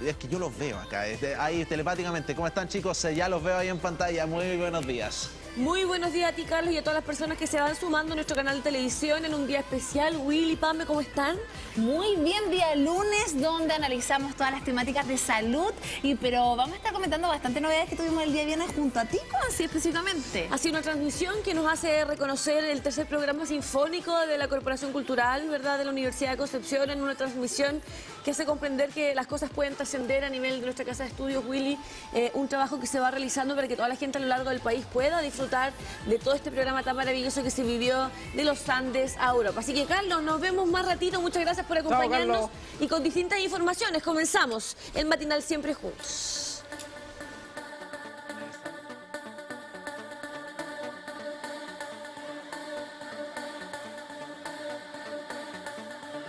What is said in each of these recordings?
es que yo los veo acá, ahí telepáticamente. ¿Cómo están, chicos? Ya los veo ahí en pantalla. Muy buenos días. Muy buenos días a ti, Carlos, y a todas las personas que se van sumando a nuestro canal de televisión en un día especial. Willy, Pame, ¿cómo están? Muy bien, día lunes, donde analizamos todas las temáticas de salud, pero vamos a estar comentando bastante novedades que tuvimos el día viernes junto a ti, Conci, específicamente. Ha sido una transmisión que nos hace reconocer el tercer programa sinfónico de la Corporación Cultural, ¿verdad?, de la Universidad de Concepción, en una transmisión que hace comprender que las cosas pueden trascender a nivel de nuestra casa de estudios, Willy. Un trabajo que se va realizando para que toda la gente a lo largo del país pueda disfrutar de todo este programa tan maravilloso que se vivió de los Andes a Europa. Así que, Carlos, nos vemos más ratito. Muchas gracias por acompañarnos. Chao, y con distintas informaciones comenzamos el matinal Siempre Juntos.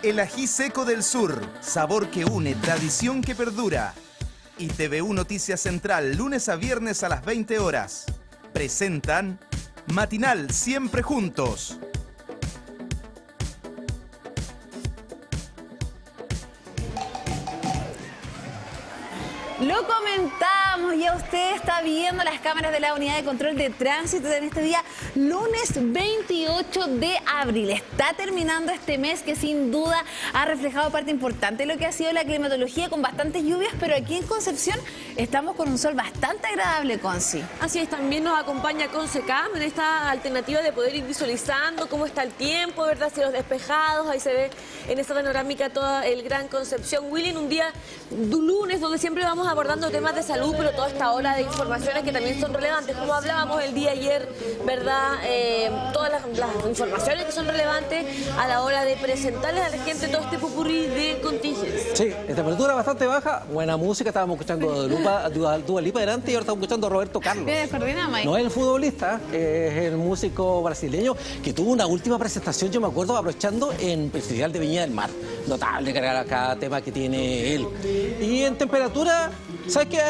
El ají seco del sur, sabor que une, tradición que perdura. Y TVU Noticias Central, lunes a viernes a las 20 horas. Presentan Matinal Siempre Juntos. Lo comentamos, ya usted está viendo las cámaras de la Unidad de Control de Tránsito en este día, lunes 28 de abril. Está terminando este mes que sin duda ha reflejado parte importante de lo que ha sido la climatología, con bastantes lluvias, pero aquí en Concepción estamos con un sol bastante agradable, Conci. Así es, también nos acompaña Consecam en esta alternativa de poder ir visualizando cómo está el tiempo, ¿verdad? Cielos despejados, ahí se ve en esta panorámica toda el Gran Concepción. Willy, en un día lunes donde siempre vamos abordando temas de salud, pero toda esta ola de informaciones que también son relevantes, como hablábamos el día ayer, ¿verdad? Todas las informaciones que son relevantes a la hora de presentarles a la gente todo este popurrí de contingencia. Sí, de temperatura bastante baja, buena música, estábamos escuchando Dua Lipa delante y ahora estamos escuchando a Roberto Carlos. No es el futbolista, es el músico brasileño que tuvo una última presentación, yo me acuerdo, aprovechando en el Festival de Viña del Mar. Notable cargar cada tema que tiene él. Y en temperatura, ¿sabes qué?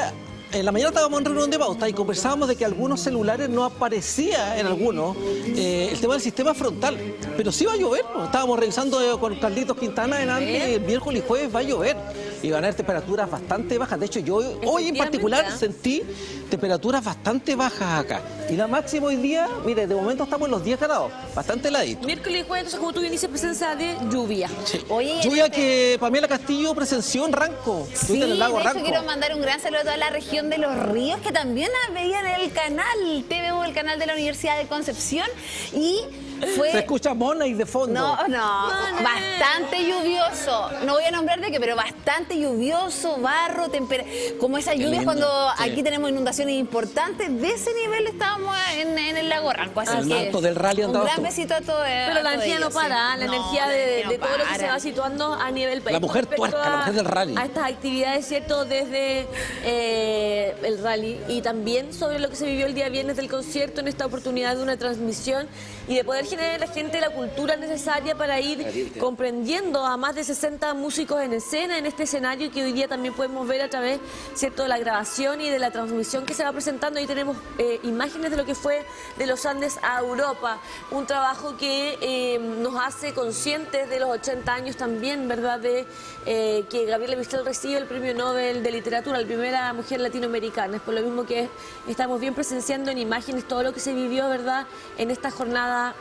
En la mañana estábamos en reunión de pauta y conversábamos de que algunos celulares no aparecía en algunos el tema del sistema frontal, pero sí va a llover, ¿no? Estábamos revisando con Carlitos Quintana en antes, el miércoles y jueves va a llover y van a haber temperaturas bastante bajas. De hecho, yo hoy en particular sentí temperaturas bastante bajas acá. Y la máxima hoy día, mire, de momento estamos en los 10 grados, bastante heladito. Miércoles y jueves, entonces, como tú bien dices, presencia de lluvia. Sí. Oye, lluvia que Pamela Castillo presenció en Ranco. Sí, en el lago de hecho Ranco. quiero mandar un gran saludo a toda la región de Los Ríos, que también veían el canal TVU, el canal de la Universidad de Concepción, y fue... Se escucha Mona y de fondo. No, bastante lluvioso. No voy a nombrar de qué, pero bastante lluvioso, barro, como esas lluvias cuando aquí tenemos inundaciones importantes. De ese nivel estábamos en el lago Ranco. Así que del rally un gran besito a todos. Pero la energía no para, la energía de todo lo que se va situando a nivel país. La mujer tuerca, la mujer del rally. A estas actividades, ¿cierto? Desde el rally y también sobre lo que se vivió el día viernes del concierto, en esta oportunidad de una transmisión y de poder generar a la gente la cultura necesaria para ir comprendiendo a más de 60 músicos en escena en este escenario que hoy día también podemos ver a través, ¿cierto?, de la grabación y de la transmisión que se va presentando. Ahí tenemos imágenes de lo que fue de los Andes a Europa, un trabajo que nos hace conscientes de los 80 años también, ¿verdad?, de que Gabriela Mistral recibe el Premio Nobel de Literatura, la primera mujer latinoamericana. Es por lo mismo que estamos bien presenciando en imágenes todo lo que se vivió, ¿verdad?, en esta jornada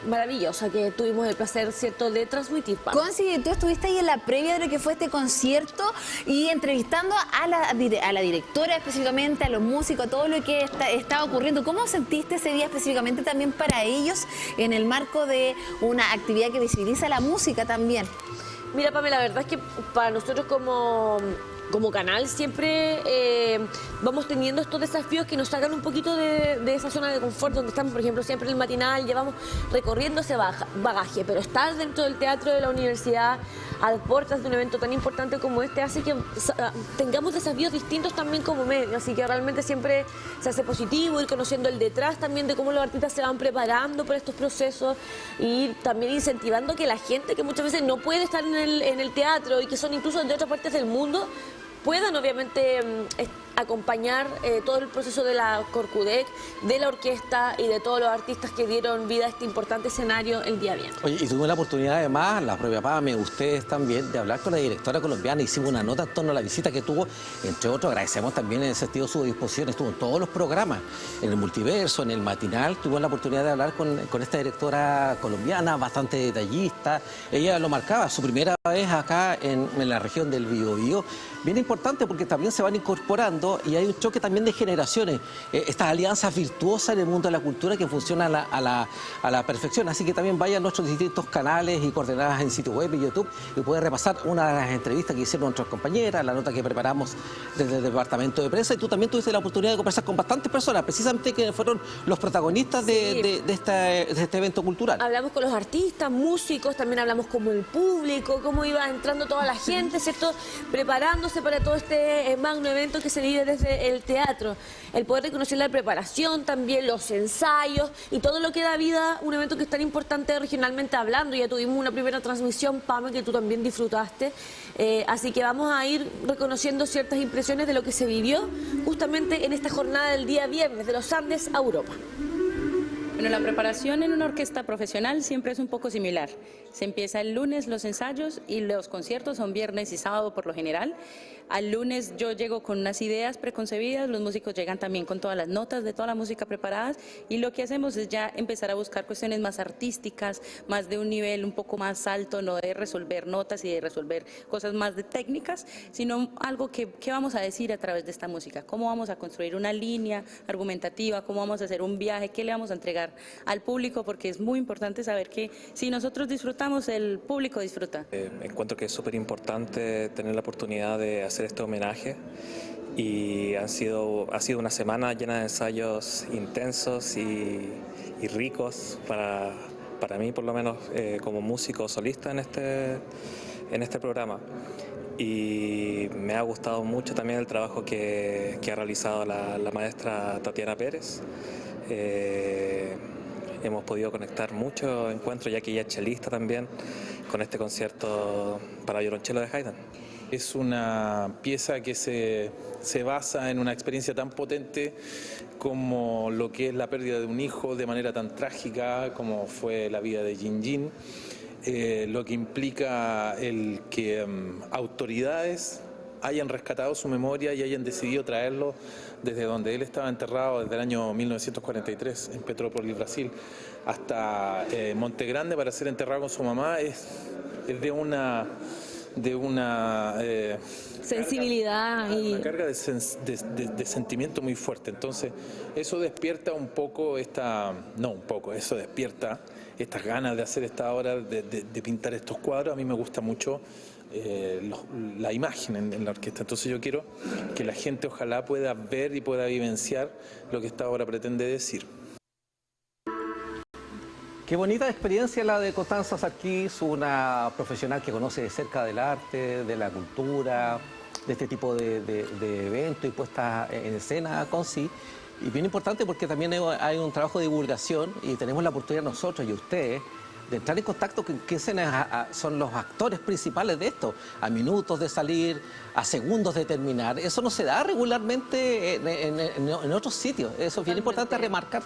maravillosa que tuvimos el placer, ¿cierto?, de transmitir. Conci, tú estuviste ahí en la previa de lo que fue este concierto y entrevistando a la directora específicamente, a los músicos, a todo lo que estaba ocurriendo. ¿Cómo sentiste ese día específicamente también para ellos en el marco de una actividad que visibiliza la música también? Mira, Pamela, la verdad es que para nosotros como canal siempre vamos teniendo estos desafíos que nos sacan un poquito de esa zona de confort donde estamos, por ejemplo, siempre en el matinal, llevamos recorriendo ese bagaje, pero estar dentro del teatro de la universidad a las puertas de un evento tan importante como este hace que tengamos desafíos distintos también como medio, así que realmente siempre se hace positivo ir conociendo el detrás también de cómo los artistas se van preparando por estos procesos y también incentivando que la gente que muchas veces no puede estar en el teatro y que son incluso de otras partes del mundo puedan obviamente acompañar todo el proceso de la Corcudec, de la orquesta y de todos los artistas que dieron vida a este importante escenario el día viernes. Oye, y tuve la oportunidad además, la propia Pame, ustedes también, de hablar con la directora colombiana. Hicimos una nota en torno a la visita que tuvo, entre otros, agradecemos también en ese sentido su disposición, estuvo en todos los programas, en el Multiverso, en el Matinal, tuvimos la oportunidad de hablar con esta directora colombiana, bastante detallista. Ella lo marcaba, su primera vez acá en la región del Biobío, bien importante porque también se van incorporando y hay un choque también de generaciones, estas alianzas virtuosas en el mundo de la cultura que funcionan a la perfección, así que también vayan a nuestros distintos canales y coordenadas en sitio web y YouTube y pueden repasar una de las entrevistas que hicieron nuestras compañeras, la nota que preparamos desde el departamento de prensa, y tú también tuviste la oportunidad de conversar con bastantes personas, precisamente que fueron los protagonistas de este evento cultural. Hablamos con los artistas, músicos, también hablamos con el público, cómo iba entrando toda la gente, ¿cierto? Preparándose para todo este magno evento que se vive desde el teatro. El poder reconocer la preparación también, los ensayos y todo lo que da vida a un evento que es tan importante regionalmente hablando. Ya tuvimos una primera transmisión, Pame, que tú también disfrutaste. Así que vamos a ir reconociendo ciertas impresiones de lo que se vivió justamente en esta jornada del día viernes, de los Andes a Europa. Bueno, la preparación en una orquesta profesional siempre es un poco similar. Se empieza el lunes los ensayos y los conciertos son viernes y sábado por lo general. Al lunes yo llego con unas ideas preconcebidas, los músicos llegan también con todas las notas de toda la música preparadas y lo que hacemos es ya empezar a buscar cuestiones más artísticas, más de un nivel un poco más alto, no de resolver notas y de resolver cosas más de técnicas, sino algo que vamos a decir a través de esta música, cómo vamos a construir una línea argumentativa, cómo vamos a hacer un viaje, qué le vamos a entregar al público, porque es muy importante saber que si nosotros disfrutamos, el público disfruta. Encuentro que es súper importante tener la oportunidad de hacer este homenaje y ha sido una semana llena de ensayos intensos y ricos para mí, por lo menos como músico solista en este programa. Y me ha gustado mucho también el trabajo que ha realizado la maestra Tatiana Pérez. Hemos podido conectar mucho encuentros, ya que ella es chelista también, con este concierto para violonchelo de Haydn. Es una pieza que se basa en una experiencia tan potente como lo que es la pérdida de un hijo de manera tan trágica como fue la vida de Jin Jin, lo que implica el que autoridades hayan rescatado su memoria y hayan decidido traerlo desde donde él estaba enterrado desde el año 1943 en Petrópolis, Brasil, hasta Monte Grande para ser enterrado con su mamá. Es de una sensibilidad y una carga de sentimiento muy fuerte. Entonces eso despierta un poco eso despierta estas ganas de hacer esta obra, de pintar estos cuadros. A mí me gusta mucho la imagen en la orquesta, entonces yo quiero que la gente ojalá pueda ver y pueda vivenciar lo que esta obra pretende decir. Qué bonita experiencia la de Constanza Sarquís, una profesional que conoce de cerca del arte, de la cultura, de este tipo de eventos y puestas en escena con sí. Y bien importante porque también hay un trabajo de divulgación y tenemos la oportunidad nosotros y ustedes de entrar en contacto con qué son los actores principales de esto, a minutos de salir, a segundos de terminar. Eso no se da regularmente en otros sitios, eso es bien importante remarcar.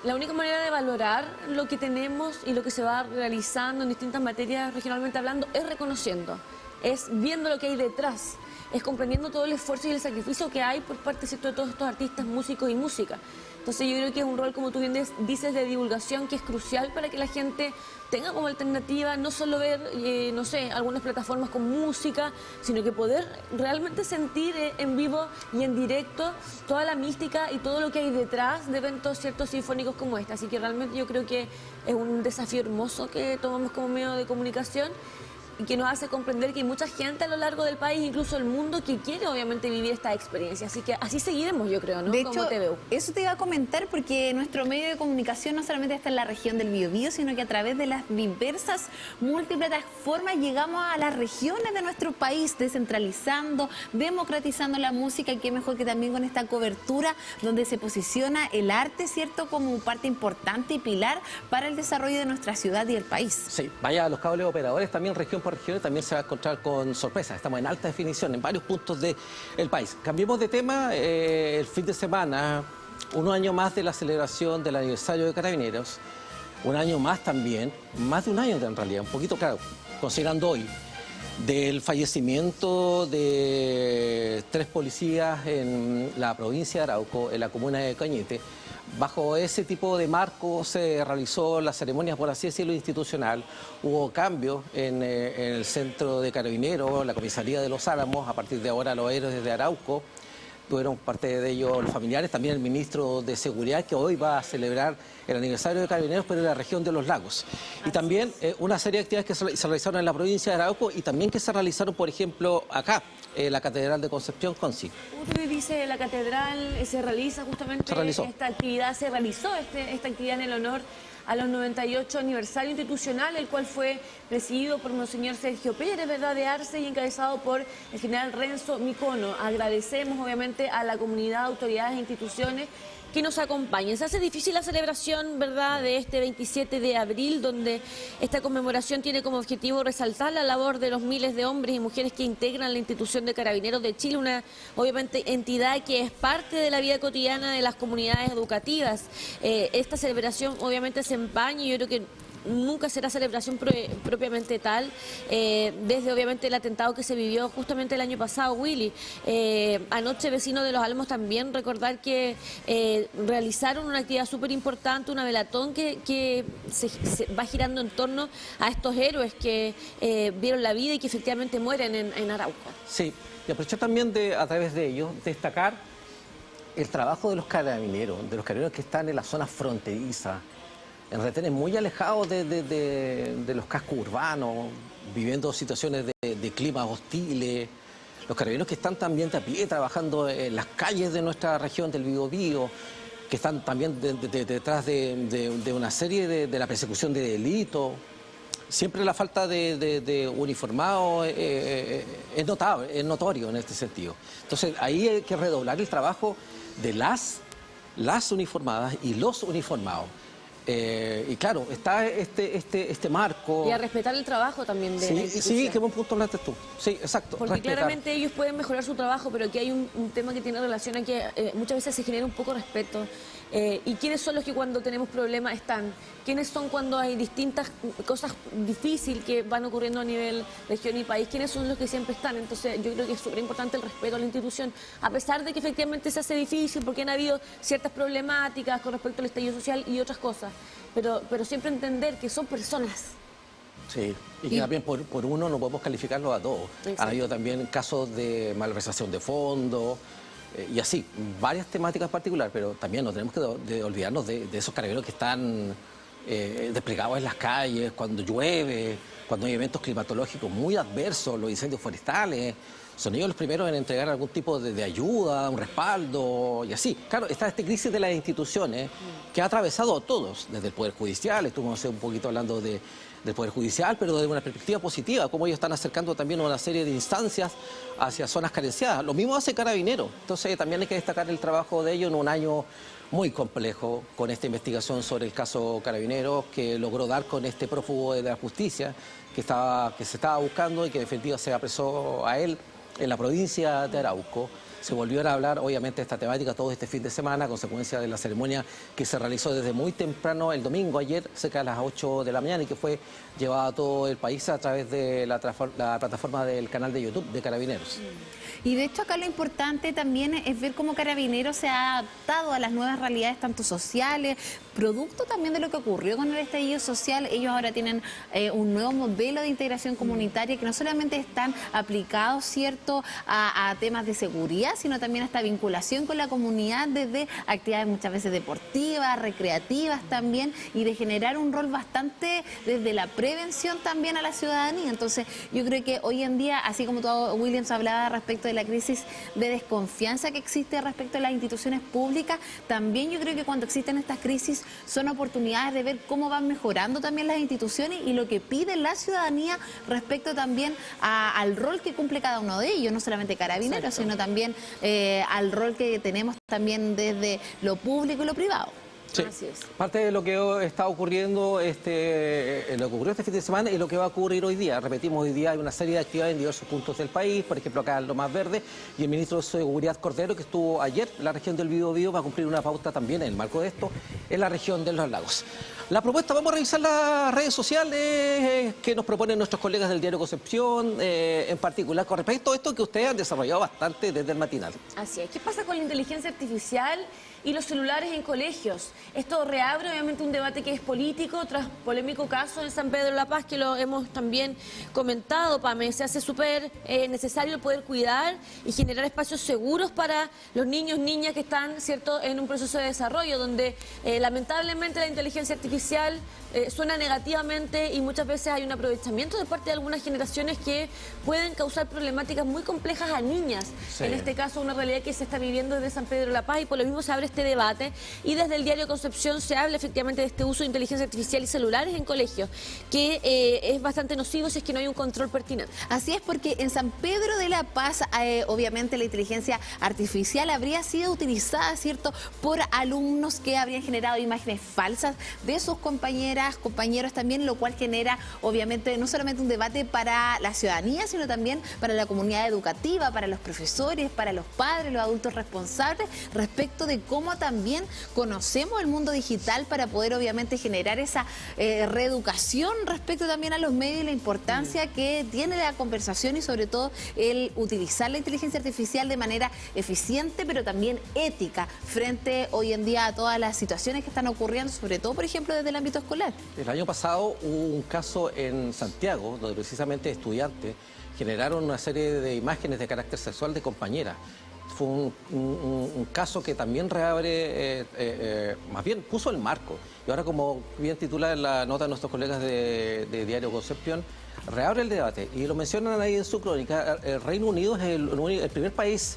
La única manera de valorar lo que tenemos y lo que se va realizando en distintas materias regionalmente hablando es reconociendo, es viendo lo que hay detrás, es comprendiendo todo el esfuerzo y el sacrificio que hay por parte, ¿cierto?, de todos estos artistas, músicos y música. Entonces yo creo que es un rol, como tú bien dices, de divulgación que es crucial para que la gente tenga como alternativa no solo ver, no sé, algunas plataformas con música, sino que poder realmente sentir en vivo y en directo toda la mística y todo lo que hay detrás de eventos, ciertos, sinfónicos como este. Así que realmente yo creo que es un desafío hermoso que tomamos como medio de comunicación y que nos hace comprender que hay mucha gente a lo largo del país, incluso el mundo, que quiere obviamente vivir esta experiencia. Así que así seguiremos, yo creo, ¿no? De Como hecho, TVU. eso te iba a comentar porque nuestro medio de comunicación no solamente está en la región del Biobío, sino que a través de las diversas multiplataformas llegamos a las regiones de nuestro país, descentralizando, democratizando la música, y qué mejor que también con esta cobertura donde se posiciona el arte, ¿cierto?, como parte importante y pilar para el desarrollo de nuestra ciudad y el país. Sí, vaya a los cables operadores también región por 5 regiones también se va a encontrar con sorpresas. Estamos en alta definición en varios puntos del país. Cambiemos de tema. El fin de semana, un año más de la celebración del aniversario de Carabineros, un año más también, más de un año en realidad, un poquito, claro, considerando hoy, del fallecimiento de 3 policías en la provincia de Arauco, en la comuna de Cañete. Bajo ese tipo de marco se realizó la ceremonia, por así decirlo, institucional. Hubo cambios en el centro de Carabineros, la comisaría de Los Álamos. A partir de ahora los héroes de Arauco tuvieron parte de ellos los familiares, también el ministro de Seguridad, que hoy va a celebrar el aniversario de Carabineros, pero en la región de Los Lagos. Y también una serie de actividades que se realizaron en la provincia de Arauco y también que se realizaron, por ejemplo, acá, en la Catedral de Concepción, Conci. Usted dice, la catedral se realiza justamente esta actividad, se realizó esta actividad en el honor a los 98 aniversario institucional, el cual fue presidido por Monseñor Sergio Pérez, ¿verdad?, de Arce, y encabezado por el general Renzo Micono. Agradecemos obviamente a la comunidad, autoridades e instituciones que nos acompañen. Se hace difícil la celebración, ¿verdad?, de este 27 de abril, donde esta conmemoración tiene como objetivo resaltar la labor de los miles de hombres y mujeres que integran la institución de Carabineros de Chile, una, obviamente, entidad que es parte de la vida cotidiana de las comunidades educativas. Esta celebración, obviamente, se empaña y yo creo que nunca será celebración propiamente tal, desde obviamente el atentado que se vivió justamente el año pasado, Willy. Anoche vecinos de Los Álamos también recordar que realizaron una actividad súper importante, una velatón que se va girando en torno a estos héroes que vieron la vida y que efectivamente mueren en Arauco. Sí, y aprovecho también a través de ello destacar el trabajo de los carabineros que están en la zona fronteriza, en retenes muy alejados de los cascos urbanos, viviendo situaciones de climas hostiles. Los carabineros que están también de a pie trabajando en las calles de nuestra región del Biobío, que están también detrás de una serie de la persecución de delitos. Siempre la falta de uniformados es notable, es notorio en este sentido. Entonces ahí hay que redoblar el trabajo de las uniformadas y los uniformados. Y claro, está este marco. Y a respetar el trabajo también de la institución. Sí, qué buen punto hablaste tú. Sí, exacto. Porque respetar. Claramente ellos pueden mejorar su trabajo, pero aquí hay un tema que tiene relación a que muchas veces se genera un poco de respeto. ¿Y quiénes son los que cuando tenemos problemas están? ¿Quiénes son cuando hay distintas cosas difíciles que van ocurriendo a nivel región y país? ¿Quiénes son los que siempre están? Entonces yo creo que es súper importante el respeto a la institución, a pesar de que efectivamente se hace difícil porque han habido ciertas problemáticas con respecto al estallido social y otras cosas, pero siempre entender que son personas. Sí, y que también por uno no podemos calificarlo a todos. Ha habido también casos de malversación de fondos, y así, varias temáticas particulares, pero también no tenemos que olvidarnos de esos carabineros que están desplegados en las calles, cuando llueve, cuando hay eventos climatológicos muy adversos, los incendios forestales. Son ellos los primeros en entregar algún tipo de ayuda, un respaldo y así. Claro, está esta crisis de las instituciones que ha atravesado a todos, desde el Poder Judicial, estuvimos un poquito hablando del Poder Judicial, pero desde una perspectiva positiva, cómo ellos están acercando también a una serie de instancias hacia zonas carenciadas. Lo mismo hace Carabineros, entonces también hay que destacar el trabajo de ellos en un año muy complejo con esta investigación sobre el caso Carabineros que logró dar con este prófugo de la justicia que se estaba buscando y que en definitiva se apresó a él en la provincia de Arauco. Se volvió a hablar, obviamente, de esta temática todo este fin de semana, a consecuencia de la ceremonia que se realizó desde muy temprano el domingo, ayer, cerca de las 8 de la mañana, y que fue llevada a todo el país a través de la plataforma del canal de YouTube de Carabineros. Y de hecho acá lo importante también es ver cómo Carabineros se ha adaptado a las nuevas realidades, tanto sociales, producto también de lo que ocurrió con el estallido social. Ellos ahora tienen un nuevo modelo de integración comunitaria que no solamente están aplicados, ¿cierto?, a temas de seguridad, sino también a esta vinculación con la comunidad desde actividades muchas veces deportivas, recreativas también, y de generar un rol bastante desde la prevención también a la ciudadanía. Entonces yo creo que hoy en día, así como tú, Williams, hablaba respecto de la crisis de desconfianza que existe respecto a las instituciones públicas, también yo creo que cuando existen estas crisis son oportunidades de ver cómo van mejorando también las instituciones y lo que pide la ciudadanía respecto también al rol que cumple cada uno de ellos, no solamente Carabineros, exacto, sino también al rol que tenemos también desde lo público y lo privado. Sí. Así es. Parte de lo que está ocurriendo, lo que ocurrió este fin de semana y lo que va a ocurrir hoy día. Repetimos, hoy día hay una serie de actividades en diversos puntos del país, por ejemplo acá en Lo Más Verde, y el ministro de Seguridad Cordero, que estuvo ayer en la región del Biobío, va a cumplir una pauta también en el marco de esto, en la región de Los Lagos. La propuesta, vamos a revisar las redes sociales que nos proponen nuestros colegas del diario Concepción, en particular con respecto a esto que ustedes han desarrollado bastante desde el matinal. Así es. ¿Qué pasa con la inteligencia artificial y los celulares en colegios? Esto reabre obviamente un debate que es político tras polémico caso en San Pedro de la Paz, que lo hemos también comentado, Pame. Se hace súper necesario poder cuidar y generar espacios seguros para los niños, niñas que están, ¿cierto?, en un proceso de desarrollo donde lamentablemente la inteligencia artificial suena negativamente y muchas veces hay un aprovechamiento de parte de algunas generaciones que pueden causar problemáticas muy complejas a niñas. Sí. En este caso, una realidad que se está viviendo desde San Pedro de la Paz, y por lo mismo se abre este debate, y desde el diario Concepción se habla efectivamente de este uso de inteligencia artificial y celulares en colegios, que es bastante nocivo si es que no hay un control pertinente. Así es, porque en San Pedro de la Paz, obviamente la inteligencia artificial habría sido utilizada, ¿cierto?, por alumnos que habrían generado imágenes falsas de sus compañeros también, lo cual genera obviamente no solamente un debate para la ciudadanía, sino también para la comunidad educativa, para los profesores, para los padres, los adultos responsables, respecto de cómo también conocemos el mundo digital para poder obviamente generar esa reeducación respecto también a los medios y la importancia que tiene la conversación y sobre todo el utilizar la inteligencia artificial de manera eficiente, pero también ética, frente hoy en día a todas las situaciones que están ocurriendo, sobre todo, por ejemplo, desde el ámbito escolar. El año pasado hubo un caso en Santiago, donde precisamente estudiantes generaron una serie de imágenes de carácter sexual de compañeras. Fue un caso que también reabre, más bien puso el marco. Y ahora, como bien titula en la nota de nuestros colegas de Diario Concepción, reabre el debate. Y lo mencionan ahí en su crónica, el Reino Unido es el primer país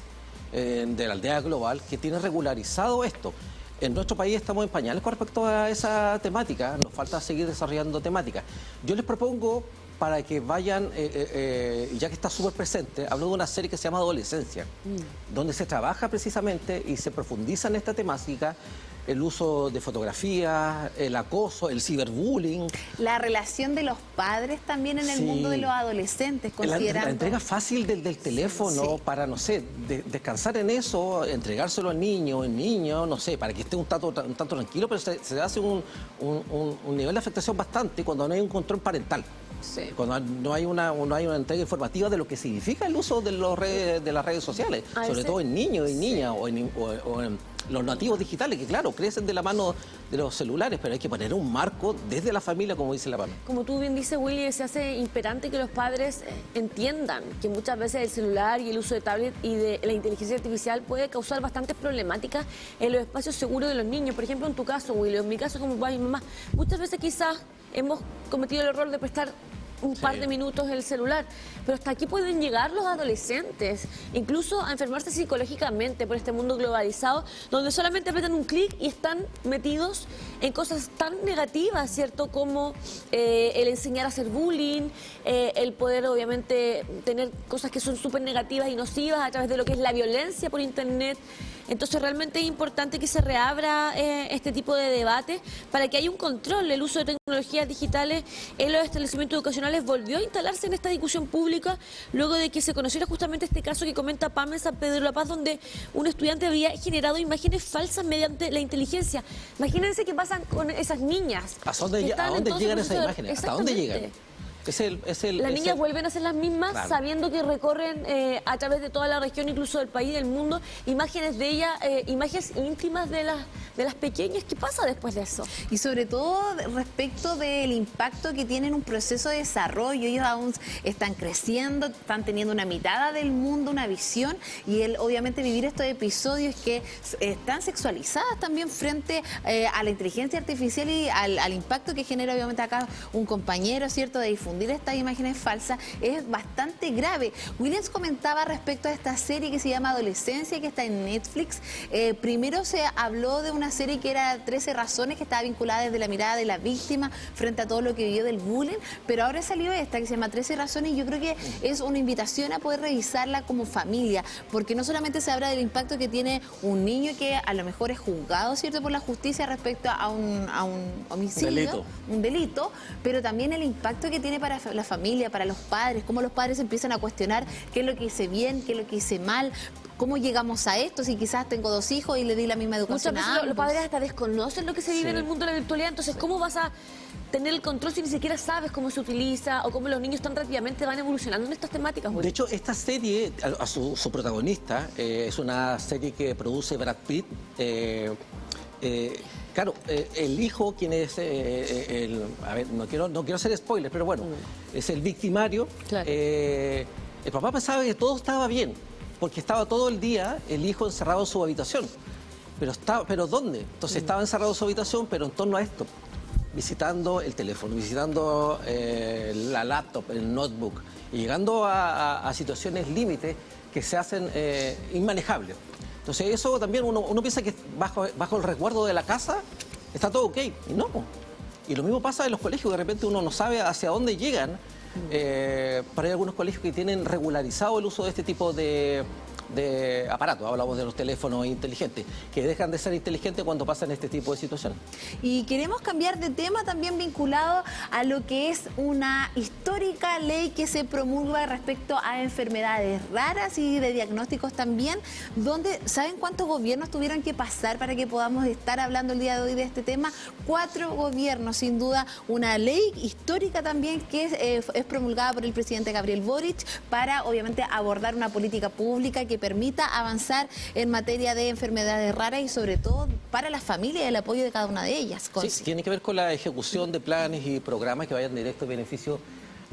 de la aldea global que tiene regularizado esto. En nuestro país estamos en pañales con respecto a esa temática, nos falta seguir desarrollando temáticas. Yo les propongo, para que vayan, ya que está súper presente, hablo de una serie que se llama Adolescencia, donde se trabaja precisamente y se profundiza en esta temática, el uso de fotografías, el acoso, el ciberbullying. La relación de los padres también en el mundo de los adolescentes, considerando... La entrega fácil del teléfono para, no sé, descansar en eso, entregárselo al niño, no sé, para que esté un tanto tranquilo, pero se hace un nivel de afectación bastante cuando no hay un control parental. Sí. Cuando no hay una entrega informativa de lo que significa el uso de las redes sociales, sobre todo en niños y niñas o en los nativos digitales, que claro, crecen de la mano de los celulares, pero hay que poner un marco desde la familia, como dice la Pame. Como tú bien dices, Willy, se hace imperante que los padres entiendan que muchas veces el celular y el uso de tablet y de la inteligencia artificial puede causar bastantes problemáticas en los espacios seguros de los niños. Por ejemplo, en tu caso, Willy, en mi caso como papá y mamá, muchas veces quizás hemos cometido el error de prestar un par de minutos el celular, pero hasta aquí pueden llegar los adolescentes, incluso a enfermarse psicológicamente por este mundo globalizado, donde solamente apretan un clic y están metidos en cosas tan negativas, ¿cierto? Como el enseñar a hacer bullying, el poder obviamente tener cosas que son súper negativas y nocivas a través de lo que es la violencia por internet. Entonces realmente es importante que se reabra este tipo de debate para que haya un control. El uso de tecnologías digitales en los establecimientos educacionales volvió a instalarse en esta discusión pública luego de que se conociera justamente este caso que comenta Pam en San Pedro de la Paz, donde un estudiante había generado imágenes falsas mediante la inteligencia. Imagínense qué pasan con esas niñas. ¿A dónde llegan esas imágenes? ¿Hasta dónde llegan? Las niñas vuelven a ser las mismas, claro, sabiendo que recorren a través de toda la región, incluso del país, del mundo, imágenes de ella, imágenes íntimas de las pequeñas. ¿Qué pasa después de eso? Y sobre todo respecto del impacto que tienen un proceso de desarrollo. Ellos aún están creciendo, están teniendo una mirada del mundo, una visión, y obviamente vivir estos episodios que están sexualizadas también frente a la inteligencia artificial y al impacto que genera obviamente acá un compañero, ¿cierto?, de difundir difundir estas imágenes falsas es bastante grave. Williams comentaba respecto a esta serie que se llama Adolescencia, que está en Netflix. Primero se habló de una serie que era 13 razones, que estaba vinculada desde la mirada de la víctima frente a todo lo que vivió del bullying, pero ahora salió esta que se llama 13 razones y yo creo que es una invitación a poder revisarla como familia, porque no solamente se habla del impacto que tiene un niño que a lo mejor es juzgado, ¿cierto?, por la justicia respecto a un homicidio, un delito, pero también el impacto que tiene para la familia, para los padres, cómo los padres empiezan a cuestionar qué es lo que hice bien, qué es lo que hice mal, cómo llegamos a esto, si quizás tengo 2 hijos y le di la misma educación muchas veces los padres hasta desconocen lo que se vive en el mundo de la virtualidad, entonces ¿cómo vas a tener el control si ni siquiera sabes cómo se utiliza o cómo los niños tan rápidamente van evolucionando en estas temáticas? De hecho, esta serie, a su protagonista, es una serie que produce Brad Pitt. Claro, el hijo, quien es a ver, no quiero hacer spoilers, pero bueno, es el victimario. Claro. El papá pensaba que todo estaba bien, porque estaba todo el día el hijo encerrado en su habitación. Pero ¿dónde? Entonces estaba encerrado en su habitación, pero en torno a esto, visitando el teléfono, visitando la laptop, el notebook, y llegando a situaciones límites que se hacen inmanejables. Entonces eso también uno piensa que bajo el resguardo de la casa está todo ok, y no. Y lo mismo pasa en los colegios, de repente uno no sabe hacia dónde llegan. Pero hay algunos colegios que tienen regularizado el uso de este tipo de aparatos. Hablamos de los teléfonos inteligentes, que dejan de ser inteligentes cuando pasan este tipo de situaciones. Y queremos cambiar de tema también vinculado a lo que es una histórica ley que se promulga respecto a enfermedades raras y de diagnósticos también, donde ¿saben cuántos gobiernos tuvieron que pasar para que podamos estar hablando el día de hoy de este tema? 4 gobiernos, sin duda, una ley histórica también que es promulgada por el presidente Gabriel Boric para obviamente abordar una política pública que permita avanzar en materia de enfermedades raras y sobre todo para las familias y el apoyo de cada una de ellas. Sí, tiene que ver con la ejecución de planes y programas que vayan directo en beneficio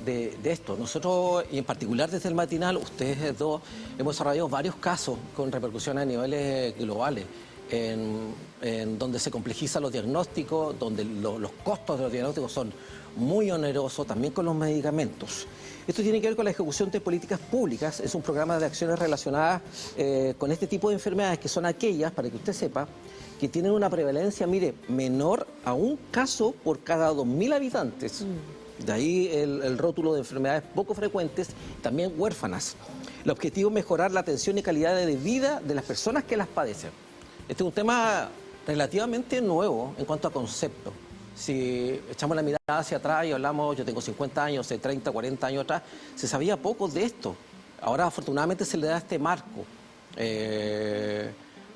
de esto. Nosotros, y en particular desde el matinal, ustedes dos, hemos desarrollado varios casos con repercusión a niveles globales, en donde se complejizan los diagnósticos, donde los costos de los diagnósticos son muy onerosos, también con los medicamentos. Esto tiene que ver con la ejecución de políticas públicas. Es un programa de acciones relacionadas con este tipo de enfermedades, que son aquellas, para que usted sepa, que tienen una prevalencia, mire, menor a un caso por cada 2.000 habitantes. De ahí el rótulo de enfermedades poco frecuentes, también huérfanas. El objetivo es mejorar la atención y calidad de vida de las personas que las padecen. Este es un tema relativamente nuevo en cuanto a concepto. Si echamos la mirada hacia atrás y hablamos, yo tengo 50 años, 30, 40 años atrás, se sabía poco de esto. Ahora afortunadamente se le da este marco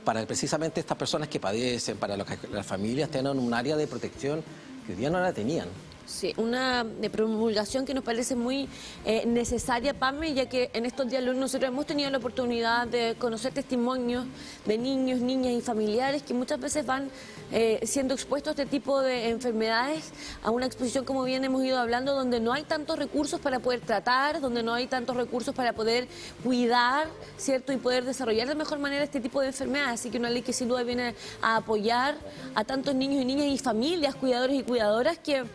para precisamente estas personas que padecen, para que las familias tengan un área de protección que hoy día no la tenían. Sí, una promulgación que nos parece muy necesaria, Pame, ya que en estos días nosotros hemos tenido la oportunidad de conocer testimonios de niños, niñas y familiares que muchas veces van siendo expuestos a este tipo de enfermedades, a una exposición, como bien hemos ido hablando, donde no hay tantos recursos para poder tratar, donde no hay tantos recursos para poder cuidar, ¿cierto? Y poder desarrollar de mejor manera este tipo de enfermedades. Así que una ley que sin duda viene a apoyar a tantos niños y niñas y familias, cuidadores y cuidadoras que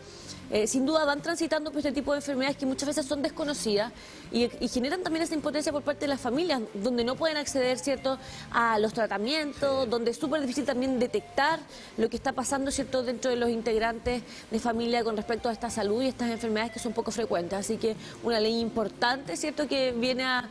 sin duda van transitando por este tipo de enfermedades que muchas veces son desconocidas y generan también esa impotencia por parte de las familias, donde no pueden acceder, ¿cierto?, a los tratamientos, donde es súper difícil también detectar lo que está pasando, ¿cierto?, dentro de los integrantes de familia con respecto a esta salud y estas enfermedades que son poco frecuentes. Así que una ley importante, ¿cierto?, que viene a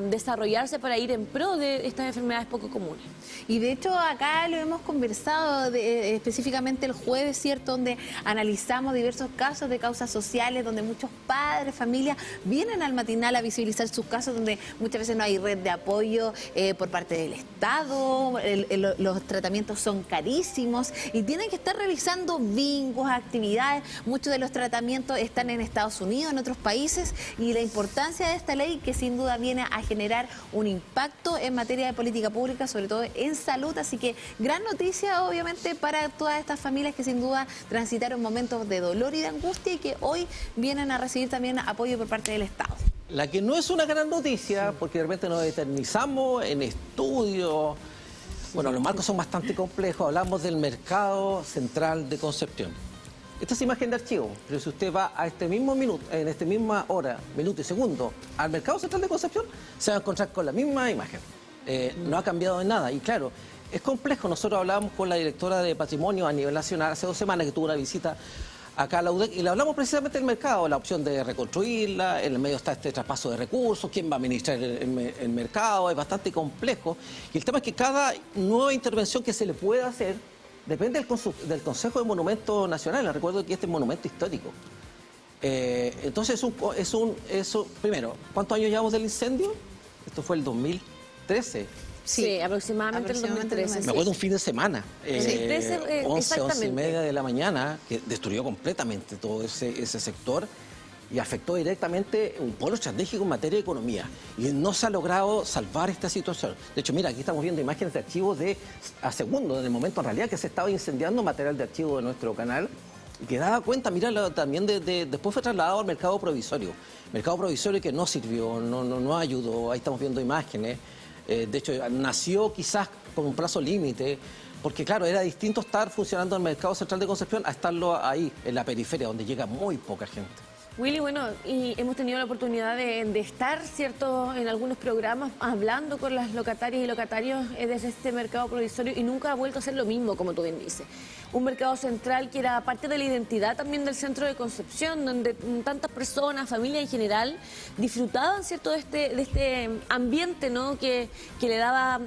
desarrollarse para ir en pro de estas enfermedades poco comunes. Y de hecho acá lo hemos conversado específicamente el jueves, ¿cierto?, donde analizamos diversos casos de causas sociales, donde muchos padres, familias vienen al matinal a visibilizar sus casos, donde muchas veces no hay red de apoyo por parte del Estado, los tratamientos son carísimos y tienen que estar realizando bingos, actividades. Muchos de los tratamientos están en Estados Unidos, en otros países, y la importancia de esta ley que sin duda viene a generar un impacto en materia de política pública, sobre todo en salud. Así que gran noticia obviamente para todas estas familias que sin duda transitaron momentos de dolor y de angustia y que hoy vienen a recibir también apoyo por parte del Estado. La que no es una gran noticia, porque de repente nos eternizamos en estudios. Bueno, los marcos son bastante complejos. Hablamos del mercado central de Concepción. esta es imagen de archivo, pero si usted va a este mismo minuto, en esta misma hora, minuto y segundo, al Mercado Central de Concepción, se va a encontrar con la misma imagen. No ha cambiado en nada. Y claro, es complejo. Nosotros hablábamos con la directora de Patrimonio a nivel nacional hace 2 semanas, que tuvo una visita acá a la UDEC, y le hablamos precisamente del mercado, la opción de reconstruirla, en el medio está este traspaso de recursos, quién va a administrar el mercado, es bastante complejo. Y el tema es que cada nueva intervención que se le pueda hacer depende del Consejo de Monumentos Nacionales. Recuerdo que este es monumento histórico. Entonces, primero, ¿cuántos años llevamos del incendio? Esto fue el 2013. Sí, aproximadamente el 2013. Me acuerdo un fin de semana, 11 y media de la mañana, que destruyó completamente todo ese sector y afectó directamente un polo estratégico en materia de economía. Y no se ha logrado salvar esta situación. De hecho, mira, aquí estamos viendo imágenes de archivos a segundo, en el momento en realidad que se estaba incendiando material de archivo de nuestro canal, y que daba cuenta, mira, también después fue trasladado al mercado provisorio. Mercado provisorio que no sirvió, no ayudó, ahí estamos viendo imágenes. De hecho, nació quizás con un plazo límite, porque claro, era distinto estar funcionando en el Mercado Central de Concepción a estarlo ahí, en la periferia, donde llega muy poca gente. Willy, bueno, y hemos tenido la oportunidad de estar, ¿cierto?, en algunos programas hablando con las locatarias y locatarios desde este mercado provisorio, y nunca ha vuelto a ser lo mismo, como tú bien dices. Un mercado central que era parte de la identidad también del centro de Concepción, donde tantas personas, familias en general, disfrutaban, ¿cierto?, de este ambiente, ¿no?, que le daba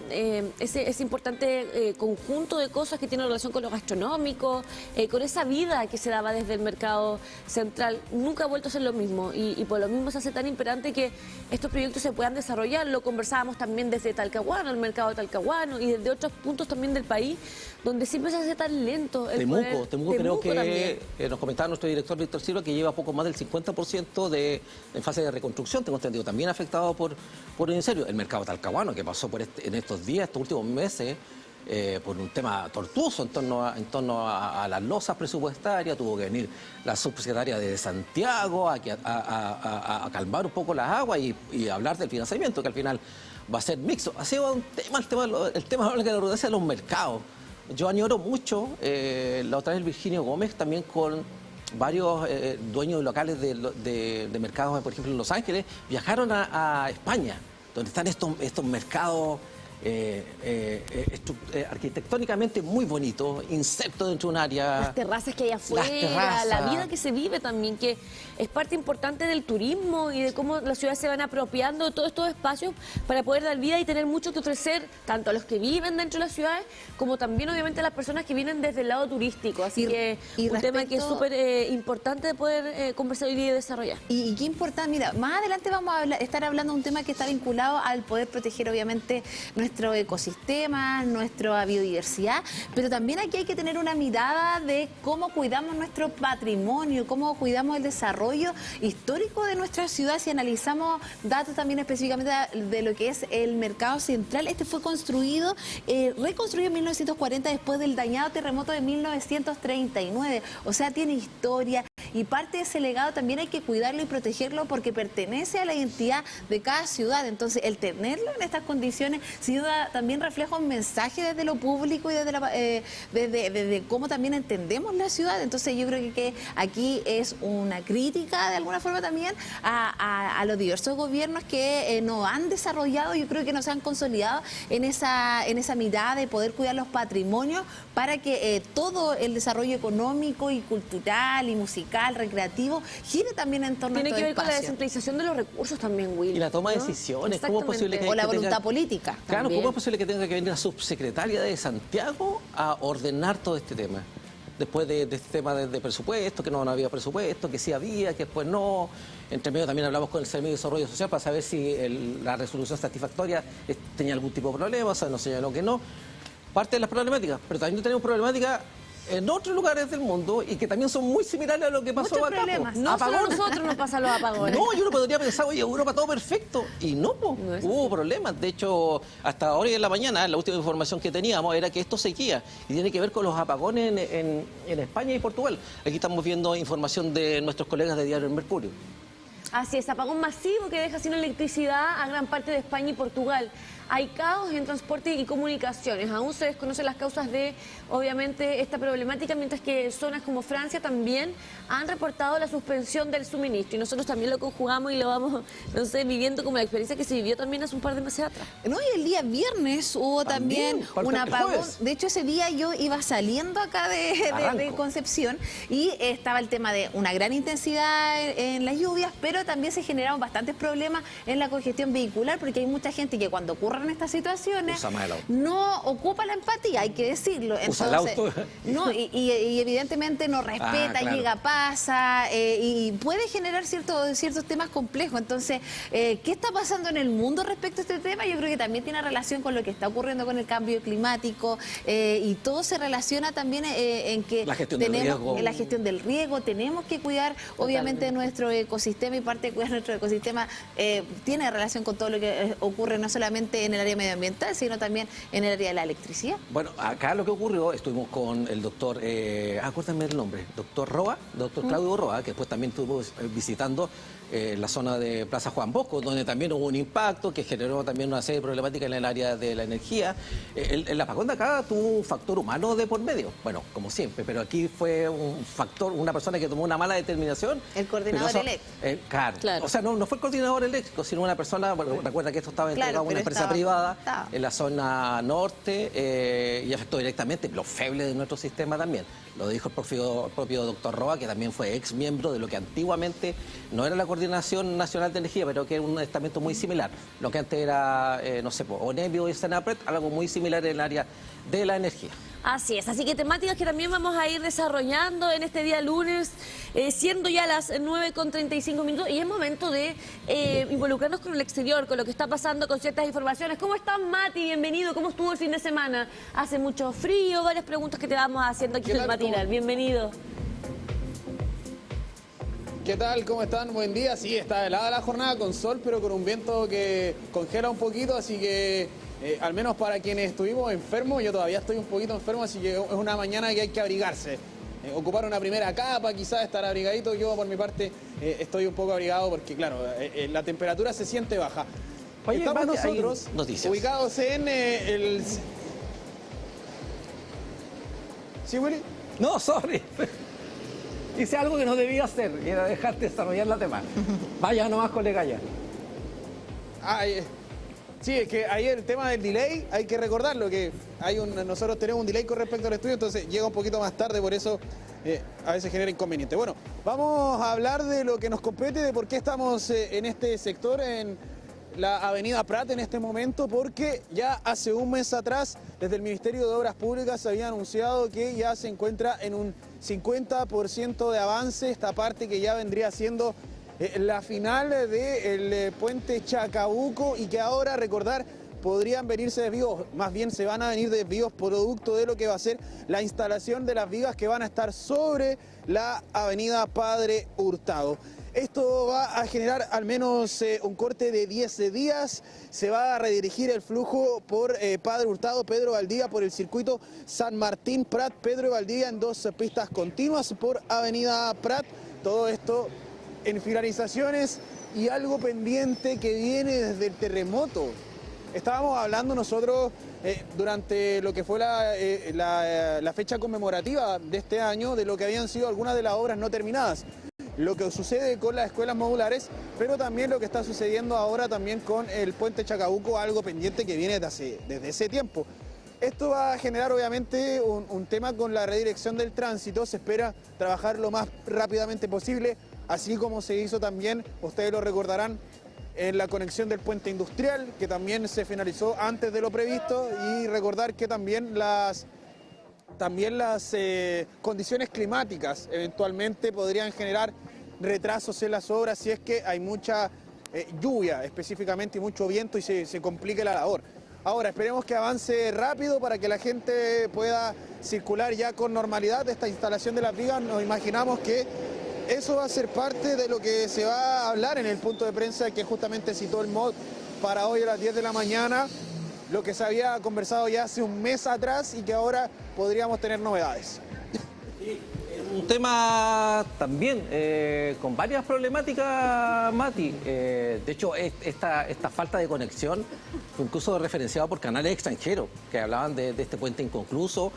ese importante conjunto de cosas que tienen relación con lo gastronómico, con esa vida que se daba desde el mercado central. Nunca ha vuelto a ser lo mismo, y por lo mismo se hace tan imperante que estos proyectos se puedan desarrollar. Lo conversábamos también desde Talcahuano, el mercado talcahuano, y desde otros puntos también del país, donde siempre se hace tan lento. Temuco creo que nos comentaba nuestro director Víctor Silva que lleva poco más del 50% en fase de reconstrucción, tengo entendido, también afectado por el incendio. El mercado talcahuano, que pasó en estos días, estos últimos meses, por un tema tortuoso en torno a las losas presupuestarias. Tuvo que venir la subsecretaria de Santiago a calmar un poco las aguas y hablar del financiamiento, que al final va a ser mixto. Ha sido un tema, el tema de la redundancia de los mercados. Yo añoro mucho, la otra vez Virginio Gómez, también con varios dueños locales de mercados, por ejemplo en Los Ángeles, viajaron a España, donde están estos mercados arquitectónicamente muy bonitos, insertos dentro de un área. Las terrazas que hay afuera, la vida que se vive también, que es parte importante del turismo y de cómo las ciudades se van apropiando de todos estos espacios para poder dar vida y tener mucho que ofrecer, tanto a los que viven dentro de las ciudades, como también obviamente a las personas que vienen desde el lado turístico. Así que un tema que es súper importante de poder conversar y desarrollar. Y qué importante, mira, más adelante vamos a estar hablando de un tema que está vinculado al poder proteger obviamente nuestro ecosistema, nuestra biodiversidad, pero también aquí hay que tener una mirada de cómo cuidamos nuestro patrimonio, cómo cuidamos el desarrollo histórico de nuestra ciudad. Si analizamos datos también específicamente de lo que es el mercado central, este fue reconstruido en 1940 después del dañado terremoto de 1939, o sea, tiene historia, y parte de ese legado también hay que cuidarlo y protegerlo porque pertenece a la identidad de cada ciudad. Entonces, el tenerlo en estas condiciones sin duda también refleja un mensaje desde lo público y desde cómo también entendemos la ciudad. Entonces, yo creo que aquí es una crítica de alguna forma también a los diversos gobiernos que nos han desarrollado, yo creo que nos han consolidado en esa mirada de poder cuidar los patrimonios para que todo el desarrollo económico y cultural y musical, recreativo, gire también en torno a Tiene estos que ver con la espacios. descentralización de los recursos también, Will. Y la toma de decisiones. ¿Cómo es posible o la voluntad política. Claro, también. ¿cómo es posible que tenga que venir la subsecretaria de Santiago a ordenar todo este tema? Después de este tema de presupuesto, que no había presupuesto, que sí había, que después no. Entre medio también hablamos con el Servicio de Desarrollo Social para saber si la resolución satisfactoria tenía algún tipo de problema, o sea, nos señaló que no. Parte de las problemáticas, pero también tenemos problemáticas en otros lugares del mundo y que también son muy similares a lo que pasó acá. No solo a nosotros nos pasan los apagones. No, yo no podría pensar, oye, Europa todo perfecto. Y no, hubo problemas. De hecho, hasta hoy en la mañana, la última información que teníamos era que esto seguía. Y tiene que ver con los apagones en España y Portugal. Aquí estamos viendo información de nuestros colegas de Diario El Mercurio. Así es, apagón masivo que deja sin electricidad a gran parte de España y Portugal. hay caos en transporte y comunicaciones. Aún se desconocen las causas de, obviamente, esta problemática, mientras que zonas como Francia también han reportado la suspensión del suministro. Y nosotros también lo conjugamos y lo vamos, no sé, viviendo como la experiencia que se vivió también hace un par de meses atrás. No, y el día viernes hubo también un apagón. De hecho, ese día yo iba saliendo acá de Concepción y estaba el tema de una gran intensidad en las lluvias, pero también se generaron bastantes problemas en la congestión vehicular, porque hay mucha gente que cuando ocurren estas situaciones no ocupa la empatía, hay que decirlo. Entonces, usa el auto. No, y evidentemente no respeta, llega, pasa, y puede generar ciertos temas complejos. Entonces, ¿qué está pasando en el mundo respecto a este tema? Yo creo que también tiene relación con lo que está ocurriendo con el cambio climático, y todo se relaciona también en que la gestión del riego, tenemos que cuidar obviamente nuestro ecosistema, y parte de cuidar nuestro ecosistema tiene relación con todo lo que ocurre no solamente en el área medioambiental, sino también en el área de la electricidad. Bueno, acá lo que ocurrió, estuvimos con el doctor, acuérdame el nombre, doctor Claudio Roa, que después también estuvo visitando la zona de Plaza Juan Bosco, donde también hubo un impacto que generó también una serie de problemáticas en el área de la energía. El apagón de acá tuvo un factor humano de por medio, bueno, como siempre, pero aquí fue un factor, una persona que tomó una mala determinación. El coordinador eléctrico. Claro. O sea, no fue el coordinador eléctrico, sino una persona, bueno, recuerda que esto estaba entregado a una empresa privada en la zona norte, y afectó directamente los febles de nuestro sistema también. Lo dijo el propio doctor Roa, que también fue ex miembro de lo que antiguamente no era la Coordinación Nacional de Energía, pero que era un estamento muy similar. Lo que antes era, no sé, ONEMIO y Senapred, algo muy similar en el área de la energía. Así es, así que temáticas que también vamos a ir desarrollando en este día lunes, siendo ya las 9:35, y es momento de involucrarnos con el exterior, con lo que está pasando, con ciertas informaciones. ¿Cómo estás, Mati? Bienvenido. ¿Cómo estuvo el fin de semana? ¿Hace mucho frío? Varias preguntas que te vamos haciendo aquí en el matinal. Bienvenido. ¿Qué tal? ¿Cómo están? Buen día. Sí, está helada la jornada, con sol, pero con un viento que congela un poquito, así que al menos para quienes estuvimos enfermos, yo todavía estoy un poquito enfermo, así que es una mañana que hay que abrigarse. Ocupar una primera capa, quizás estar abrigadito. Yo por mi parte estoy un poco abrigado porque, claro, la temperatura se siente baja. Oye, estamos nosotros ubicados en el... ¿Sí, Willy? No, sorry. Hice algo que no debía hacer, que era dejarte desarrollar la tema. Vaya nomás, colega, ya. Sí, es que ahí el tema del delay, hay que recordarlo, que nosotros tenemos un delay con respecto al estudio, entonces llega un poquito más tarde, por eso a veces genera inconveniente. Bueno, vamos a hablar de lo que nos compete, de por qué estamos en este sector, en la avenida Prat en este momento, porque ya hace un mes atrás, desde el Ministerio de Obras Públicas se había anunciado que ya se encuentra en un 50% de avance esta parte que ya vendría siendo la final del puente Chacabuco, y que ahora, recordar, podrían venirse desvíos, más bien se van a venir desvíos producto de lo que va a ser la instalación de las vigas que van a estar sobre la avenida Padre Hurtado. Esto va a generar al menos un corte de 10 días. Se va a redirigir el flujo por Padre Hurtado, Pedro Valdivia, por el circuito San Martín, Prat, Pedro Valdivia, en 2 pistas continuas por avenida Prat. Todo esto en finalizaciones, y algo pendiente que viene desde el terremoto. Estábamos hablando nosotros durante lo que fue la fecha conmemorativa de este año, de lo que habían sido algunas de las obras no terminadas. Lo que sucede con las escuelas modulares, pero también lo que está sucediendo ahora también con el puente Chacabuco, algo pendiente que viene desde ese tiempo. Esto va a generar obviamente un tema con la redirección del tránsito. Se espera trabajar lo más rápidamente posible, así como se hizo también, ustedes lo recordarán, en la conexión del puente industrial, que también se finalizó antes de lo previsto, y recordar que también las condiciones climáticas eventualmente podrían generar retrasos en las obras si es que hay mucha lluvia específicamente y mucho viento y se complique la labor. Ahora esperemos que avance rápido para que la gente pueda circular ya con normalidad esta instalación de las vigas. Nos imaginamos que eso va a ser parte de lo que se va a hablar en el punto de prensa que justamente citó el MOD para hoy a las 10 de la mañana, lo que se había conversado ya hace un mes atrás y que ahora podríamos tener novedades. un tema también con varias problemáticas, Mati. De hecho, esta falta de conexión fue incluso referenciado por canales extranjeros que hablaban de este puente inconcluso,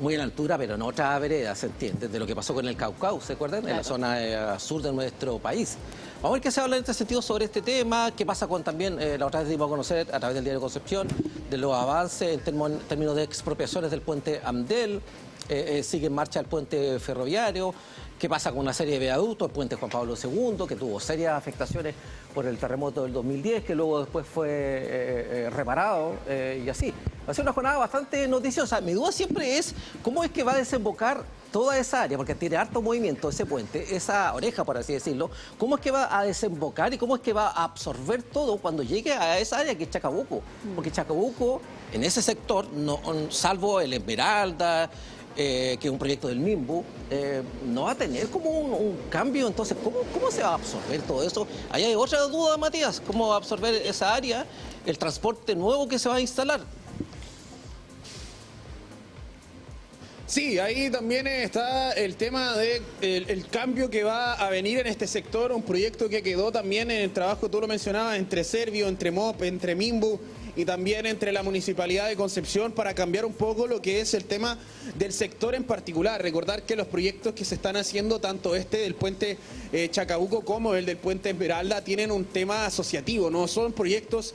muy en altura, pero en otra vereda, ¿se entiende? De lo que pasó con el Caucao, ¿se acuerdan? Claro. En la zona sur de nuestro país. Vamos a ver qué se habla en este sentido sobre este tema, qué pasa con también, la otra vez dimos a conocer a través del diario Concepción, de los avances en términos de expropiaciones del puente Amdel, sigue en marcha el puente ferroviario, qué pasa con una serie de viaductos, el puente Juan Pablo II, que tuvo serias afectaciones por el terremoto del 2010, que luego después fue reparado y así. Va a ser una jornada bastante noticiosa. Mi duda siempre es cómo es que va a desembocar toda esa área, porque tiene harto movimiento ese puente, esa oreja, por así decirlo. ¿Cómo es que va a desembocar y cómo es que va a absorber todo cuando llegue a esa área que es Chacabuco? Porque Chacabuco, en ese sector, no, salvo el Esmeralda, que es un proyecto del MIMBU, no va a tener como un cambio. Entonces, ¿cómo se va a absorber todo eso? Ahí hay otra duda, Matías, ¿cómo va a absorber esa área, el transporte nuevo que se va a instalar? Sí, ahí también está el tema de el cambio que va a venir en este sector, un proyecto que quedó también en el trabajo, tú lo mencionabas, entre Servio, entre MOP, entre MIMBU y también entre la Municipalidad de Concepción para cambiar un poco lo que es el tema del sector en particular. Recordar que los proyectos que se están haciendo, tanto este del puente Chacabuco como el del puente Esmeralda, tienen un tema asociativo, no son proyectos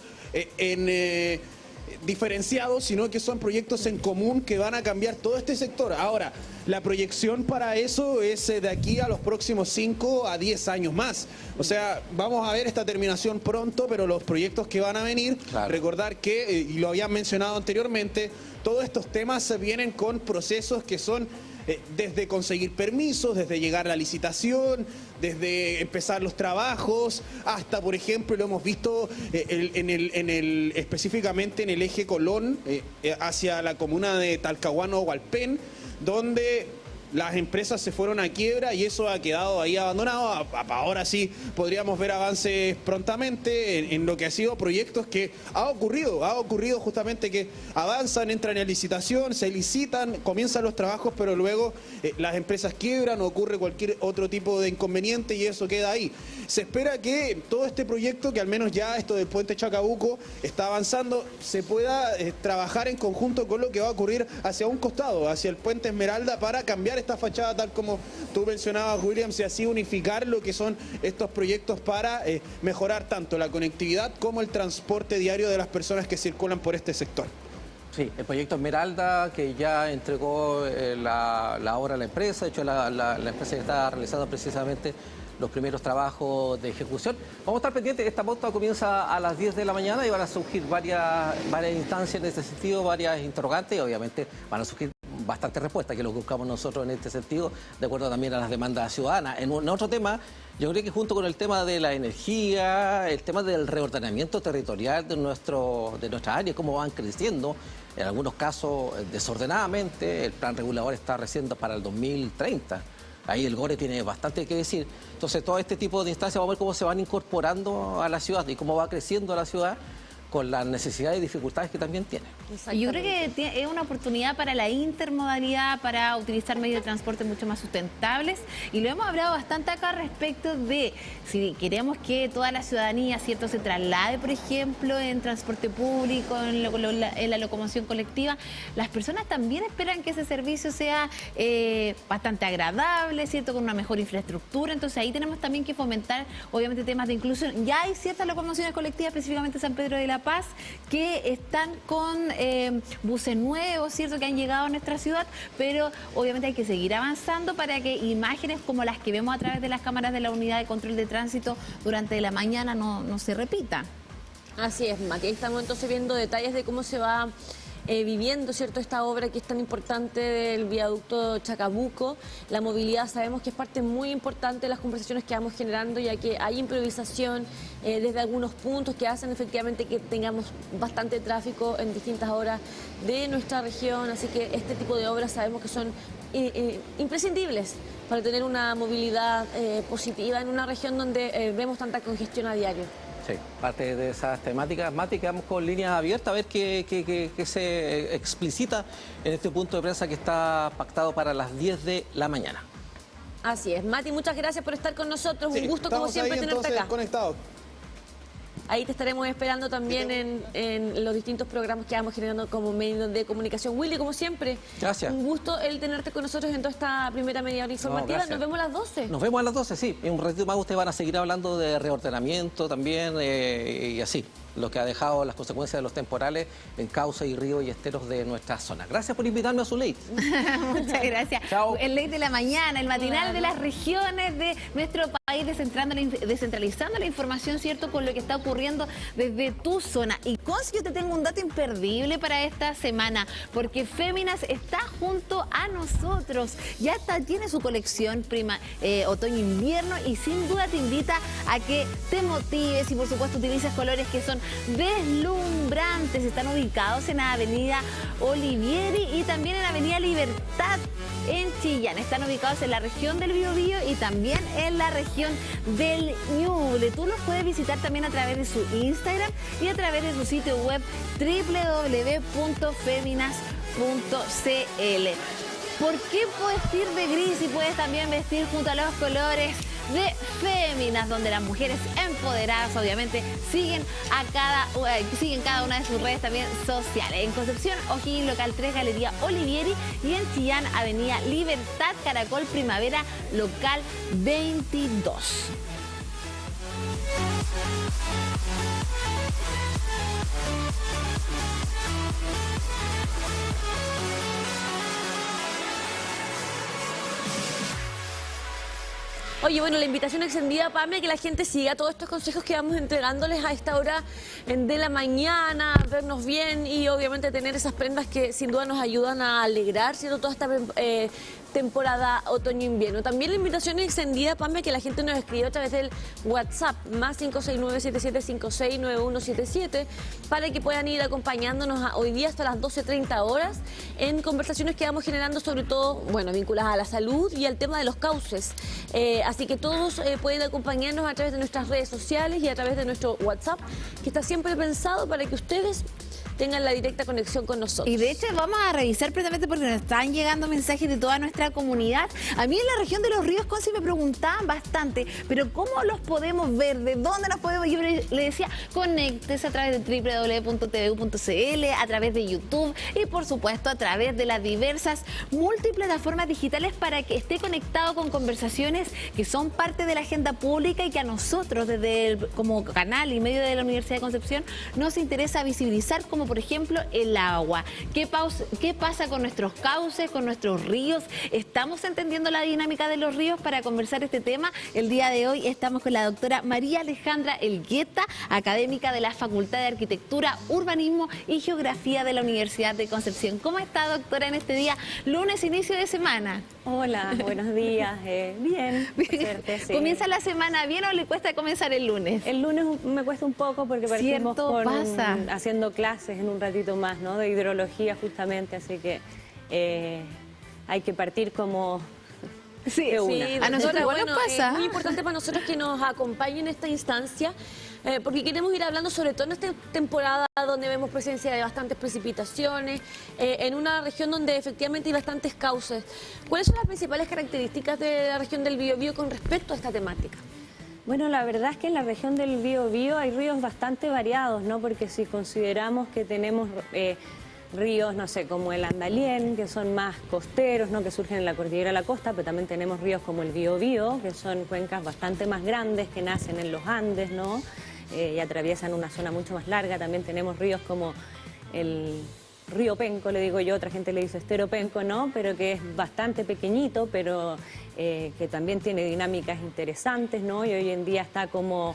diferenciados, sino que son proyectos en común que van a cambiar todo este sector. Ahora, la proyección para eso es de aquí a los próximos 5 a 10 años más. O sea, vamos a ver esta terminación pronto, pero los proyectos que van a venir, claro, recordar que, y lo habían mencionado anteriormente, todos estos temas vienen con procesos que son desde conseguir permisos, desde llegar a la licitación, desde empezar los trabajos, hasta, por ejemplo, lo hemos visto específicamente en el eje Colón, hacia la comuna de Talcahuano o Hualpén, donde las empresas se fueron a quiebra y eso ha quedado ahí abandonado. Ahora sí podríamos ver avances prontamente en lo que ha sido proyectos que ha ocurrido justamente que avanzan, entran en licitación, se licitan, comienzan los trabajos, pero luego las empresas quiebran, ocurre cualquier otro tipo de inconveniente y eso queda ahí. Se espera que todo este proyecto, que al menos ya esto del puente Chacabuco está avanzando, se pueda trabajar en conjunto con lo que va a ocurrir hacia un costado, hacia el puente Esmeralda, para cambiar esta fachada, tal como tú mencionabas, Williams, y así unificar lo que son estos proyectos para mejorar tanto la conectividad como el transporte diario de las personas que circulan por este sector. Sí, el proyecto Esmeralda, que ya entregó la obra a la empresa. De hecho, la empresa está realizando precisamente los primeros trabajos de ejecución. Vamos a estar pendientes. Esta pauta comienza a las 10 de la mañana y van a surgir varias instancias en este sentido, varias interrogantes, y obviamente van a surgir bastantes respuestas, que lo buscamos nosotros en este sentido, de acuerdo también a las demandas ciudadanas. En otro tema, yo creo que junto con el tema de la energía, el tema del reordenamiento territorial de nuestra área, cómo van creciendo, en algunos casos desordenadamente, el plan regulador está recién para el 2030. Ahí el GORE tiene bastante que decir. Entonces, todo este tipo de instancias, vamos a ver cómo se van incorporando a la ciudad y cómo va creciendo la ciudad con las necesidades y dificultades que también tiene. Yo creo que es una oportunidad para la intermodalidad, para utilizar medios de transporte mucho más sustentables, y lo hemos hablado bastante acá respecto de si queremos que toda la ciudadanía, ¿cierto?, se traslade, por ejemplo, en transporte público, en la locomoción colectiva. Las personas también esperan que ese servicio sea bastante agradable, ¿cierto?, con una mejor infraestructura. Entonces ahí tenemos también que fomentar, obviamente, temas de inclusión. Ya hay ciertas locomociones colectivas, específicamente San Pedro de la Paz, que están con buses nuevos, ¿cierto?, que han llegado a nuestra ciudad, pero obviamente hay que seguir avanzando para que imágenes como las que vemos a través de las cámaras de la Unidad de Control de Tránsito durante la mañana no se repitan. Así es, Mati. Ahí estamos entonces viendo detalles de cómo se va viviendo, ¿cierto?, esta obra que es tan importante del viaducto Chacabuco. La movilidad sabemos que es parte muy importante de las conversaciones que vamos generando, ya que hay improvisación desde algunos puntos que hacen efectivamente que tengamos bastante tráfico en distintas horas de nuestra región. Así que este tipo de obras sabemos que son imprescindibles para tener una movilidad positiva en una región donde vemos tanta congestión a diario. Sí, parte de esas temáticas. Mati, quedamos con líneas abiertas a ver qué se explicita en este punto de prensa que está pactado para las 10 de la mañana. Así es. Mati, muchas gracias por estar con nosotros. Sí, un gusto, como siempre, tenerte acá. Conectados. Ahí te estaremos esperando también en los distintos programas que vamos generando como medio de comunicación. Willy, como siempre, gracias. Un gusto el tenerte con nosotros en toda esta primera media hora informativa. No, nos vemos a las 12. Nos vemos a las 12, sí. En un ratito más ustedes van a seguir hablando de reordenamiento también y así. Lo que ha dejado las consecuencias de los temporales en cauces y ríos y esteros de nuestra zona. Gracias por invitarme a su late. Muchas gracias. Chao. El late de la mañana, el matinal de las regiones de nuestro país, descentralizando la información, ¿cierto?, con lo que está ocurriendo desde tu zona. Y Conci, yo te tengo un dato imperdible para esta semana, porque Féminas está junto a nosotros. Ya está, tiene su colección otoño-invierno y sin duda te invita a que te motives y por supuesto utilices colores que son deslumbrantes. Están ubicados en la avenida Olivieri y también en la avenida Libertad en Chillán. Están ubicados en la región del Biobío y también en la región del Ñuble. Tú los puedes visitar también a través de su Instagram y a través de su sitio web www.feminas.cl. ¿Por qué puedes vestir de gris y puedes también vestir junto a los colores de Féminas, donde las mujeres empoderadas obviamente siguen cada una de sus redes también sociales? En Concepción, O'Higgins, local 3, Galería Olivieri, y en Chillán, avenida Libertad, Caracol Primavera, local 22. Oye, bueno, la invitación extendida, Pame, a que la gente siga todos estos consejos que vamos entregándoles a esta hora de la mañana, vernos bien y obviamente tener esas prendas que sin duda nos ayudan a alegrar, ¿cierto?, toda esta temporada otoño-invierno. También la invitación extendida, Pame, a que la gente nos escriba a través del WhatsApp, más 569-7756-9177, para que puedan ir acompañándonos hoy día hasta las 12:30 horas en conversaciones que vamos generando, sobre todo, bueno, vinculadas a la salud y al tema de los cauces. Así que todos pueden acompañarnos a través de nuestras redes sociales y a través de nuestro WhatsApp, que está siempre pensado para que ustedes tengan la directa conexión con nosotros. Y de hecho vamos a revisar precisamente porque nos están llegando mensajes de toda nuestra comunidad. A mí en la región de los ríos, Conci, me preguntaban bastante, pero ¿cómo los podemos ver? ¿De dónde los podemos? Yo le decía, conéctese a través de www.tvu.cl, a través de YouTube y por supuesto a través de las diversas multiplataformas digitales para que esté conectado con conversaciones que son parte de la agenda pública y que a nosotros como canal y medio de la Universidad de Concepción nos interesa visibilizar, como por ejemplo el agua. ¿Qué pasa con nuestros cauces, con nuestros ríos? ¿Estamos entendiendo la dinámica de los ríos? Para conversar este tema, el día de hoy estamos con la doctora María Alejandra Elgueta, académica de la Facultad de Arquitectura, Urbanismo y Geografía de la Universidad de Concepción. ¿Cómo está, doctora, en este día, lunes, inicio de semana? Hola, buenos días. Bien. Suerte, sí. ¿Comienza la semana bien o le cuesta comenzar el lunes? El lunes me cuesta un poco porque partimos haciendo clases en un ratito más, ¿no?, de hidrología justamente, así que hay que partir como... Sí, a nosotros igual nos pasa. Es muy importante para nosotros que nos acompañen en esta instancia, porque queremos ir hablando sobre todo en esta temporada donde vemos presencia de bastantes precipitaciones, en una región donde efectivamente hay bastantes cauces. ¿Cuáles son las principales características de la región del Biobío con respecto a esta temática? Bueno, la verdad es que en la región del Biobío hay ríos bastante variados, ¿no? Porque si consideramos que tenemos ríos, no sé, como el Andalién, que son más costeros, ¿no?, que surgen en la cordillera de la costa, pero también tenemos ríos como el Biobío, que son cuencas bastante más grandes, que nacen en los Andes, ¿no?, y atraviesan una zona mucho más larga. También tenemos ríos como el río Penco, le digo yo, otra gente le dice estero Penco, ¿no?, pero que es bastante pequeñito, pero que también tiene dinámicas interesantes, ¿no?, y hoy en día está como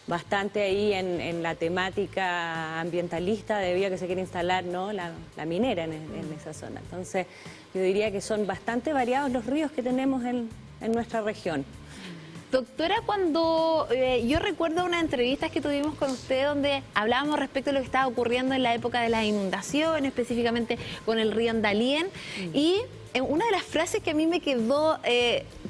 bastante ahí en la temática ambientalista debido a que se quiere instalar, ¿no?, la minera en esa zona. Entonces yo diría que son bastante variados los ríos que tenemos en nuestra región. Doctora, cuando yo recuerdo unas entrevistas que tuvimos con usted donde hablábamos respecto a lo que estaba ocurriendo en la época de las inundaciones, específicamente con el río Andalién, y una de las frases que a mí me quedó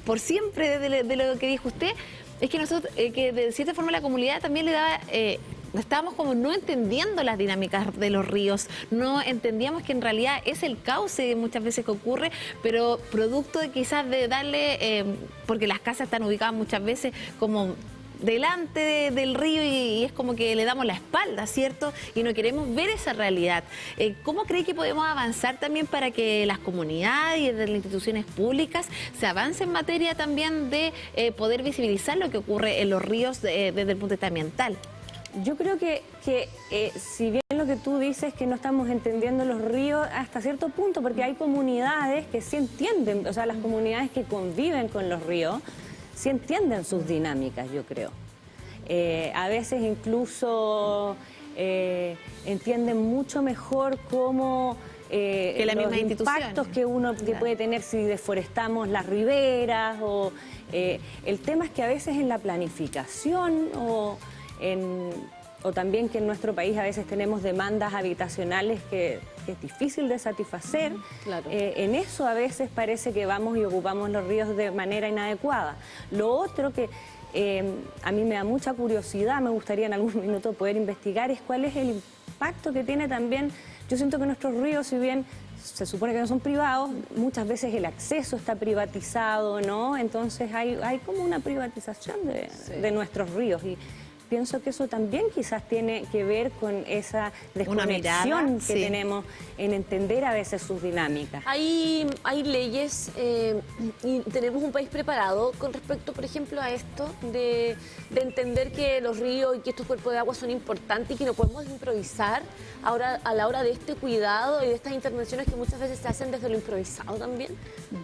por siempre de lo que dijo usted es que nosotros, que de cierta forma la comunidad también le daba estábamos como no entendiendo las dinámicas de los ríos, no entendíamos que en realidad es el cauce muchas veces que ocurre, pero producto de quizás de darle, porque las casas están ubicadas muchas veces como delante del río y es como que le damos la espalda, ¿cierto? Y no queremos ver esa realidad. ¿Cómo cree que podemos avanzar también para que las comunidades y desde las instituciones públicas se avance en materia también de poder visibilizar lo que ocurre en los ríos desde el punto de vista ambiental? Yo creo que si bien lo que tú dices que no estamos entendiendo los ríos hasta cierto punto, porque hay comunidades que sí entienden, o sea, las comunidades que conviven con los ríos, sí entienden sus dinámicas, yo creo. A veces incluso entienden mucho mejor cómo que la misma institución, impactos que uno que puede tener si deforestamos las riberas. El tema es que a veces en la planificación o también que en nuestro país a veces tenemos demandas habitacionales que es difícil de satisfacer. Claro. En eso a veces parece que vamos y ocupamos los ríos de manera inadecuada. Lo otro que a mí me da mucha curiosidad, me gustaría en algún minuto poder investigar, es cuál es el impacto que tiene también. Yo siento que nuestros ríos, si bien se supone que no son privados, muchas veces el acceso está privatizado, ¿no? Entonces hay como una privatización de nuestros ríos y pienso que eso también quizás tiene que ver con esa desconexión que tenemos en entender a veces sus dinámicas. Hay leyes y tenemos un país preparado con respecto, por ejemplo, a esto de entender que los ríos y que estos cuerpos de agua son importantes y que no podemos improvisar ahora a la hora de este cuidado y de estas intervenciones que muchas veces se hacen desde lo improvisado también.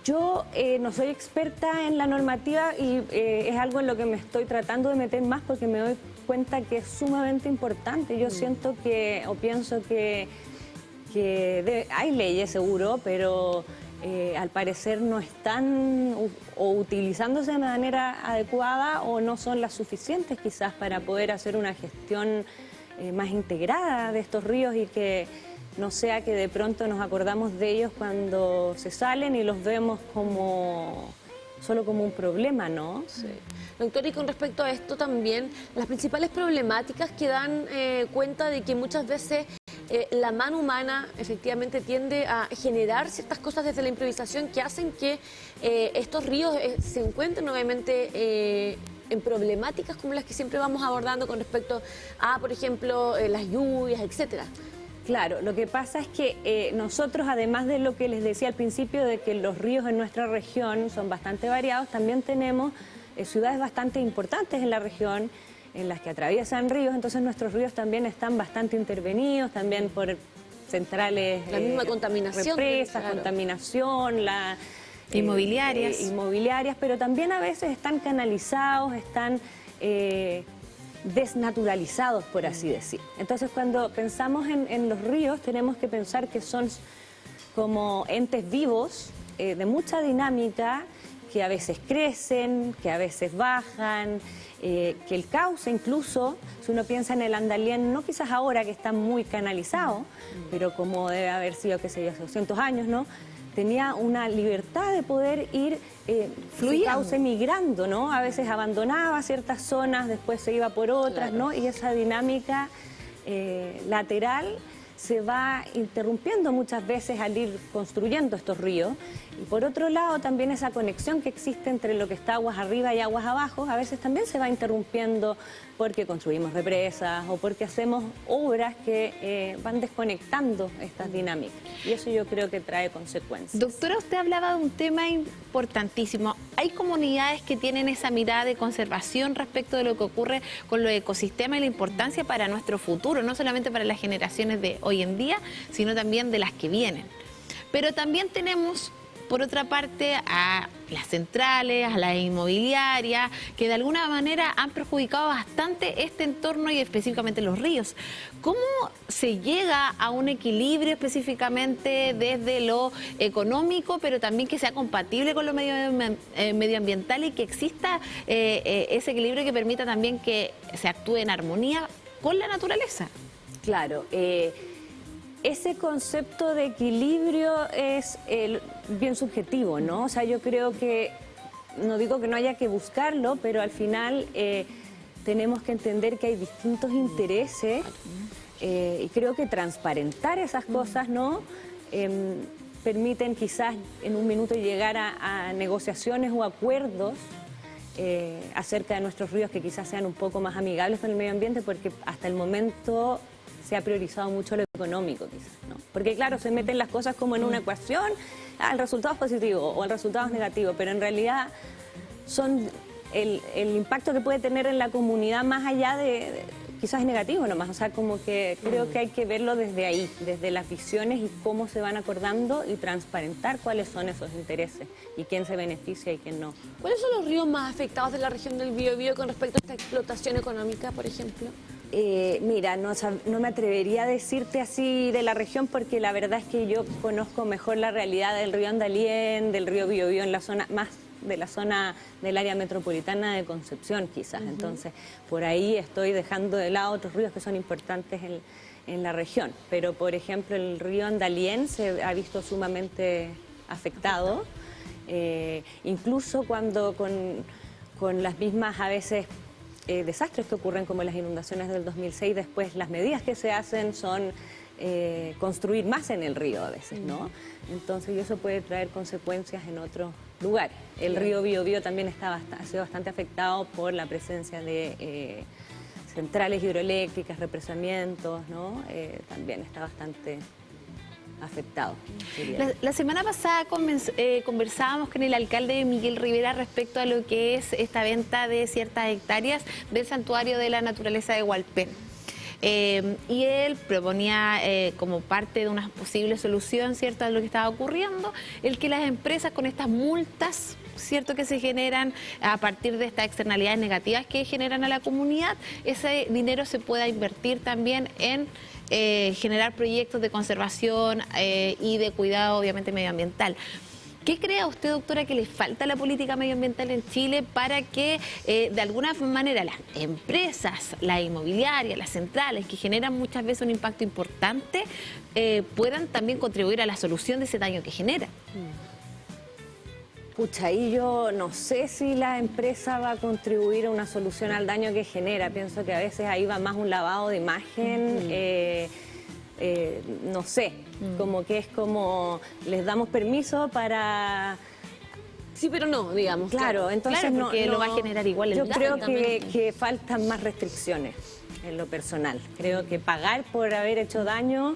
Yo no soy experta en la normativa y es algo en lo que me estoy tratando de meter más porque me doy cuenta que es sumamente importante. Yo siento que, o pienso que hay leyes seguro, pero al parecer no están o utilizándose de manera adecuada o no son las suficientes quizás para poder hacer una gestión más integrada de estos ríos y que no sea que de pronto nos acordamos de ellos cuando se salen y los vemos solo como un problema, ¿no? Sí. Doctor, y con respecto a esto también, las principales problemáticas que dan cuenta de que muchas veces la mano humana efectivamente tiende a generar ciertas cosas desde la improvisación que hacen que estos ríos se encuentren obviamente en problemáticas como las que siempre vamos abordando con respecto a, por ejemplo, las lluvias, etcétera. Claro, lo que pasa es que nosotros, además de lo que les decía al principio, de que los ríos en nuestra región son bastante variados, también tenemos ciudades bastante importantes en la región en las que atraviesan ríos, entonces nuestros ríos también están bastante intervenidos, también por centrales... La misma contaminación. Represas, claro. Contaminación, inmobiliarias, pero también a veces están canalizados, están desnaturalizados, por así decir. Entonces, cuando pensamos en los ríos, tenemos que pensar que son como entes vivos, de mucha dinámica, que a veces crecen, que a veces bajan, que el cauce incluso, si uno piensa en el Andalién, no quizás ahora que está muy canalizado, pero como debe haber sido, qué sé yo, hace 200 años, ¿no? Tenía una libertad de poder ir su cauce migrando, ¿no? A veces abandonaba ciertas zonas, después se iba por otras, claro, ¿no? Y esa dinámica lateral se va interrumpiendo muchas veces al ir construyendo estos ríos. Y por otro lado, también esa conexión que existe entre lo que está aguas arriba y aguas abajo, a veces también se va interrumpiendo porque construimos represas o porque hacemos obras que van desconectando estas dinámicas. Y eso yo creo que trae consecuencias. Doctora, usted hablaba de un tema importantísimo. Hay comunidades que tienen esa mirada de conservación respecto de lo que ocurre con los ecosistemas y la importancia para nuestro futuro, no solamente para las generaciones de hoy en día, sino también de las que vienen. Pero también tenemos, por otra parte, a las centrales, a las inmobiliarias, que de alguna manera han perjudicado bastante este entorno y específicamente los ríos. ¿Cómo se llega a un equilibrio específicamente desde lo económico, pero también que sea compatible con lo medioambiental y que exista ese equilibrio que permita también que se actúe en armonía con la naturaleza? Claro, ese concepto de equilibrio es bien subjetivo, ¿no? O sea, yo creo que, no digo que no haya que buscarlo, pero al final tenemos que entender que hay distintos intereses y creo que transparentar esas cosas, ¿no? Permiten quizás en un minuto llegar a negociaciones o acuerdos acerca de nuestros ríos que quizás sean un poco más amigables con el medio ambiente, porque hasta el momento se ha priorizado mucho lo económico quizás, ¿no? Porque claro, se meten las cosas como en una ecuación, el resultado es positivo o el resultado es negativo, pero en realidad son el impacto que puede tener en la comunidad más allá de quizás es negativo nomás, o sea, como que creo que hay que verlo desde ahí, desde las visiones y cómo se van acordando y transparentar cuáles son esos intereses y quién se beneficia y quién no. ¿Cuáles son los ríos más afectados de la región del Biobío con respecto a esta explotación económica, por ejemplo? Mira, no me atrevería a decirte así de la región porque la verdad es que yo conozco mejor la realidad del río Andalién, del río Biobío en la zona más de la zona del área metropolitana de Concepción quizás. Entonces, por ahí estoy dejando de lado otros ríos que son importantes en la región. Pero, por ejemplo, el río Andalién se ha visto sumamente afectado, incluso cuando con las mismas a veces desastres que ocurren como las inundaciones del 2006, después las medidas que se hacen son construir más en el río a veces, ¿no? Entonces, eso puede traer consecuencias en otros lugares. El río Biobío también ha sido bastante afectado por la presencia de centrales hidroeléctricas, represamientos, ¿no? También está bastante afectado. La semana pasada conversábamos con el alcalde Miguel Rivera respecto a lo que es esta venta de ciertas hectáreas del Santuario de la Naturaleza de Hualpén. Y él proponía como parte de una posible solución, ¿cierto?, a lo que estaba ocurriendo, el que las empresas con estas multas, ¿cierto?, que se generan a partir de estas externalidades negativas que generan a la comunidad, ese dinero se pueda invertir también en generar proyectos de conservación y de cuidado, obviamente, medioambiental. ¿Qué cree usted, doctora, que le falta a la política medioambiental en Chile para que de alguna manera las empresas, las inmobiliarias, las centrales, que generan muchas veces un impacto importante, puedan también contribuir a la solución de ese daño que genera? Pucha, ahí yo no sé si la empresa va a contribuir a una solución al daño que genera. Pienso que a veces ahí va más un lavado de imagen. No sé, como que es como les damos permiso para... Sí, pero no, digamos. Claro, entonces claro, porque lo va a generar igual el Yo daño. creo que faltan más restricciones en lo personal. Creo que pagar por haber hecho daño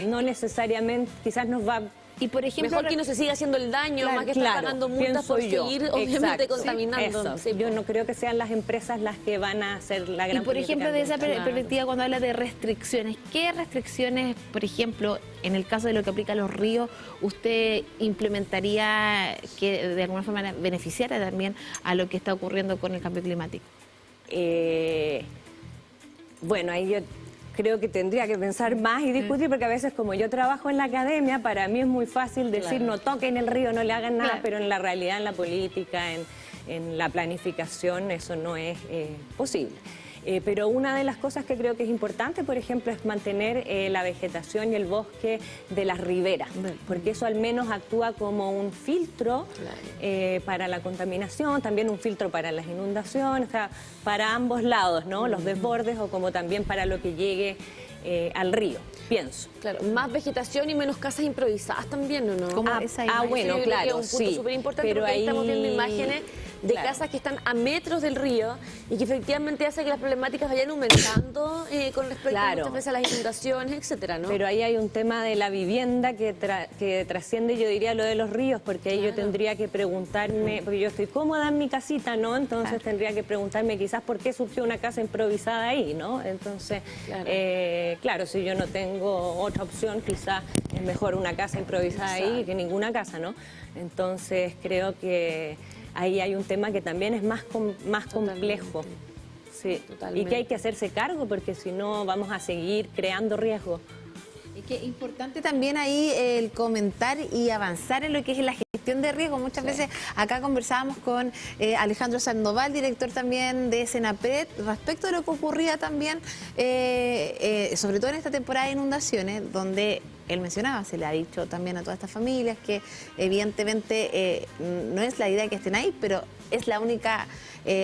no necesariamente, quizás nos va... Y por ejemplo, mejor que no se siga haciendo el daño, más que estar pagando multas por seguir, obviamente, contaminando. Sí, yo no creo que sean las empresas las que van a hacer la gran... Y por ejemplo, de esa perspectiva, cuando habla de restricciones, ¿qué restricciones, por ejemplo, en el caso de lo que aplica a los ríos, usted implementaría que de alguna forma beneficiara también a lo que está ocurriendo con el cambio climático? Bueno, ahí yo creo que tendría que pensar más y discutir, porque a veces como yo trabajo en la academia, para mí es muy fácil decir no toquen el río, no le hagan nada, pero en la realidad, en la política, en la planificación, eso no es posible. Pero una de las cosas que creo que es importante, por ejemplo, es mantener la vegetación y el bosque de las riberas, porque eso al menos actúa como un filtro para la contaminación, también un filtro para las inundaciones, o sea, para ambos lados, ¿no? Los desbordes o como también para lo que llegue al río, pienso. Claro, más vegetación y menos casas improvisadas también, ¿o no? Bueno, claro, es un punto súper importante, pero porque ahí estamos viendo imágenes de casas que están a metros del río y que efectivamente hace que las problemáticas vayan aumentando con respecto muchas veces a las inundaciones, etcétera, ¿no? Pero ahí hay un tema de la vivienda que trasciende, yo diría, lo de los ríos, porque ahí yo tendría que preguntarme, porque yo estoy cómoda en mi casita, ¿no? Entonces tendría que preguntarme quizás por qué surgió una casa improvisada ahí, ¿no? Entonces, claro, si yo no tengo otra opción, quizás es mejor una casa improvisada ahí que ninguna casa, ¿no? Entonces, creo que ahí hay un tema que también es más complejo. Sí. Y que hay que hacerse cargo, porque si no vamos a seguir creando riesgos. Y que es importante también ahí el comentar y avanzar en lo que es la gestión gestión de riesgo. Muchas veces acá conversábamos con Alejandro Sandoval, director también de Senapred, respecto de lo que ocurría también, sobre todo en esta temporada de inundaciones, donde él mencionaba, se le ha dicho también a todas estas familias que evidentemente no es la idea que estén ahí, pero es la única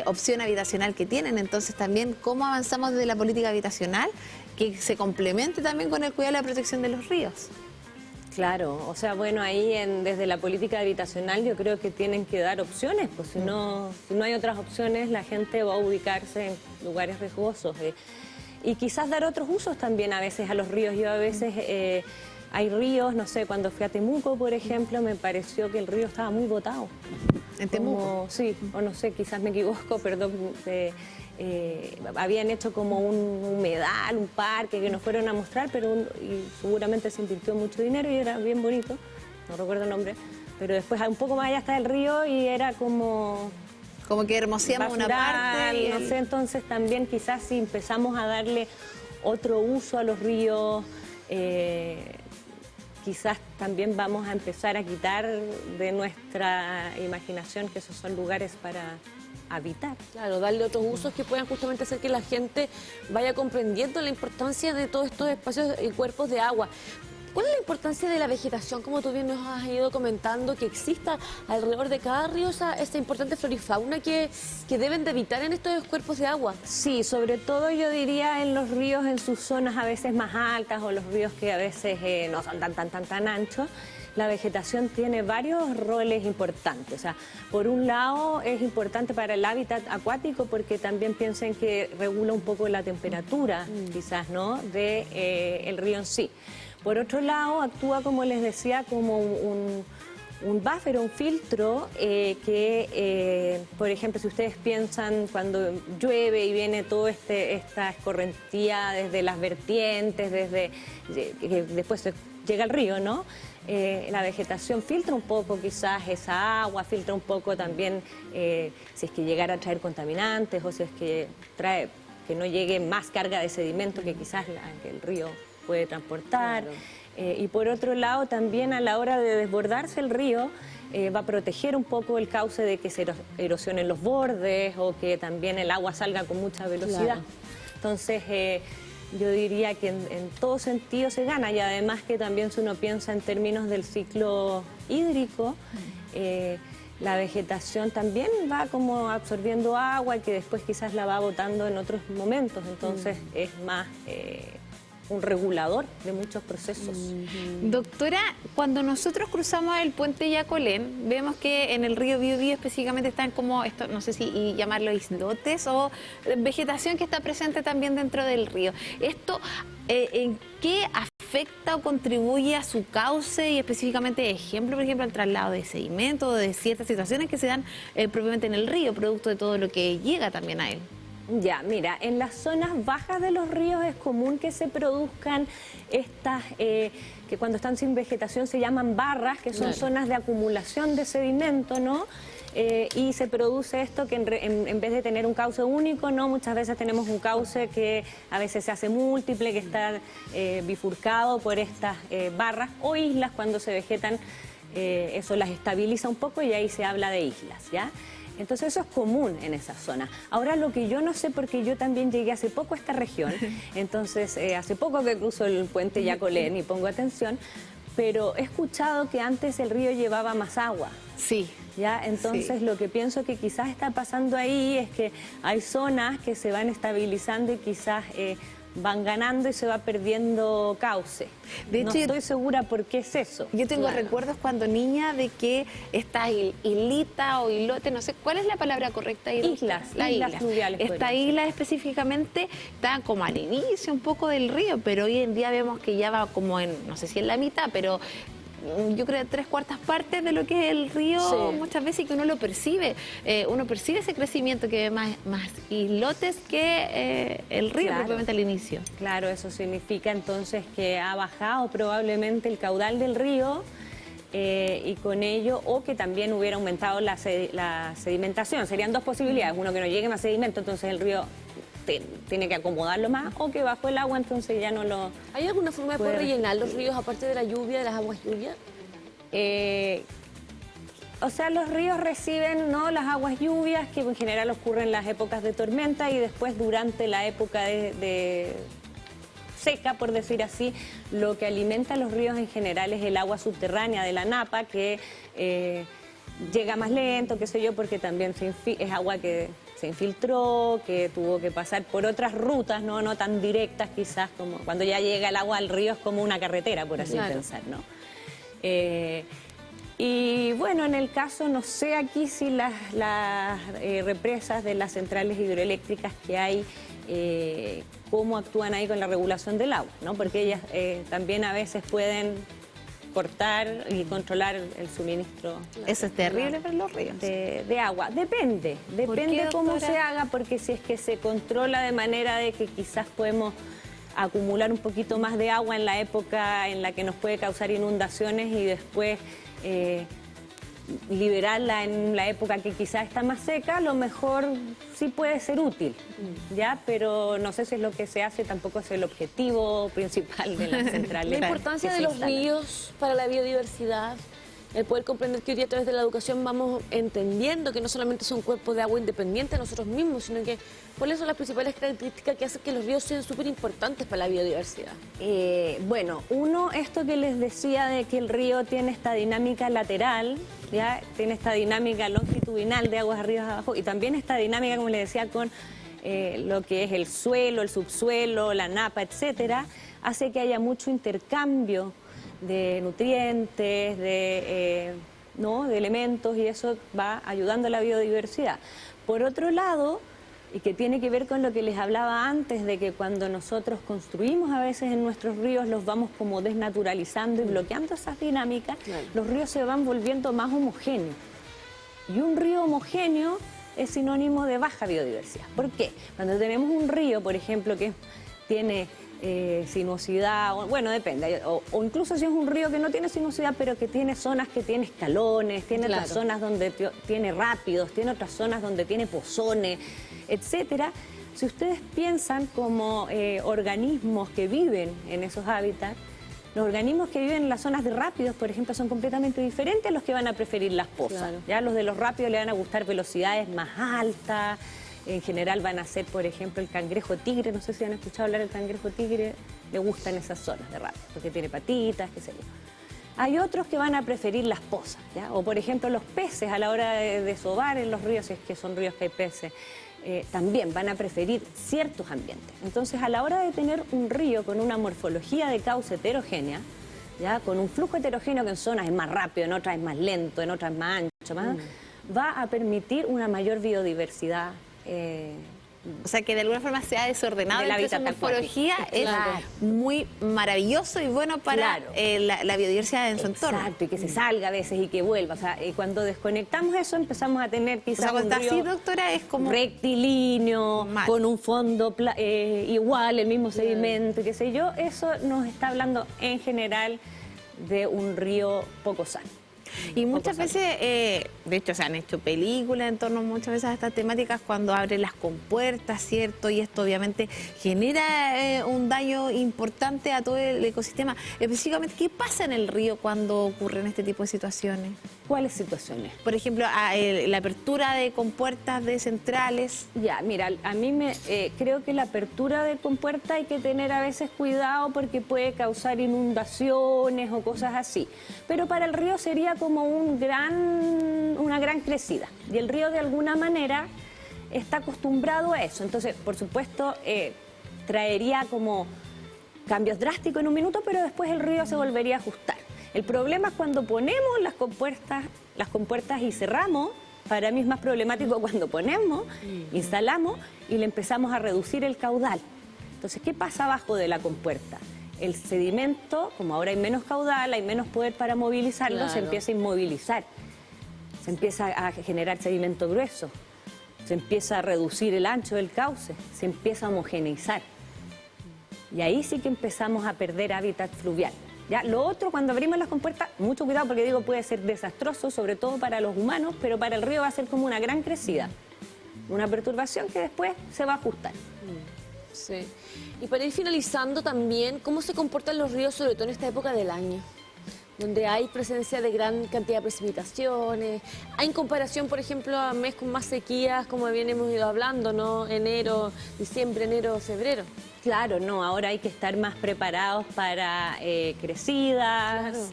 opción habitacional que tienen. Entonces también cómo avanzamos desde la política habitacional que se complemente también con el cuidado y la protección de los ríos. Claro, o sea, bueno, ahí desde la política habitacional yo creo que tienen que dar opciones, pues si no hay otras opciones, la gente va a ubicarse en lugares riesgosos. Y quizás dar otros usos también a veces a los ríos. Yo a veces hay ríos, no sé, cuando fui a Temuco, por ejemplo, me pareció que el río estaba muy botado. ¿En Temuco? Sí, o no sé, quizás me equivoco, perdón. Habían hecho como un humedal, un parque que nos fueron a mostrar, pero y seguramente se invirtió mucho dinero y era bien bonito, no recuerdo el nombre, pero después un poco más allá está el río y era como que hermoseamos una parte. No sé, entonces también quizás si empezamos a darle otro uso a los ríos, quizás también vamos a empezar a quitar de nuestra imaginación que esos son lugares para habitar. Claro, darle otros usos que puedan justamente hacer que la gente vaya comprendiendo la importancia de todos estos espacios y cuerpos de agua. ¿Cuál es la importancia de la vegetación, como tú bien nos has ido comentando, que exista alrededor de cada río esa importante florifauna que deben de habitar en estos cuerpos de agua? Sí, sobre todo yo diría en los ríos en sus zonas a veces más altas o los ríos que a veces no son tan anchos. La vegetación tiene varios roles importantes. O sea, por un lado es importante para el hábitat acuático porque también piensen que regula un poco la temperatura, quizás, ¿no?, el río en sí. Por otro lado, actúa, como les decía, como un buffer, un filtro por ejemplo, si ustedes piensan cuando llueve y viene toda esta escorrentía desde las vertientes, después llega al río, ¿no? La vegetación filtra un poco quizás esa agua, filtra un poco también si es que llegara a traer contaminantes o si es que trae que no llegue más carga de sedimento que quizás que el río puede transportar. Claro. Y por otro lado también a la hora de desbordarse el río va a proteger un poco el cauce de que se erosionen los bordes o que también el agua salga con mucha velocidad. Claro. Entonces yo diría que en todo sentido se gana y además que también si uno piensa en términos del ciclo hídrico, la vegetación también va como absorbiendo agua y que después quizás la va botando en otros momentos, entonces es más un regulador de muchos procesos. Doctora, cuando nosotros cruzamos el puente Yacolén, vemos que en el río Biobío específicamente están como, esto no sé si llamarlo islotes o vegetación que está presente también dentro del río. ¿Esto en qué afecta o contribuye a su cauce y específicamente, por ejemplo, al traslado de sedimento o de ciertas situaciones que se dan propiamente en el río, producto de todo lo que llega también a él? Ya, mira, en las zonas bajas de los ríos es común que se produzcan estas, que cuando están sin vegetación se llaman barras, que son zonas de acumulación de sedimento, ¿no? Y se produce esto que en vez de tener un cauce único, ¿no? Muchas veces tenemos un cauce que a veces se hace múltiple, que está bifurcado por estas barras o islas. Cuando se vegetan, eso las estabiliza un poco y ahí se habla de islas, ¿ya? Entonces eso es común en esa zona. Ahora lo que yo no sé, porque yo también llegué hace poco a esta región, entonces hace poco que cruzo el puente Yacolén y pongo atención, pero he escuchado que antes el río llevaba más agua. Sí. ¿Ya? Entonces lo que pienso que quizás está pasando ahí es que hay zonas que se van estabilizando y quizás van ganando y se va perdiendo cauce. De hecho, no estoy segura por qué es eso. Yo tengo recuerdos cuando niña de que esta islita o islote, no sé, ¿cuál es la palabra correcta? Islas fluviales. Esta isla específicamente está como al inicio un poco del río, pero hoy en día vemos que ya va como en, no sé si en la mitad, pero yo creo 3/4 partes de lo que es el río muchas veces y que uno lo percibe. Uno percibe ese crecimiento que ve más islotes que el río propiamente al inicio. Claro, eso significa entonces que ha bajado probablemente el caudal del río y con ello, o que también hubiera aumentado la sedimentación. Serían dos posibilidades, uno que no llegue más sedimento, entonces el río tiene que acomodarlo más, o que bajó el agua, entonces ya no lo... ¿Hay alguna forma de poder rellenar los ríos aparte de la lluvia, de las aguas lluvias? O sea, los ríos reciben, ¿no?, las aguas lluvias, que en general ocurren en las épocas de tormenta y después durante la época de seca, por decir así. Lo que alimenta a los ríos en general es el agua subterránea de la napa, que llega más lento, qué sé yo, porque también es agua que se infiltró, que tuvo que pasar por otras rutas, no tan directas quizás, como cuando ya llega el agua al río es como una carretera, por así pensar, ¿no? Y bueno, en el caso, no sé aquí si las represas de las centrales hidroeléctricas que hay, cómo actúan ahí con la regulación del agua, ¿no? Porque ellas también a veces pueden cortar y controlar el suministro. Eso es terrible para los ríos. De agua. Depende cómo se haga, porque si es que se controla de manera de que quizás podemos acumular un poquito más de agua en la época en la que nos puede causar inundaciones y después liberarla en la época que quizás está más seca, a lo mejor sí puede ser útil, ¿ya? Pero no sé si es lo que se hace, tampoco es el objetivo principal de las centrales. La importancia de los ríos para la biodiversidad, el poder comprender que hoy día a través de la educación vamos entendiendo que no solamente son cuerpos de agua independientes de nosotros mismos, sino que cuáles son las principales características que hacen que los ríos sean súper importantes para la biodiversidad. Bueno, uno, esto que les decía de que el río tiene esta dinámica lateral, ¿ya? Tiene esta dinámica longitudinal de aguas arriba y abajo, y también esta dinámica, como les decía, con lo que es el suelo, el subsuelo, la napa, etcétera, hace que haya mucho intercambio de nutrientes, de elementos, y eso va ayudando a la biodiversidad. Por otro lado, y que tiene que ver con lo que les hablaba antes, de que cuando nosotros construimos a veces en nuestros ríos los vamos como desnaturalizando y bloqueando esas dinámicas, los ríos se van volviendo más homogéneos. Y un río homogéneo es sinónimo de baja biodiversidad. ¿Por qué? Cuando tenemos un río, por ejemplo, que tiene sinuosidad, bueno, depende, o incluso si es un río que no tiene sinuosidad, pero que tiene zonas que tiene escalones, tiene otras zonas donde tiene rápidos, tiene otras zonas donde tiene pozones, etcétera. Si ustedes piensan como organismos que viven en esos hábitats, los organismos que viven en las zonas de rápidos, por ejemplo, son completamente diferentes a los que van a preferir las pozas. Ya los de los rápidos le van a gustar velocidades más altas. En general van a ser, por ejemplo, el cangrejo tigre, no sé si han escuchado hablar del cangrejo tigre, le gustan esas zonas de rápido, porque tiene patitas, qué sé yo. Hay otros que van a preferir las pozas, ¿ya? O por ejemplo los peces a la hora de desovar en los ríos, si es que son ríos que hay peces, también van a preferir ciertos ambientes. Entonces, a la hora de tener un río con una morfología de cauce heterogénea, ¿ya? Con un flujo heterogéneo que en zonas es más rápido, en otras es más lento, en otras es más ancho, va a permitir una mayor biodiversidad. O sea, que de alguna forma sea desordenado la morfología es muy maravilloso y bueno para la biodiversidad en su entorno. Exacto, y que se salga a veces y que vuelva. O sea, cuando desconectamos eso empezamos a tener quizás un río así, doctora, es como rectilíneo, con un fondo igual, el mismo sedimento, qué sé yo. Eso nos está hablando en general de un río poco sano. Y muchas veces, de hecho, se han hecho películas en torno muchas veces a estas temáticas cuando abren las compuertas, ¿cierto? Y esto obviamente genera un daño importante a todo el ecosistema. Específicamente, ¿qué pasa en el río cuando ocurren este tipo de situaciones? ¿Cuáles situaciones? Por ejemplo, la apertura de compuertas de centrales. Ya, mira, a mí creo que la apertura de compuertas hay que tener a veces cuidado porque puede causar inundaciones o cosas así. Pero para el río sería como una gran crecida. Y el río de alguna manera está acostumbrado a eso. Entonces, por supuesto, traería como cambios drásticos en un minuto, pero después el río se volvería a ajustar. El problema es cuando ponemos las compuertas y cerramos. Para mí es más problemático cuando ponemos, instalamos y le empezamos a reducir el caudal. Entonces, ¿qué pasa abajo de la compuerta? El sedimento, como ahora hay menos caudal, hay menos poder para movilizarlo, se empieza a inmovilizar. Se empieza a generar sedimento grueso. Se empieza a reducir el ancho del cauce. Se empieza a homogeneizar. Y ahí sí que empezamos a perder hábitat fluvial. ¿Ya? Lo otro, cuando abrimos las compuertas, mucho cuidado porque digo puede ser desastroso, sobre todo para los humanos, pero para el río va a ser como una gran crecida. Una perturbación que después se va a ajustar. Sí. Y para ir finalizando también, ¿cómo se comportan los ríos, sobre todo en esta época del año? donde hay presencia de gran cantidad de precipitaciones. En comparación, por ejemplo, a mes con más sequías, como bien hemos ido hablando, ¿no? Enero, diciembre, enero, febrero. Claro, no, ahora hay que estar más preparados para crecidas,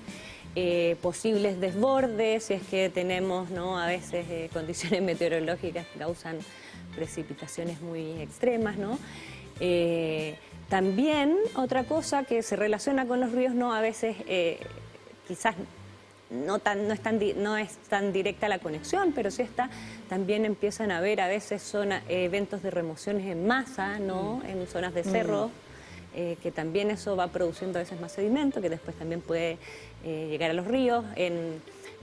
posibles desbordes, si es que tenemos, ¿no? A veces condiciones meteorológicas que causan precipitaciones muy extremas, ¿no? También otra cosa que se relaciona con los ríos, ¿no? A veces quizás no es tan directa la conexión, pero sí está, también empiezan a haber, a veces son eventos de remociones en masa, ¿no? En zonas de cerro, que también eso va produciendo a veces más sedimento, que después también puede llegar a los ríos.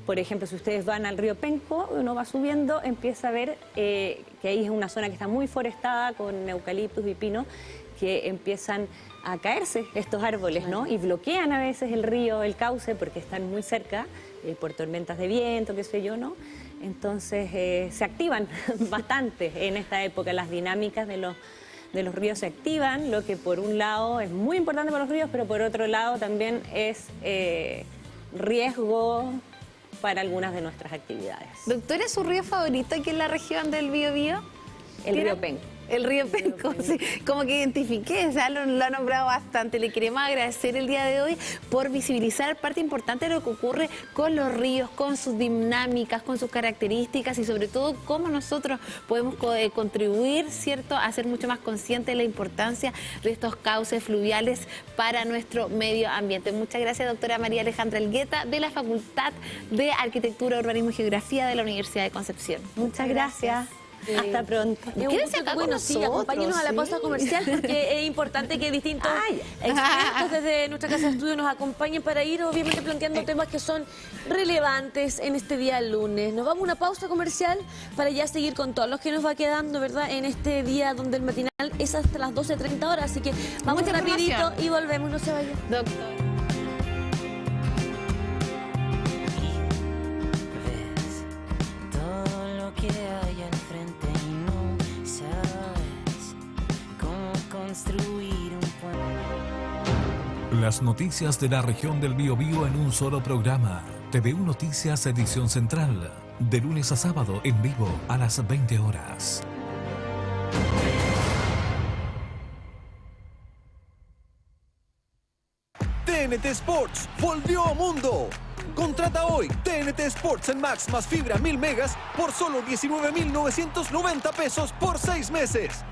Por ejemplo, si ustedes van al río Penco, uno va subiendo, empieza a ver que ahí es una zona que está muy forestada con eucaliptus y pino, que empiezan a caerse estos árboles, ¿no? Y bloquean a veces el río, el cauce, porque están muy cerca, por tormentas de viento, qué sé yo, ¿no? Entonces se activan bastante en esta época, las dinámicas de los ríos se activan, lo que por un lado es muy importante para los ríos, pero por otro lado también es riesgo para algunas de nuestras actividades. Doctora, ¿su río favorito aquí en la región del Biobío? El río Penco. El río Penco, sí, como que identifiqué, o sea, lo ha nombrado bastante. Le queremos agradecer el día de hoy por visibilizar parte importante de lo que ocurre con los ríos, con sus dinámicas, con sus características y sobre todo cómo nosotros podemos contribuir, ¿cierto?, a ser mucho más conscientes de la importancia de estos cauces fluviales para nuestro medio ambiente. Muchas gracias, doctora María Alejandra Elgueta, de la Facultad de Arquitectura, Urbanismo y Geografía de la Universidad de Concepción. Muchas gracias. Hasta pronto. Quédense acá con sí, acompáñenos a la pausa comercial porque es importante que distintos expertos desde nuestra casa de estudio nos acompañen para ir obviamente planteando temas que son relevantes en este día lunes. Nos vamos a una pausa comercial para ya seguir con todos los que nos va quedando, ¿verdad? En este día donde el matinal es hasta las 12:30 horas, así que vamos rapidito y volvemos, no se vayan. Doctor. Las noticias de la región del Biobío en un solo programa. TVU Noticias Edición Central. De lunes a sábado en vivo a las 20 horas. TNT Sports volvió a Mundo. Contrata hoy TNT Sports en Max más fibra 1000 megas por solo 19,990 pesos por 6 meses.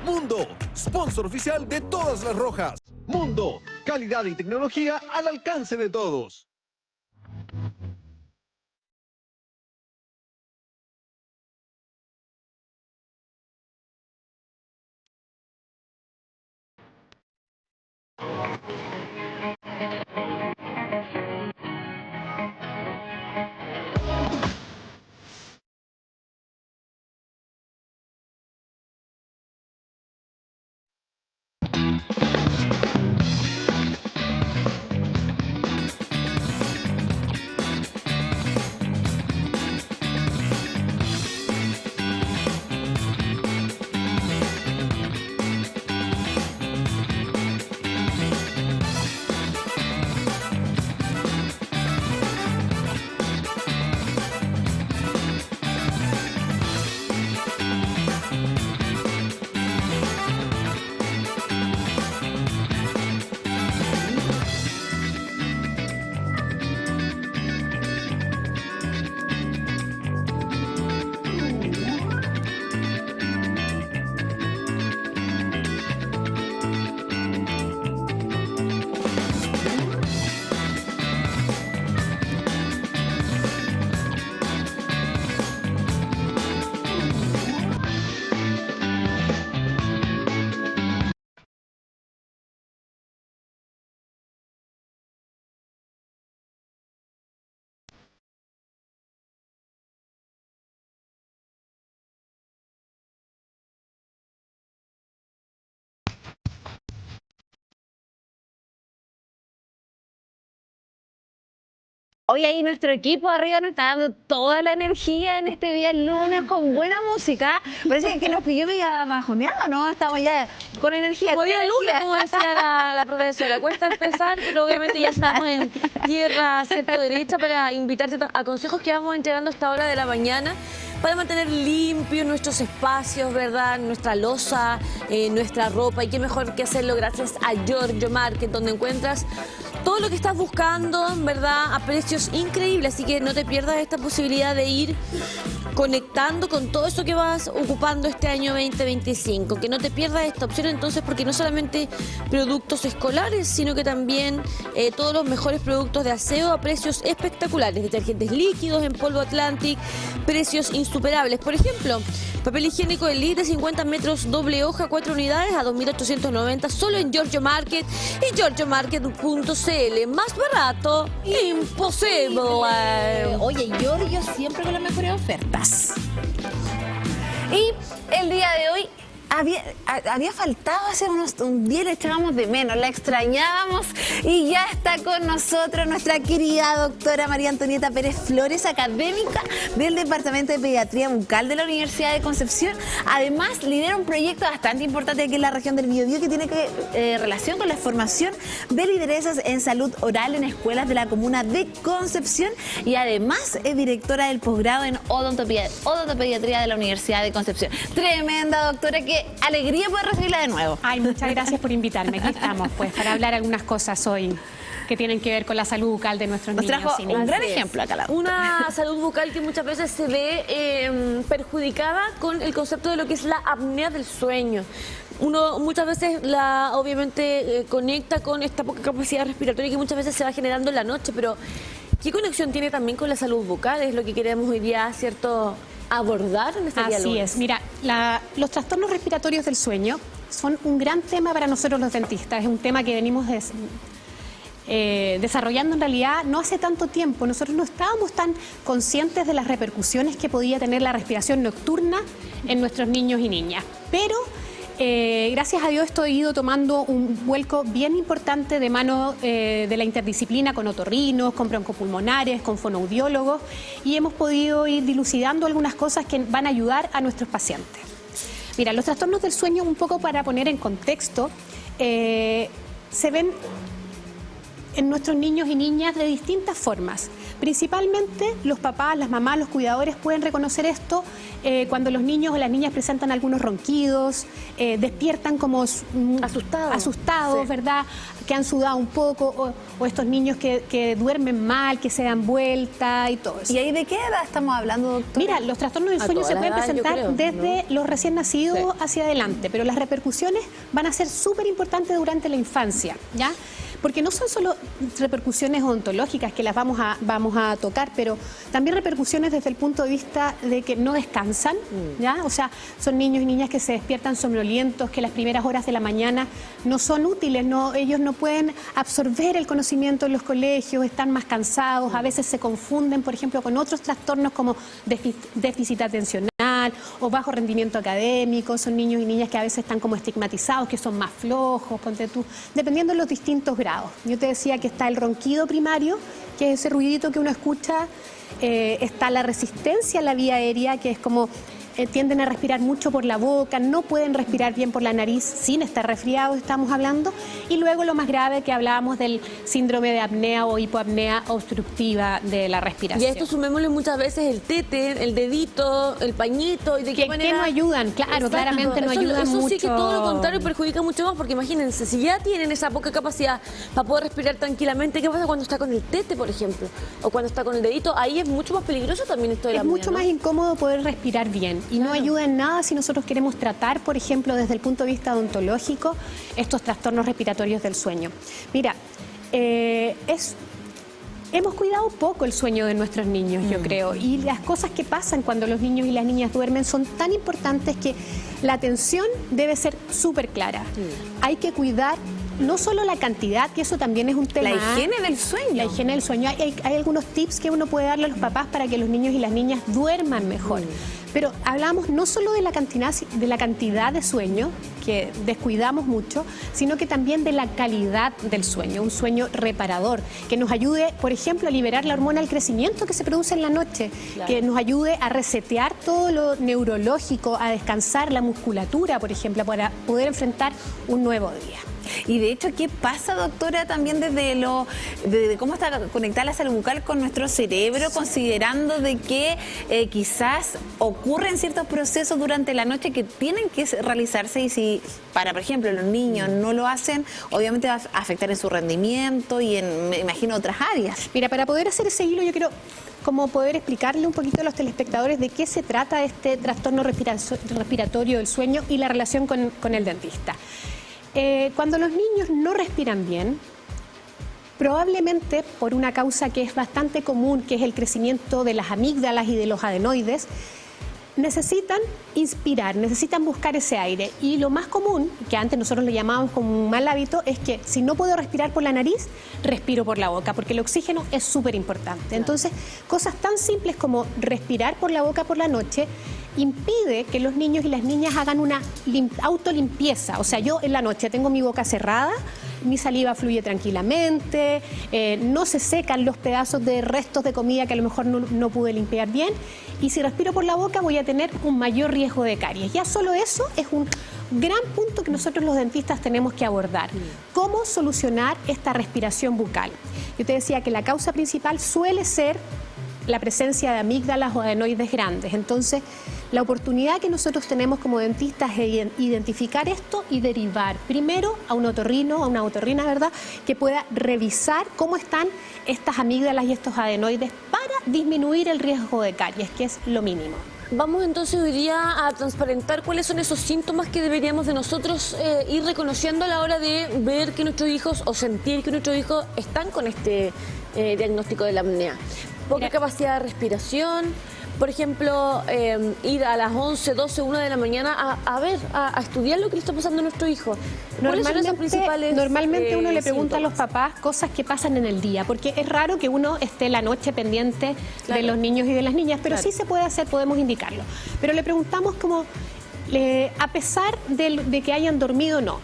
Mundo, sponsor oficial de todas las rojas. Mundo, calidad y tecnología al alcance de todos. Hoy ahí nuestro equipo arriba nos está dando toda la energía en este día lunes con buena música. Parece que nos pilló media bajoneada, ¿no? Estamos ya con energía. Como día lunes, como decía la profesora. Cuesta empezar, pero obviamente ya estamos en tierra centro-derecha para invitarte a consejos que vamos entregando a esta hora de la mañana para mantener limpios nuestros espacios, ¿verdad? Nuestra loza, nuestra ropa. Y qué mejor que hacerlo gracias a Giorgio Market, donde encuentras todo lo que estás buscando, ¿verdad? A precios increíbles. Así que no te pierdas esta posibilidad de ir conectando con todo eso que vas ocupando este año 2025. Que no te pierdas esta opción entonces, porque no solamente productos escolares, sino que también todos los mejores productos de aseo a precios espectaculares. Detergentes líquidos en polvo Atlantic, precios insuperables. Por ejemplo, papel higiénico Elite de 50 metros doble hoja, 4 unidades a 2.890 solo en Giorgio Market y giorgiomarket.cl. Más barato, imposible. Oye, Giorgio siempre con las mejores ofertas. Y el día de hoy había faltado hace un día, le echábamos de menos, la extrañábamos y ya está con nosotros nuestra querida doctora María Antonieta Pérez Flores, académica del Departamento de Pediatría Bucal de la Universidad de Concepción. Además, lidera un proyecto bastante importante aquí en la región del Biobío que tiene relación con la formación de lideresas en salud oral en escuelas de la comuna de Concepción y además es directora del posgrado en odontopediatría de la Universidad de Concepción. Tremenda doctora, que alegría poder recibirla de nuevo. Ay, muchas gracias por invitarme. Aquí estamos, pues, para hablar algunas cosas hoy que tienen que ver con la salud bucal de nuestros niños. Nos trajo un gran ejemplo acá. Una salud bucal que muchas veces se ve perjudicada con el concepto de lo que es la apnea del sueño. Uno muchas veces obviamente conecta con esta poca capacidad respiratoria que muchas veces se va generando en la noche, pero ¿qué conexión tiene también con la salud bucal? Es lo que queremos hoy día, ¿cierto?, abordar en este diálogo. Así es. Mira, los trastornos respiratorios del sueño son un gran tema para nosotros los dentistas. Es un tema que venimos desarrollando en realidad no hace tanto tiempo. Nosotros no estábamos tan conscientes de las repercusiones que podía tener la respiración nocturna en nuestros niños y niñas. Pero gracias a Dios esto ha ido tomando un vuelco bien importante de mano de la interdisciplina con otorrinos, con broncopulmonares, con fonoaudiólogos y hemos podido ir dilucidando algunas cosas que van a ayudar a nuestros pacientes. Mira, los trastornos del sueño, un poco para poner en contexto, se ven en nuestros niños y niñas de distintas formas. Principalmente los papás, las mamás, los cuidadores pueden reconocer esto cuando los niños o las niñas presentan algunos ronquidos, despiertan como asustados, sí, ¿verdad? Que han sudado un poco, o estos niños que duermen mal, que se dan vuelta y todo eso. ¿Y ahí de qué edad estamos hablando, doctora? Mira, los trastornos del sueño se pueden presentar desde los recién nacidos hacia adelante, pero las repercusiones van a ser súper importantes durante la infancia, ¿ya? Porque no son solo repercusiones odontológicas que las vamos a tocar, pero también repercusiones desde el punto de vista de que no descansan, ¿ya? O sea, son niños y niñas que se despiertan somnolientos, que las primeras horas de la mañana no son útiles, ellos no pueden absorber el conocimiento en los colegios, están más cansados, a veces se confunden, por ejemplo, con otros trastornos como déficit atencional o bajo rendimiento académico. Son niños y niñas que a veces están como estigmatizados, que son más flojos, ponte tú, dependiendo de los distintos grados. Yo te decía que está el ronquido primario, que es ese ruidito que uno escucha, está la resistencia a la vía aérea, que es como tienden a respirar mucho por la boca, no pueden respirar bien por la nariz sin estar resfriados, estamos hablando. Y luego lo más grave que hablábamos del síndrome de apnea o hipoapnea obstructiva de la respiración. Y a esto sumémosle muchas veces el tete, el dedito, el pañito. ¿Y de qué manera? Que no ayudan, claro, exacto, claramente no ayudan mucho. Eso sí que todo lo contrario perjudica mucho más, porque imagínense, si ya tienen esa poca capacidad para poder respirar tranquilamente, ¿qué pasa cuando está con el tete, por ejemplo? O cuando está con el dedito, ahí es mucho más peligroso también esto de la apnea, mucho más incómodo poder respirar bien. Y no ayuda en nada si nosotros queremos tratar, por ejemplo, desde el punto de vista odontológico, estos trastornos respiratorios del sueño. Mira, hemos cuidado poco el sueño de nuestros niños, yo creo, y las cosas que pasan cuando los niños y las niñas duermen son tan importantes que la atención debe ser súper clara. Hay que cuidar no solo la cantidad, que eso también es un tema. La higiene del sueño. La higiene del sueño. Hay algunos tips que uno puede darle a los papás para que los niños y las niñas duerman mejor. Pero hablamos no solo de la cantidad de sueño, que descuidamos mucho, sino que también de la calidad del sueño, un sueño reparador, que nos ayude, por ejemplo, a liberar la hormona del crecimiento que se produce en la noche, que nos ayude a resetear todo lo neurológico, a descansar la musculatura, por ejemplo, para poder enfrentar un nuevo día. Y de hecho, ¿qué pasa, doctora, también desde cómo está conectada la salud bucal con nuestro cerebro, considerando de que quizás ocurren ciertos procesos durante la noche que tienen que realizarse, y si para, por ejemplo, los niños no lo hacen, obviamente va a afectar en su rendimiento y en, me imagino, otras áreas? Mira, para poder hacer ese hilo, yo quiero como poder explicarle un poquito a los telespectadores de qué se trata este trastorno respiratorio del sueño y la relación con el dentista. Cuando los niños no respiran bien, probablemente por una causa que es bastante común, que es el crecimiento de las amígdalas y de los adenoides, necesitan inspirar, necesitan buscar ese aire. Y lo más común, que antes nosotros le llamábamos como un mal hábito, es que si no puedo respirar por la nariz, respiro por la boca, porque el oxígeno es súper importante. Entonces, cosas tan simples como respirar por la boca por la noche impide que los niños y las niñas hagan una autolimpieza. O sea, yo en la noche tengo mi boca cerrada, mi saliva fluye tranquilamente, no se secan los pedazos de restos de comida que a lo mejor no pude limpiar bien, y si respiro por la boca voy a tener un mayor riesgo de caries. Ya solo eso es un gran punto que nosotros los dentistas tenemos que abordar. ¿Cómo solucionar esta respiración bucal? Yo te decía que la causa principal suele ser la presencia de amígdalas o adenoides grandes. Entonces, la oportunidad que nosotros tenemos como dentistas es identificar esto y derivar primero a un otorrino, a una otorrina, ¿verdad?, que pueda revisar cómo están estas amígdalas y estos adenoides para disminuir el riesgo de caries, que es lo mínimo. Vamos entonces hoy día a transparentar cuáles son esos síntomas que deberíamos de nosotros ir reconociendo a la hora de ver que nuestros hijos o sentir que nuestros hijos están con este diagnóstico de la apnea. Poca capacidad de respiración, por ejemplo, ir a las 11, 12, 1 de la mañana a estudiar lo que le está pasando a nuestro hijo. Normalmente uno le pregunta a los papás cosas que pasan en el día, porque es raro que uno esté la noche pendiente de los niños y de las niñas, pero sí se puede hacer, podemos indicarlo. Pero le preguntamos como, a pesar de que hayan dormido, no.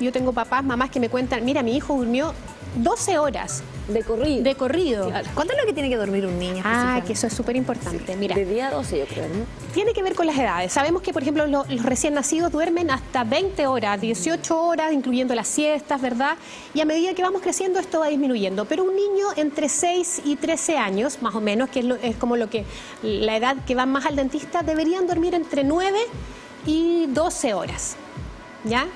Yo tengo papás, mamás que me cuentan, mira, mi hijo durmió 12 horas. De corrido. Claro. ¿Cuánto es lo que tiene que dormir un niño? Que eso es súper importante. Mira, de día a 12, yo creo, ¿no? Tiene que ver con las edades. Sabemos que, por ejemplo, los recién nacidos duermen hasta 20 horas, 18 horas, incluyendo las siestas, ¿verdad? Y a medida que vamos creciendo, esto va disminuyendo. Pero un niño entre 6 y 13 años, más o menos, que es como la edad que va más al dentista, deberían dormir entre 9 y 12 horas. ¿Ya?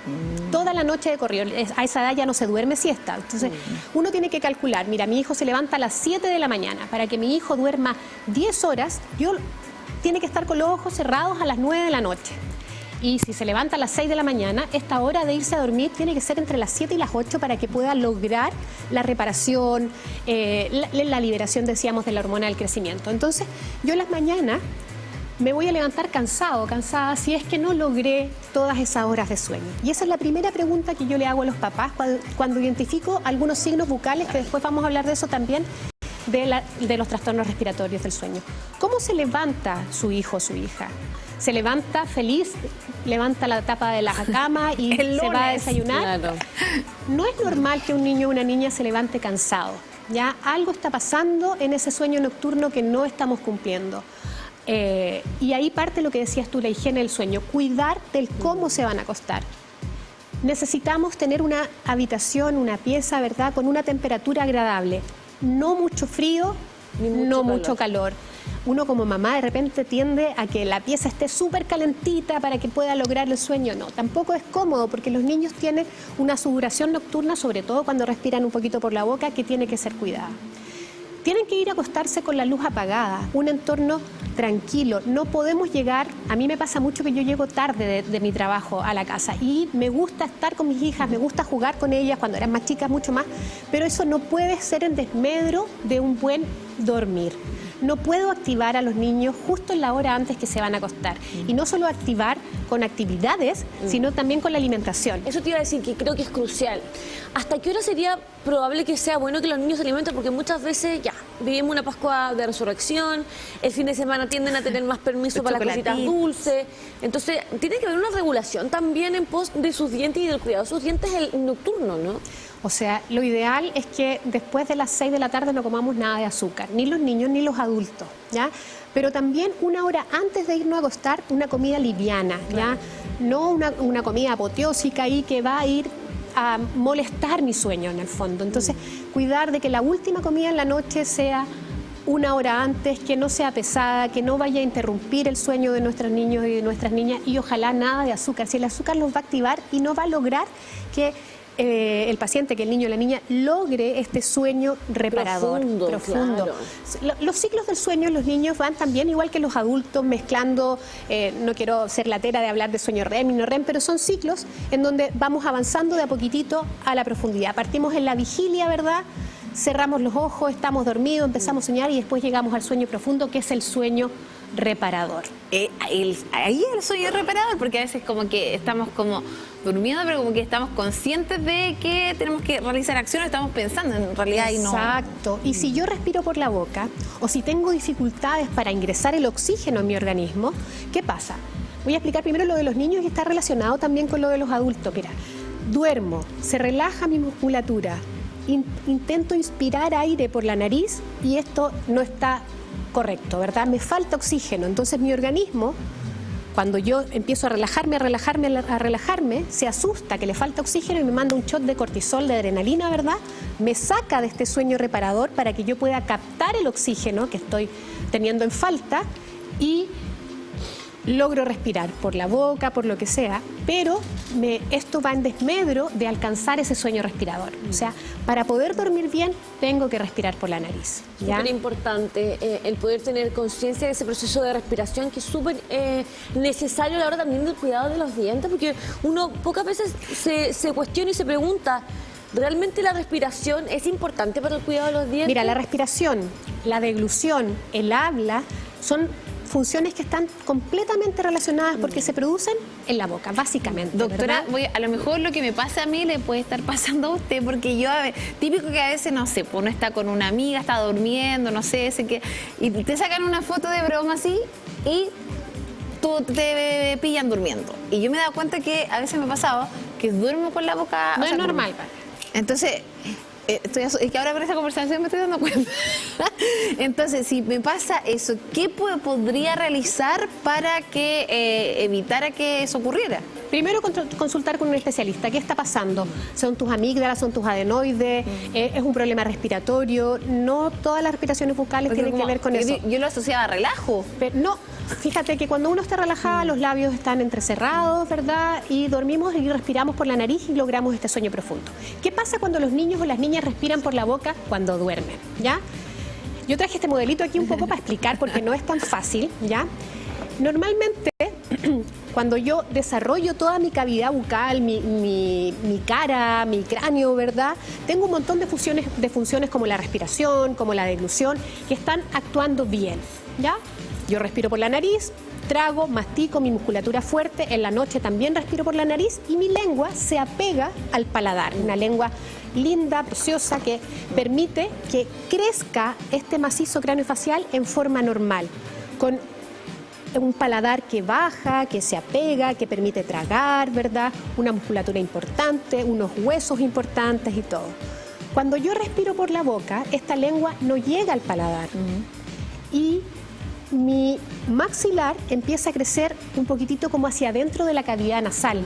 Toda la noche de corrido. A esa edad ya no se duerme siesta. Entonces, uno tiene que calcular, mira, mi hijo se levanta a las 7 de la mañana. Para que mi hijo duerma 10 horas, tiene que estar con los ojos cerrados a las 9 de la noche. Y si se levanta a las 6 de la mañana, esta hora de irse a dormir tiene que ser entre las 7 y las 8 para que pueda lograr la reparación, la liberación, decíamos, de la hormona del crecimiento. Entonces, yo en las mañanas me voy a levantar cansada, si es que no logré todas esas horas de sueño. Y esa es la primera pregunta que yo le hago a los papás cuando identifico algunos signos bucales, que después vamos a hablar de eso también, de los trastornos respiratorios del sueño. ¿Cómo se levanta su hijo o su hija? ¿Se levanta feliz, levanta la tapa de la cama y se va a desayunar? Claro. No es normal que un niño o una niña se levante cansado. Ya algo está pasando en ese sueño nocturno que no estamos cumpliendo. Y ahí parte lo que decías tú, la higiene del sueño, cuidar del cómo se van a acostar. Necesitamos tener una habitación, una pieza, ¿verdad?, con una temperatura agradable. No mucho frío, no mucho calor. Uno como mamá de repente tiende a que la pieza esté súper calentita para que pueda lograr el sueño. No, tampoco es cómodo porque los niños tienen una sudoración nocturna, sobre todo cuando respiran un poquito por la boca, que tiene que ser cuidada. Tienen que ir a acostarse con la luz apagada, un entorno tranquilo. No podemos llegar, a mí me pasa mucho que yo llego tarde de mi trabajo a la casa y me gusta estar con mis hijas, me gusta jugar con ellas cuando eran más chicas, mucho más, pero eso no puede ser en desmedro de un buen dormir. no puedo activar a los niños justo en la hora antes que se van a acostar. Y no solo activar con actividades, sino también con la alimentación. Eso te iba a decir, que creo que es crucial. ¿Hasta qué hora sería probable que sea bueno que los niños se alimenten? Porque muchas veces ya vivimos una Pascua de Resurrección, el fin de semana tienden a tener más permiso para las cositas dulces. Entonces, tiene que haber una regulación también en pos de sus dientes y del cuidado de sus dientes el nocturno, ¿no? O sea, lo ideal es que después de las 6 de la tarde no comamos nada de azúcar, ni los niños ni los adultos, ¿ya? Pero también una hora antes de irnos a acostar, una comida liviana, ¿ya? No una comida apoteósica ahí que va a ir a molestar mi sueño en el fondo. Entonces, cuidar de que la última comida en la noche sea una hora antes, que no sea pesada, que no vaya a interrumpir el sueño de nuestros niños y de nuestras niñas, y ojalá nada de azúcar. Si el azúcar los va a activar y no va a lograr que el paciente, que el niño o la niña logre este sueño reparador, profundo. Claro. Los ciclos del sueño en los niños van también, igual que los adultos, mezclando, no quiero ser latera de hablar de sueño REM y no REM, pero son ciclos en donde vamos avanzando de a poquitito a la profundidad. Partimos en la vigilia, ¿verdad? Cerramos los ojos, estamos dormidos, empezamos a soñar y después llegamos al sueño profundo, que es el sueño reparador. Ahí es el sueño reparador, porque a veces como que estamos como durmiendo, pero como que estamos conscientes de que tenemos que realizar acciones, estamos pensando en realidad y no. Exacto. Y si yo respiro por la boca o si tengo dificultades para ingresar el oxígeno en mi organismo, ¿qué pasa? Voy a explicar primero lo de los niños y está relacionado también con lo de los adultos. Mira, duermo, se relaja mi musculatura, intento inspirar aire por la nariz y esto no está correcto, ¿verdad? Me falta oxígeno, entonces mi organismo, cuando yo empiezo a relajarme, se asusta que le falta oxígeno y me manda un shot de cortisol, de adrenalina, ¿verdad? Me saca de este sueño reparador para que yo pueda captar el oxígeno que estoy teniendo en falta y logro respirar por la boca, por lo que sea, pero esto va en desmedro de alcanzar ese sueño respirador. O sea, para poder dormir bien, tengo que respirar por la nariz. ¿Ya? Súper importante el poder tener conciencia de ese proceso de respiración, que es súper necesario a la hora también del cuidado de los dientes, porque uno pocas veces se cuestiona y se pregunta, ¿realmente la respiración es importante para el cuidado de los dientes? Mira, la respiración, la deglución, el habla, son funciones que están completamente relacionadas porque se producen en la boca, básicamente. Doctora, a lo mejor lo que me pasa a mí le puede estar pasando a usted, porque yo, típico que a veces, no sé, uno está con una amiga, está durmiendo, no sé, y te sacan una foto de broma así y tú te pillan durmiendo. Y yo me he dado cuenta que a veces me ha pasado que duermo con la boca... No es normal. Entonces... es que ahora con esta conversación me estoy dando cuenta. Entonces, si me pasa eso, ¿qué podría realizar para que evitara que eso ocurriera? Primero, consultar con un especialista. ¿Qué está pasando? ¿Son tus amígdalas? ¿Son tus adenoides? ¿Es un problema respiratorio? No todas las respiraciones bucales tienen que ver con eso. Yo lo asociaba a relajo. Pero no, fíjate que cuando uno está relajada, los labios están entrecerrados, ¿verdad? Y dormimos y respiramos por la nariz y logramos este sueño profundo. ¿Qué pasa cuando los niños o las niñas respiran por la boca cuando duermen? ¿Ya? Yo traje este modelito aquí un poco para explicar porque no es tan fácil, ¿ya? Normalmente, cuando yo desarrollo toda mi cavidad bucal, mi cara, mi cráneo, ¿verdad? Tengo un montón de funciones como la respiración, como la deglución, que están actuando bien, ¿ya? Yo respiro por la nariz, trago, mastico, mi musculatura fuerte, en la noche también respiro por la nariz y mi lengua se apega al paladar, una lengua linda, preciosa, que permite que crezca este macizo craneofacial en forma normal, con un paladar que baja, que se apega, que permite tragar, ¿verdad? Una musculatura importante, unos huesos importantes y todo. Cuando yo respiro por la boca, esta lengua no llega al paladar y mi maxilar empieza a crecer un poquitito como hacia adentro de la cavidad nasal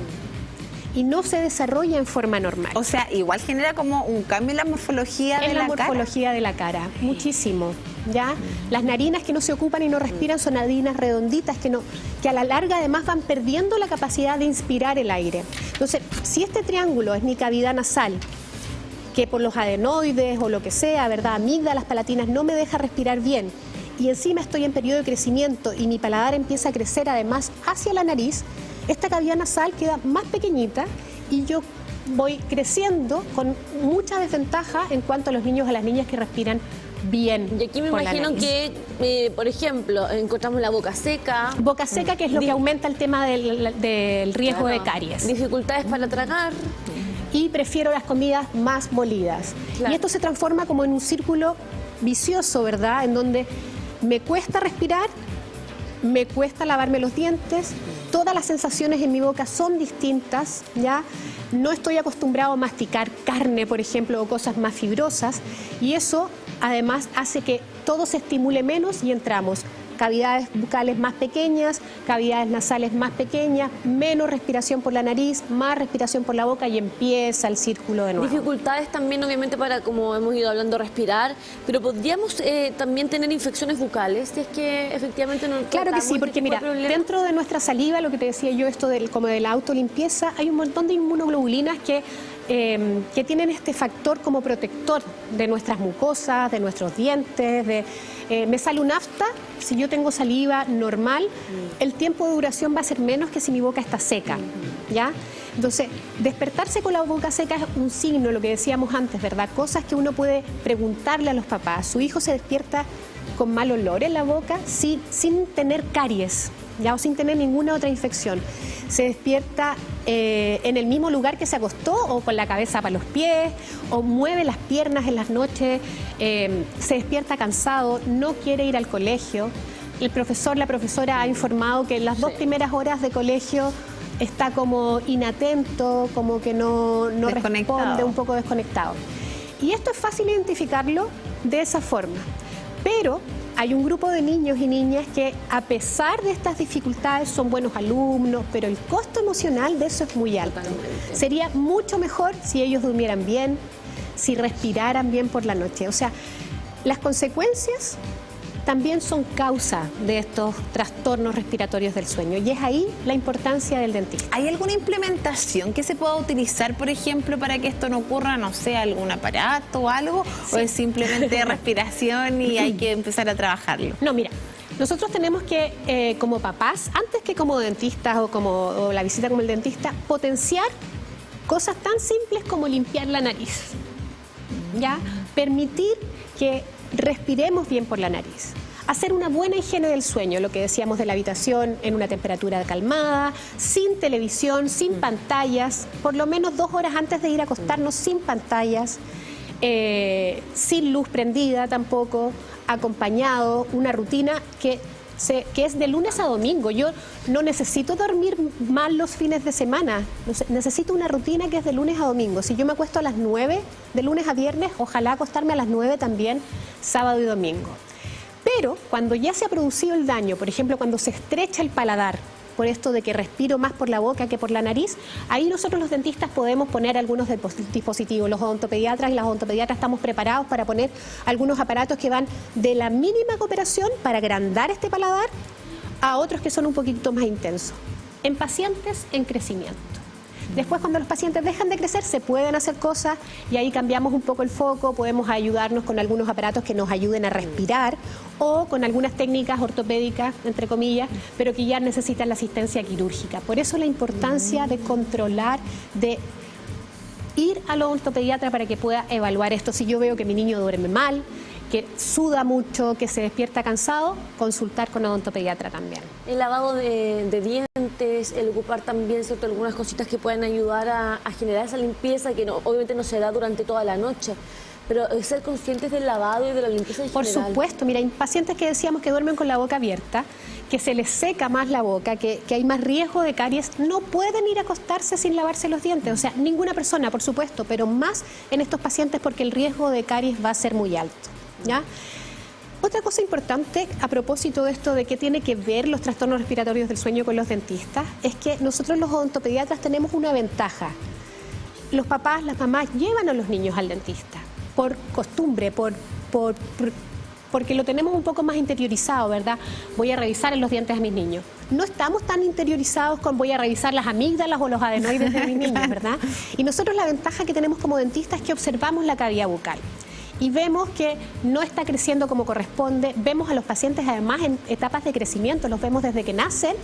y no se desarrolla en forma normal. O sea, igual genera como un cambio en la morfología de la cara. En la morfología de la cara, muchísimo, ¿ya? Las narinas que no se ocupan y no respiran son narinas redonditas que a la larga además van perdiendo la capacidad de inspirar el aire. Entonces, si este triángulo es mi cavidad nasal, que por los adenoides o lo que sea, ¿verdad? Amígdalas palatinas no me deja respirar bien, y encima estoy en periodo de crecimiento y mi paladar empieza a crecer además hacia la nariz, esta cavidad nasal queda más pequeñita y yo voy creciendo con mucha desventaja en cuanto a los niños o a las niñas que respiran bien. Y aquí me imagino que, por ejemplo, encontramos la boca seca. Boca seca, que es lo que aumenta el tema del riesgo de caries. Dificultades para tragar. Y prefiero las comidas más molidas. Claro. Y esto se transforma como en un círculo vicioso, ¿verdad? En donde me cuesta respirar, me cuesta lavarme los dientes, todas las sensaciones en mi boca son distintas, ¿ya? No estoy acostumbrado a masticar carne, por ejemplo, o cosas más fibrosas, y eso además hace que todo se estimule menos y entramos cavidades bucales más pequeñas, cavidades nasales más pequeñas, menos respiración por la nariz, más respiración por la boca y empieza el círculo de nuevo. Dificultades también obviamente para, como hemos ido hablando, respirar, pero podríamos también tener infecciones bucales, si es que efectivamente no... Claro que sí, porque mira, dentro de nuestra saliva, lo que te decía yo, esto como de la autolimpieza, hay un montón de inmunoglobulinas que tienen este factor como protector de nuestras mucosas, de nuestros dientes, me sale un afta, si yo tengo saliva normal, el tiempo de duración va a ser menos que si mi boca está seca, ¿ya? Entonces, despertarse con la boca seca es un signo, lo que decíamos antes, ¿verdad? Cosas que uno puede preguntarle a los papás. Su hijo se despierta con mal olor en la boca sin tener caries, ¿ya? O sin tener ninguna otra infección. Se despierta en el mismo lugar que se acostó o con la cabeza para los pies o mueve las piernas en las noches, se despierta cansado, no quiere ir al colegio. El profesor, la profesora ha informado que en las 2 primeras horas de colegio está como inatento, como que no responde, un poco desconectado. Y esto es fácil identificarlo de esa forma, pero hay un grupo de niños y niñas que, a pesar de estas dificultades, son buenos alumnos, pero el costo emocional de eso es muy alto. Sería mucho mejor si ellos durmieran bien, si respiraran bien por la noche. O sea, las consecuencias también son causa de estos trastornos respiratorios del sueño, y es ahí la importancia del dentista. ¿Hay alguna implementación que se pueda utilizar, por ejemplo, para que esto no ocurra, no sé, algún aparato o algo? Sí. ¿O es simplemente respiración y hay que empezar a trabajarlo? No, mira, nosotros tenemos que, como papás, antes que como dentistas o la visita como el dentista, potenciar cosas tan simples como limpiar la nariz, ¿ya? Permitir que respiremos bien por la nariz. Hacer una buena higiene del sueño, lo que decíamos de la habitación en una temperatura calmada, sin televisión, sin pantallas, por lo menos 2 horas antes de ir a acostarnos sin pantallas, sin luz prendida tampoco, acompañado, una rutina que es de lunes a domingo. Yo no necesito dormir mal los fines de semana, necesito una rutina que es de lunes a domingo. Si yo me acuesto a las 9, de lunes a viernes, ojalá acostarme a las 9 también, sábado y domingo. Pero cuando ya se ha producido el daño, por ejemplo, cuando se estrecha el paladar, por esto de que respiro más por la boca que por la nariz, ahí nosotros los dentistas podemos poner algunos dispositivos. Los odontopediatras y las odontopediatras estamos preparados para poner algunos aparatos que van de la mínima cooperación para agrandar este paladar a otros que son un poquito más intensos, en pacientes en crecimiento. Después, cuando los pacientes dejan de crecer, se pueden hacer cosas y ahí cambiamos un poco el foco, podemos ayudarnos con algunos aparatos que nos ayuden a respirar o con algunas técnicas ortopédicas, entre comillas, pero que ya necesitan la asistencia quirúrgica. Por eso la importancia de controlar, de ir al odontopediatra para que pueda evaluar esto. Si yo veo que mi niño duerme mal, que suda mucho, que se despierta cansado, consultar con odontopediatra también. El lavado de dientes, el ocupar también, ¿cierto?, algunas cositas que pueden ayudar a generar esa limpieza que obviamente no se da durante toda la noche. Pero ser conscientes del lavado y de la limpieza en general. Por supuesto, mira, hay pacientes que decíamos que duermen con la boca abierta, que se les seca más la boca, que hay más riesgo de caries, no pueden ir a acostarse sin lavarse los dientes. O sea, ninguna persona, por supuesto, pero más en estos pacientes porque el riesgo de caries va a ser muy alto, ¿ya? Otra cosa importante a propósito de esto de qué tiene que ver los trastornos respiratorios del sueño con los dentistas es que nosotros los odontopediatras tenemos una ventaja. Los papás, las mamás llevan a los niños al dentista por costumbre, porque lo tenemos un poco más interiorizado, ¿verdad? Voy a revisar los dientes a mis niños. No estamos tan interiorizados con voy a revisar las amígdalas o los adenoides de mis niños, ¿verdad? Y nosotros la ventaja que tenemos como dentistas es que observamos la cavidad bucal y vemos que no está creciendo como corresponde. Vemos a los pacientes además en etapas de crecimiento, los vemos desde que nacen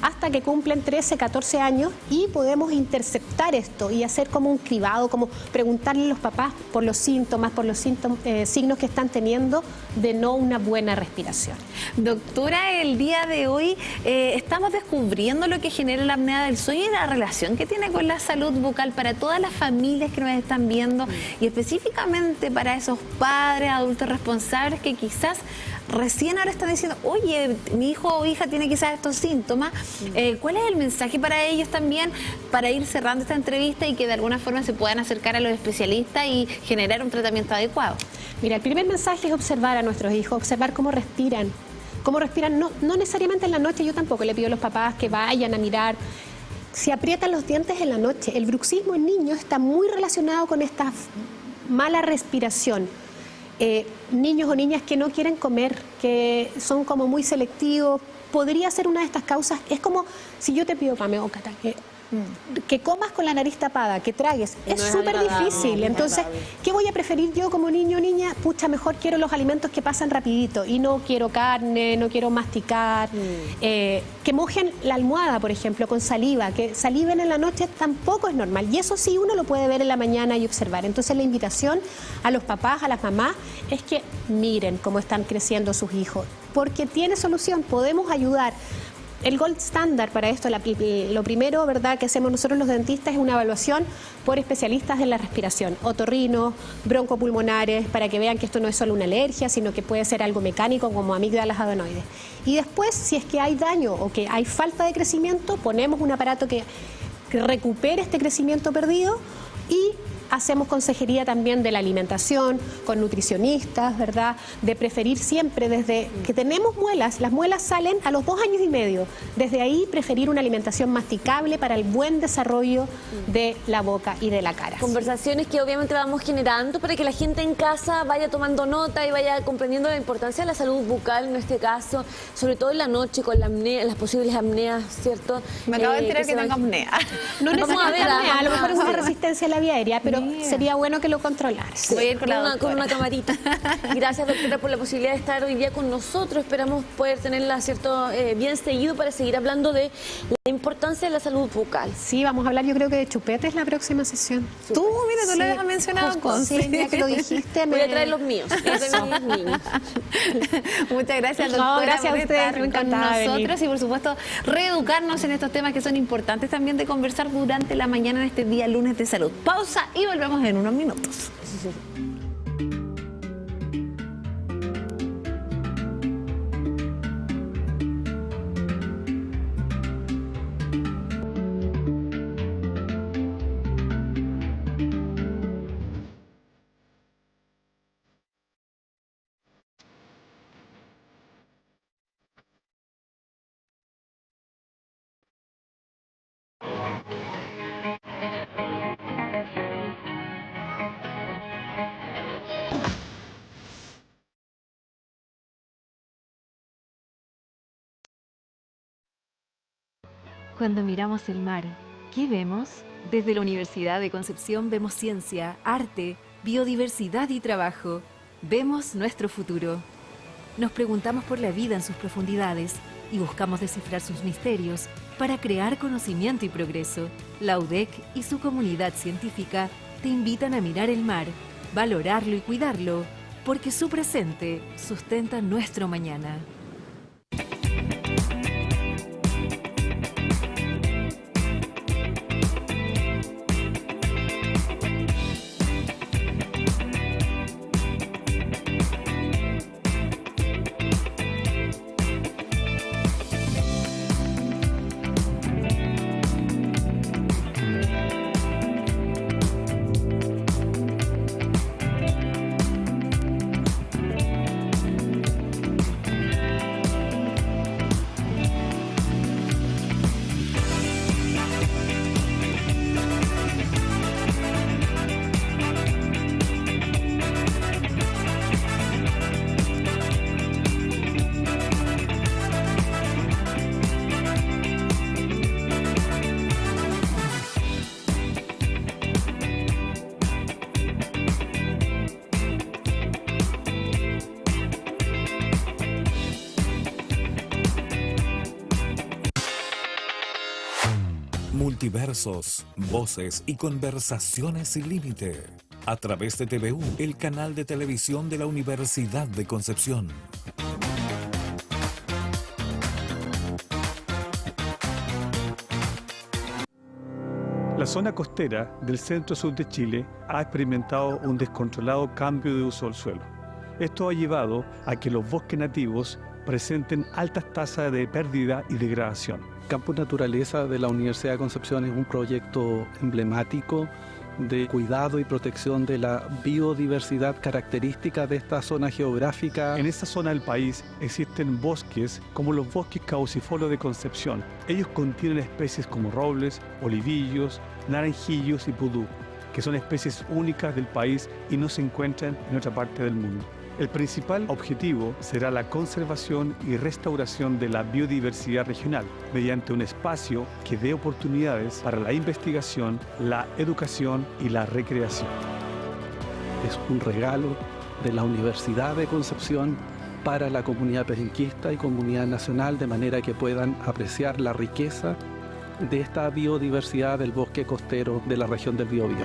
hasta que cumplen 13, 14 años y podemos interceptar esto y hacer como un cribado, como preguntarle a los papás por los síntomas, signos que están teniendo de no una buena respiración. Doctora, el día de hoy estamos descubriendo lo que genera la apnea del sueño y la relación que tiene con la salud bucal para todas las familias que nos están viendo y específicamente para esos padres, adultos responsables que quizás recién ahora están diciendo, oye, mi hijo o hija tiene quizás estos síntomas. ¿Cuál es el mensaje para ellos también para ir cerrando esta entrevista y que de alguna forma se puedan acercar a los especialistas y generar un tratamiento adecuado? Mira, el primer mensaje es observar a nuestros hijos, observar cómo respiran. Cómo respiran, no necesariamente en la noche, yo tampoco le pido a los papás que vayan a mirar. Si aprietan los dientes en la noche, el bruxismo en niños está muy relacionado con esta mala respiración. Niños o niñas que no quieren comer, que son como muy selectivos, podría ser una de estas causas. Es como si yo te pido, Pame o Cata, que comas con la nariz tapada, que tragues, es súper difícil. Entonces, ¿qué voy a preferir yo como niño o niña? Pucha, mejor quiero los alimentos que pasan rapidito y no quiero carne, no quiero masticar. Que mojen la almohada, por ejemplo, con saliva, que saliven en la noche tampoco es normal. Y eso sí uno lo puede ver en la mañana y observar. Entonces, la invitación a los papás, a las mamás, es que miren cómo están creciendo sus hijos, porque tiene solución, podemos ayudar. El gold standard para esto, lo primero, ¿verdad?, que hacemos nosotros los dentistas es una evaluación por especialistas en la respiración, otorrinos, broncopulmonares, para que vean que esto no es solo una alergia, sino que puede ser algo mecánico como amígdalas adenoides. Y después, si es que hay daño o que hay falta de crecimiento, ponemos un aparato que recupere este crecimiento perdido y hacemos consejería también de la alimentación, con nutricionistas, ¿verdad? De preferir siempre desde que tenemos muelas, las muelas salen a los 2 años y medio. Desde ahí preferir una alimentación masticable para el buen desarrollo de la boca y de la cara. Conversaciones que obviamente vamos generando para que la gente en casa vaya tomando nota y vaya comprendiendo la importancia de la salud bucal en este caso, sobre todo en la noche con la apnea, las posibles apneas, ¿cierto? Me acabo de enterar que tengo apnea. No necesariamente apnea, a lo mejor es una resistencia a la vía aérea, pero sería bueno que lo controlaras. Sí, voy a ir con una camarita. Gracias, doctora, por la posibilidad de estar hoy día con nosotros. Esperamos poder tenerla, ¿cierto?, bien seguido para seguir hablando de la importancia de la salud bucal. Sí, vamos a hablar, yo creo que de chupetes la próxima sesión. Super. Tú, mira, tú lo habías mencionado con ya que lo dijiste. Voy a traer los míos. Los niños. Muchas gracias, doctora. No, gracias a ustedes, me encantaba con nosotros y por supuesto reeducarnos en estos temas que son importantes también de conversar durante la mañana en este día lunes de salud. Pausa y volvemos en unos minutos. Cuando miramos el mar, ¿qué vemos? Desde la Universidad de Concepción vemos ciencia, arte, biodiversidad y trabajo. Vemos nuestro futuro. Nos preguntamos por la vida en sus profundidades y buscamos descifrar sus misterios para crear conocimiento y progreso. La UDEC y su comunidad científica te invitan a mirar el mar, valorarlo y cuidarlo, porque su presente sustenta nuestro mañana. multiversos, voces y conversaciones sin límite. A través de TVU, el canal de televisión de la Universidad de Concepción. La zona costera del centro-sur de Chile ha experimentado un descontrolado cambio de uso del suelo. Esto ha llevado a que los bosques nativos presenten altas tasas de pérdida y degradación. Campus Naturaleza de la Universidad de Concepción es un proyecto emblemático de cuidado y protección de la biodiversidad característica de esta zona geográfica. En esta zona del país existen bosques como los bosques caducifolios de Concepción. Ellos contienen especies como robles, olivillos, naranjillos y pudú, que son especies únicas del país y no se encuentran en otra parte del mundo. El principal objetivo será la conservación y restauración de la biodiversidad regional mediante un espacio que dé oportunidades para la investigación, la educación y la recreación. Es un regalo de la Universidad de Concepción para la comunidad perenquista y comunidad nacional, de manera que puedan apreciar la riqueza de esta biodiversidad del bosque costero de la región del Biobío.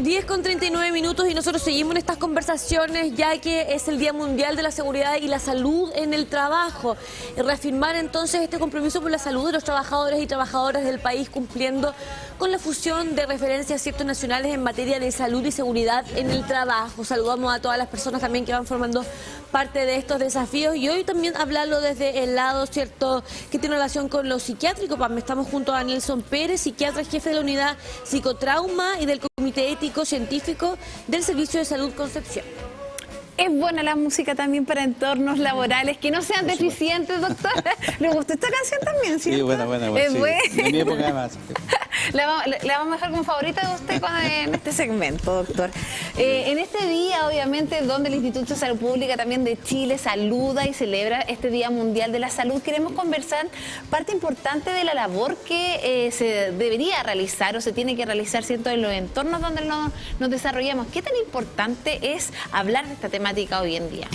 10:39 minutos y nosotros seguimos en estas conversaciones ya que es el Día Mundial de la Seguridad y la Salud en el Trabajo. Reafirmar entonces este compromiso por la salud de los trabajadores y trabajadoras del país, cumpliendo con la fusión de referencias ciertos nacionales en materia de salud y seguridad en el trabajo. Saludamos a todas las personas también que van formando parte de estos desafíos y hoy también hablarlo desde el lado cierto que tiene relación con lo psiquiátrico. Estamos junto a Nelson Pérez, psiquiatra jefe de la unidad psicotrauma y del Comité Ético Científico del Servicio de Salud Concepción. Es buena la música también para entornos laborales que no sean deficientes, doctor. ¿Le gustó esta canción también, cierto? Sí, buena. Es sí. buena. En mi época además. La vamos a dejar como favorita de usted en este segmento, doctor. En este día, obviamente, donde el Instituto de Salud Pública también de Chile saluda y celebra este Día Mundial de la Salud, queremos conversar parte importante de la labor que se debería realizar o se tiene que realizar, ¿cierto?, en los entornos donde nos desarrollamos. ¿Qué tan importante es hablar de esta temática hoy en día?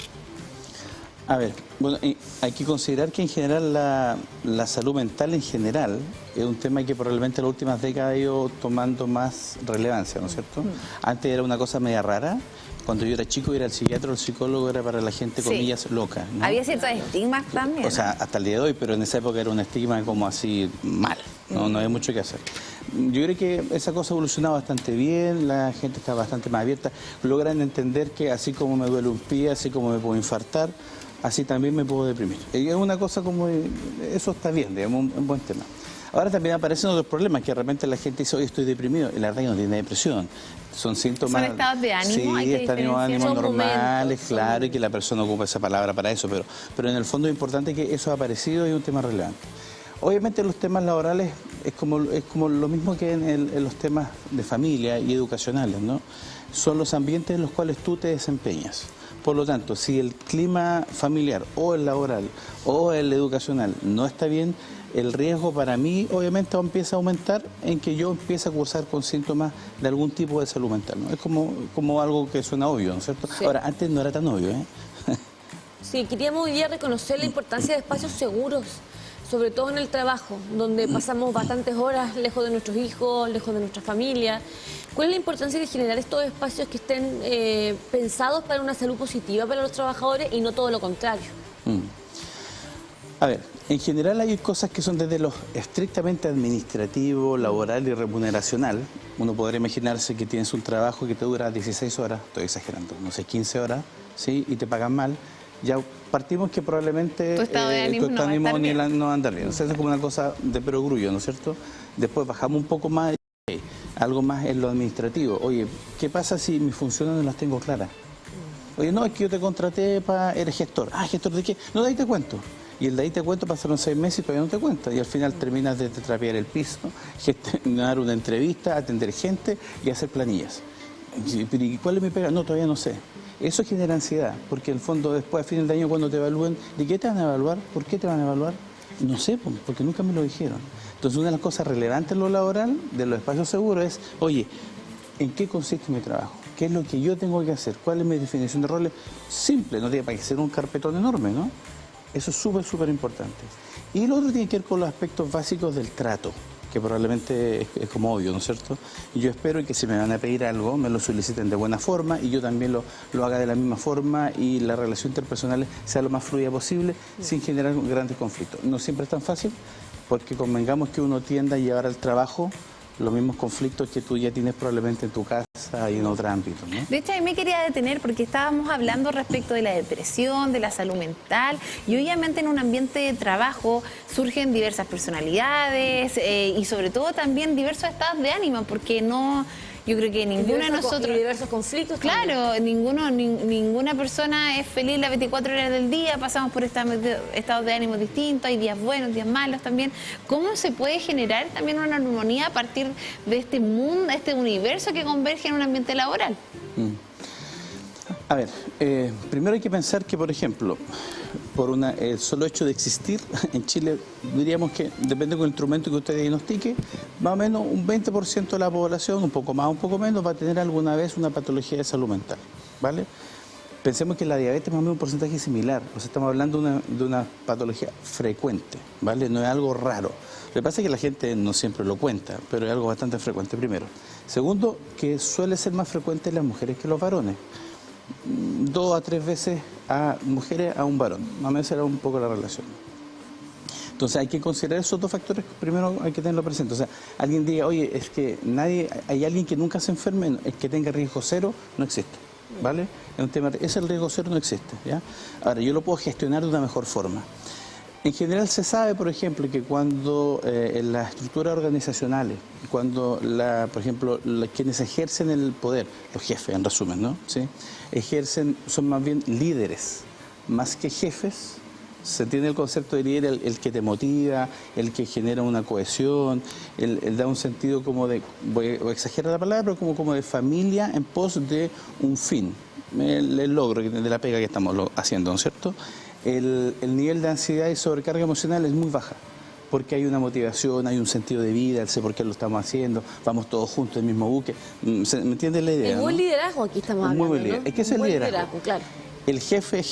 A ver, bueno, hay que considerar que en general la salud mental en general es un tema que probablemente en las últimas décadas ha ido tomando más relevancia, ¿no es cierto? Antes era una cosa media rara. Cuando yo era chico, era el psiquiatra o el psicólogo, era para la gente, comillas, loca, ¿no? Había ciertos estigmas también. O sea, hasta el día de hoy, pero en esa época era un estigma como así mal, no había mucho que hacer. Yo creo que esa cosa ha evolucionado bastante bien, la gente está bastante más abierta, logran entender que así como me duele un pie, así como me puedo infartar, así también me puedo deprimir. Y es una cosa como, eso está bien, digamos, un buen tema. Ahora también aparecen otros problemas, que de repente la gente dice, hoy estoy deprimido, y la verdad que no tiene depresión. Son síntomas... ¿Son estados de ánimo? Sí, estados de ánimo normales, claro, y que la persona ocupa esa palabra para eso, pero en el fondo es importante que eso ha aparecido y es un tema relevante. Obviamente los temas laborales es como lo mismo que en los temas de familia y educacionales, ¿no? Son los ambientes en los cuales tú te desempeñas. Por lo tanto, si el clima familiar o el laboral o el educacional no está bien, el riesgo para mí obviamente empieza a aumentar en que yo empiece a cursar con síntomas de algún tipo de salud mental, ¿no? Es como algo que suena obvio, ¿no es cierto? Sí. Ahora, antes no era tan obvio, ¿eh? Sí, queríamos hoy día reconocer la importancia de espacios seguros, sobre todo en el trabajo, donde pasamos bastantes horas lejos de nuestros hijos, lejos de nuestra familia. ¿Cuál es la importancia de generar estos espacios que estén pensados para una salud positiva para los trabajadores y no todo lo contrario? A ver, en general hay cosas que son desde lo estrictamente administrativo, laboral y remuneracional. Uno podría imaginarse que tienes un trabajo que te dura 16 horas, estoy exagerando, no sé, 15 horas, ¿sí? Y te pagan mal. Ya partimos que probablemente tu estado de ánimo no va a andar bien. O sea, eso es como una cosa de perogrullo, ¿no es cierto? Después bajamos un poco más, algo más en lo administrativo. Oye, ¿qué pasa si mis funciones no las tengo claras? Oye, no, es que yo te contraté eres gestor. Ah, ¿gestor de qué? No, de ahí te cuento. Y el de ahí te cuento, pasaron 6 meses y todavía no te cuenta. Y al final terminas de trapear el piso, gestionar una entrevista, atender gente y hacer planillas. ¿Y cuál es mi pega? No, todavía no sé. Eso genera ansiedad, porque en el fondo después, a fin de año, cuando te evalúen, ¿de qué te van a evaluar? ¿Por qué te van a evaluar? No sé, porque nunca me lo dijeron. Entonces, una de las cosas relevantes en lo laboral, de los espacios seguros, es, oye, ¿en qué consiste mi trabajo? ¿Qué es lo que yo tengo que hacer? ¿Cuál es mi definición de roles? Simple, no tiene para que ser un carpetón enorme, ¿no? Eso es súper importante. Y lo otro tiene que ver con los aspectos básicos del trato, que probablemente es como obvio, ¿no es cierto? Y yo espero que si me van a pedir algo, me lo soliciten de buena forma y yo también lo haga de la misma forma y la relación interpersonal sea lo más fluida posible sin generar grandes conflictos. No siempre es tan fácil, porque convengamos que uno tiende a llevar al trabajo los mismos conflictos que tú ya tienes probablemente en tu casa y en otro ámbito, ¿no? De hecho, ahí me quería detener porque estábamos hablando respecto de la depresión, de la salud mental, y obviamente en un ambiente de trabajo surgen diversas personalidades y sobre todo también diversos estados de ánimo, porque no... Yo creo que ninguno de nosotros... diversos conflictos. Claro, ninguna persona es feliz las 24 horas del día, pasamos por estados de ánimo distintos, hay días buenos, días malos también. ¿Cómo se puede generar también una armonía a partir de este mundo, este universo que converge en un ambiente laboral? A ver, primero hay que pensar que, por ejemplo, por el solo hecho de existir, en Chile diríamos que, depende del instrumento que usted diagnostique, más o menos un 20% de la población, un poco más, un poco menos, va a tener alguna vez una patología de salud mental, ¿vale? Pensemos que la diabetes más o menos un porcentaje similar, o sea, estamos hablando de una patología frecuente, ¿vale? No es algo raro. Lo que pasa es que la gente no siempre lo cuenta, pero es algo bastante frecuente, primero. Segundo, que suele ser más frecuente en las mujeres que los varones. 2 a 3 veces a mujeres a un varón, más o menos será un poco la relación. Entonces hay que considerar esos 2 factores, primero hay que tenerlo presente. O sea, alguien diga, oye, es que hay alguien que nunca se enferme, es que tenga riesgo cero, no existe, ¿vale? Es un tema, el riesgo cero no existe, ¿ya? Ahora, yo lo puedo gestionar de una mejor forma. En general se sabe, por ejemplo, que cuando en las estructuras organizacionales, cuando, por ejemplo, quienes ejercen el poder, los jefes en resumen, ¿no? ¿Sí? Son más bien líderes, más que jefes. Se tiene el concepto de líder, el que te motiva, el que genera una cohesión, el da un sentido como de, voy a exagerar la palabra, pero como de familia en pos de un fin, el logro de la pega que estamos haciendo, ¿no es cierto? El nivel de ansiedad y sobrecarga emocional es muy baja, porque hay una motivación, hay un sentido de vida, sé por qué lo estamos haciendo, vamos todos juntos en el mismo buque. ¿Me entiendes la idea? Es buen liderazgo aquí estamos hablando, muy buen liderazgo. Es que es el liderazgo. Claro. El jefe,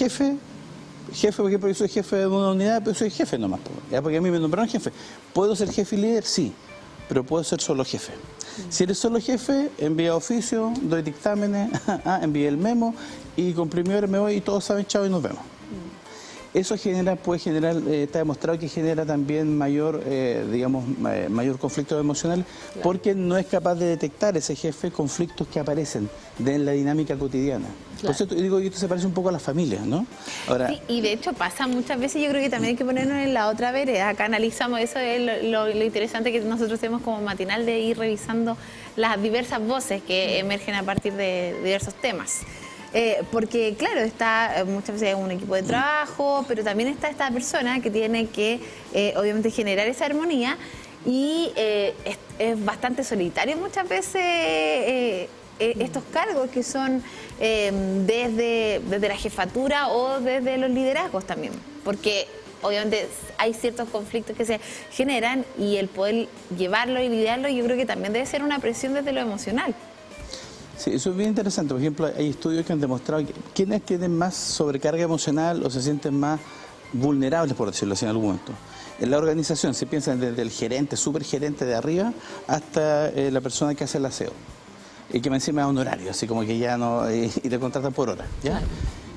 porque yo soy jefe de una unidad, pero soy jefe nomás, ¿ya? Porque a mí me nombraron jefe. ¿Puedo ser jefe y líder? Sí, pero puedo ser solo jefe. Si eres solo jefe, envía oficio, doy dictámenes, envíe el memo y con primera me voy y todos saben, chao y nos vemos. Eso puede generar, está demostrado que genera también mayor conflicto emocional, claro, porque no es capaz de detectar ese jefe conflictos que aparecen en la dinámica cotidiana. Claro. Por eso digo que esto se parece un poco a las familias, ¿no? Ahora, sí, y de hecho pasa muchas veces, yo creo que también hay que ponernos en la otra vereda. Acá analizamos eso, es lo interesante que nosotros tenemos como matinal de ir revisando las diversas voces que emergen a partir de diversos temas. Porque claro, está muchas veces un equipo de trabajo, pero también está esta persona que tiene que obviamente generar esa armonía y es bastante solitario muchas veces estos cargos que son desde la jefatura o desde los liderazgos también, porque obviamente hay ciertos conflictos que se generan y el poder llevarlo y lidiarlo yo creo que también debe ser una presión desde lo emocional. Sí, eso es bien interesante. Por ejemplo, hay estudios que han demostrado que quienes tienen más sobrecarga emocional o se sienten más vulnerables, por decirlo así en algún momento. En la organización se piensa desde el gerente, supergerente de arriba, hasta la persona que hace el aseo. Y que me encima es honorario, así como que ya no... y te contratan por hora, ¿ya? Claro.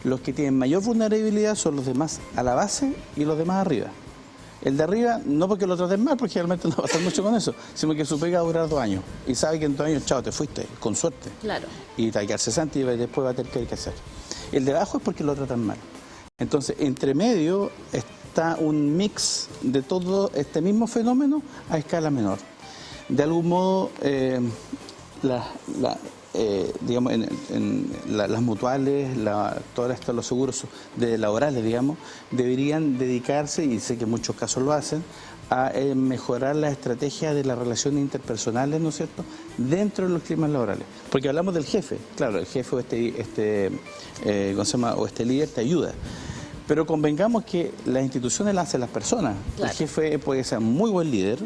Los que tienen mayor vulnerabilidad son los demás a la base y los demás arriba. El de arriba, no porque lo traten mal, porque realmente no va a pasar mucho con eso, sino que su pega va a durar 2 años. Y sabe que en 2 años, chao, te fuiste, con suerte. Claro. Y te va a quedar cesante y después va a tener que hacer. El de abajo es porque lo tratan mal. Entonces, entre medio está un mix de todo este mismo fenómeno a escala menor. De algún modo, digamos, en las mutuales, todos los seguros laborales, digamos, deberían dedicarse, y sé que en muchos casos lo hacen, a mejorar la estrategia de las relaciones interpersonales, ¿no es cierto?, dentro de los climas laborales. Porque hablamos del jefe, claro, el jefe ¿cómo se llama?, o este líder te ayuda. Pero convengamos que las instituciones las hacen las personas. Claro. El jefe puede ser muy buen líder,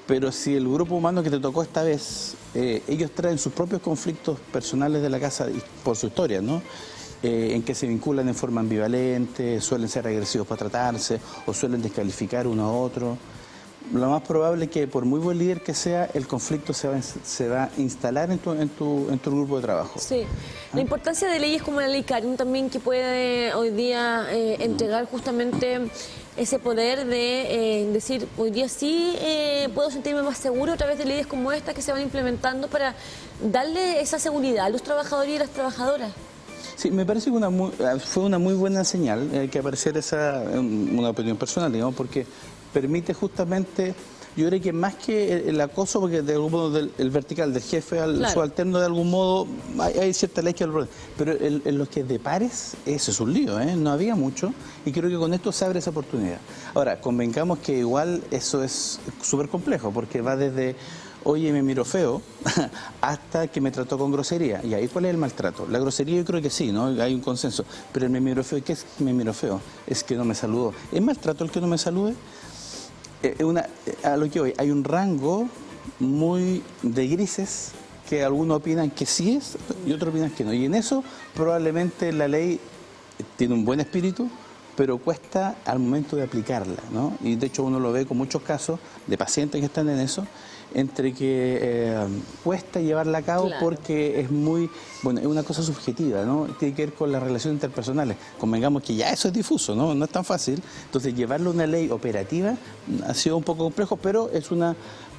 pero si el grupo humano que te tocó esta vez, ellos traen sus propios conflictos personales de la casa por su historia, ¿no?, en que se vinculan en forma ambivalente, suelen ser agresivos para tratarse o suelen descalificar uno a otro. Lo más probable es que por muy buen líder que sea, el conflicto se va a instalar en tu grupo de trabajo. Sí. La importancia de leyes como la ley Karim también, que puede hoy día entregar justamente ese poder de decir, hoy día sí puedo sentirme más seguro a través de leyes como esta que se van implementando para darle esa seguridad a los trabajadores y a las trabajadoras. Sí, me parece que fue una muy buena señal que apareciera una opinión personal, digamos, porque permite justamente, yo creo que más que el acoso, porque de algún modo el vertical del jefe al subalterno, de algún modo hay cierta ley que lo... Pero en los que es de pares, eso es un lío, no había mucho, y creo que con esto se abre esa oportunidad. Ahora, convengamos que igual eso es súper complejo, porque va desde... oye, me miró feo, hasta que me trató con grosería. Y ahí, ¿cuál es el maltrato? La grosería yo creo que sí, ¿no? Hay un consenso. Pero el me miró feo, ¿qué es me miró feo? Es que no me saludó. ¿Es maltrato el que no me salude? A lo que hoy hay un rango muy de grises que algunos opinan que sí es y otros opinan que no. Y en eso probablemente la ley tiene un buen espíritu, pero cuesta al momento de aplicarla, ¿no? Y de hecho uno lo ve con muchos casos de pacientes que están en eso, entre que cuesta llevarla a cabo porque es es una cosa subjetiva, ¿no? Tiene que ver con las relaciones interpersonales. Convengamos que ya eso es difuso, ¿no? No es tan fácil. Entonces llevarlo a una ley operativa ha sido un poco complejo, pero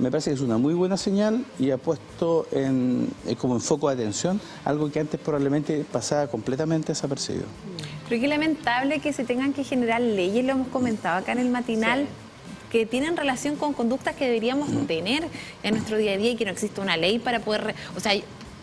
me parece que es una muy buena señal y ha puesto como en foco de atención algo que antes probablemente pasaba completamente desapercibido. Creo que es lamentable que se tengan que generar leyes, lo hemos comentado acá en el matinal, que tienen relación con conductas que deberíamos tener en nuestro día a día y que no existe una ley para poder... O sea,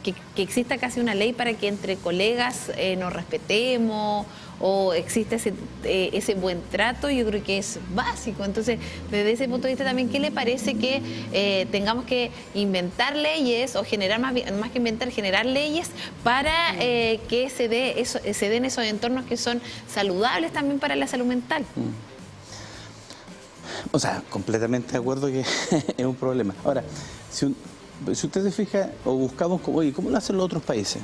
que exista casi una ley para que entre colegas nos respetemos o existe ese buen trato, yo creo que es básico. Entonces, desde ese punto de vista también, ¿qué le parece que tengamos que inventar leyes o generar, más que inventar, generar leyes para que se den esos entornos que son saludables también para la salud mental? O sea, completamente de acuerdo que es un problema. Ahora, si usted se fija o buscamos, oye, ¿cómo lo hacen los otros países?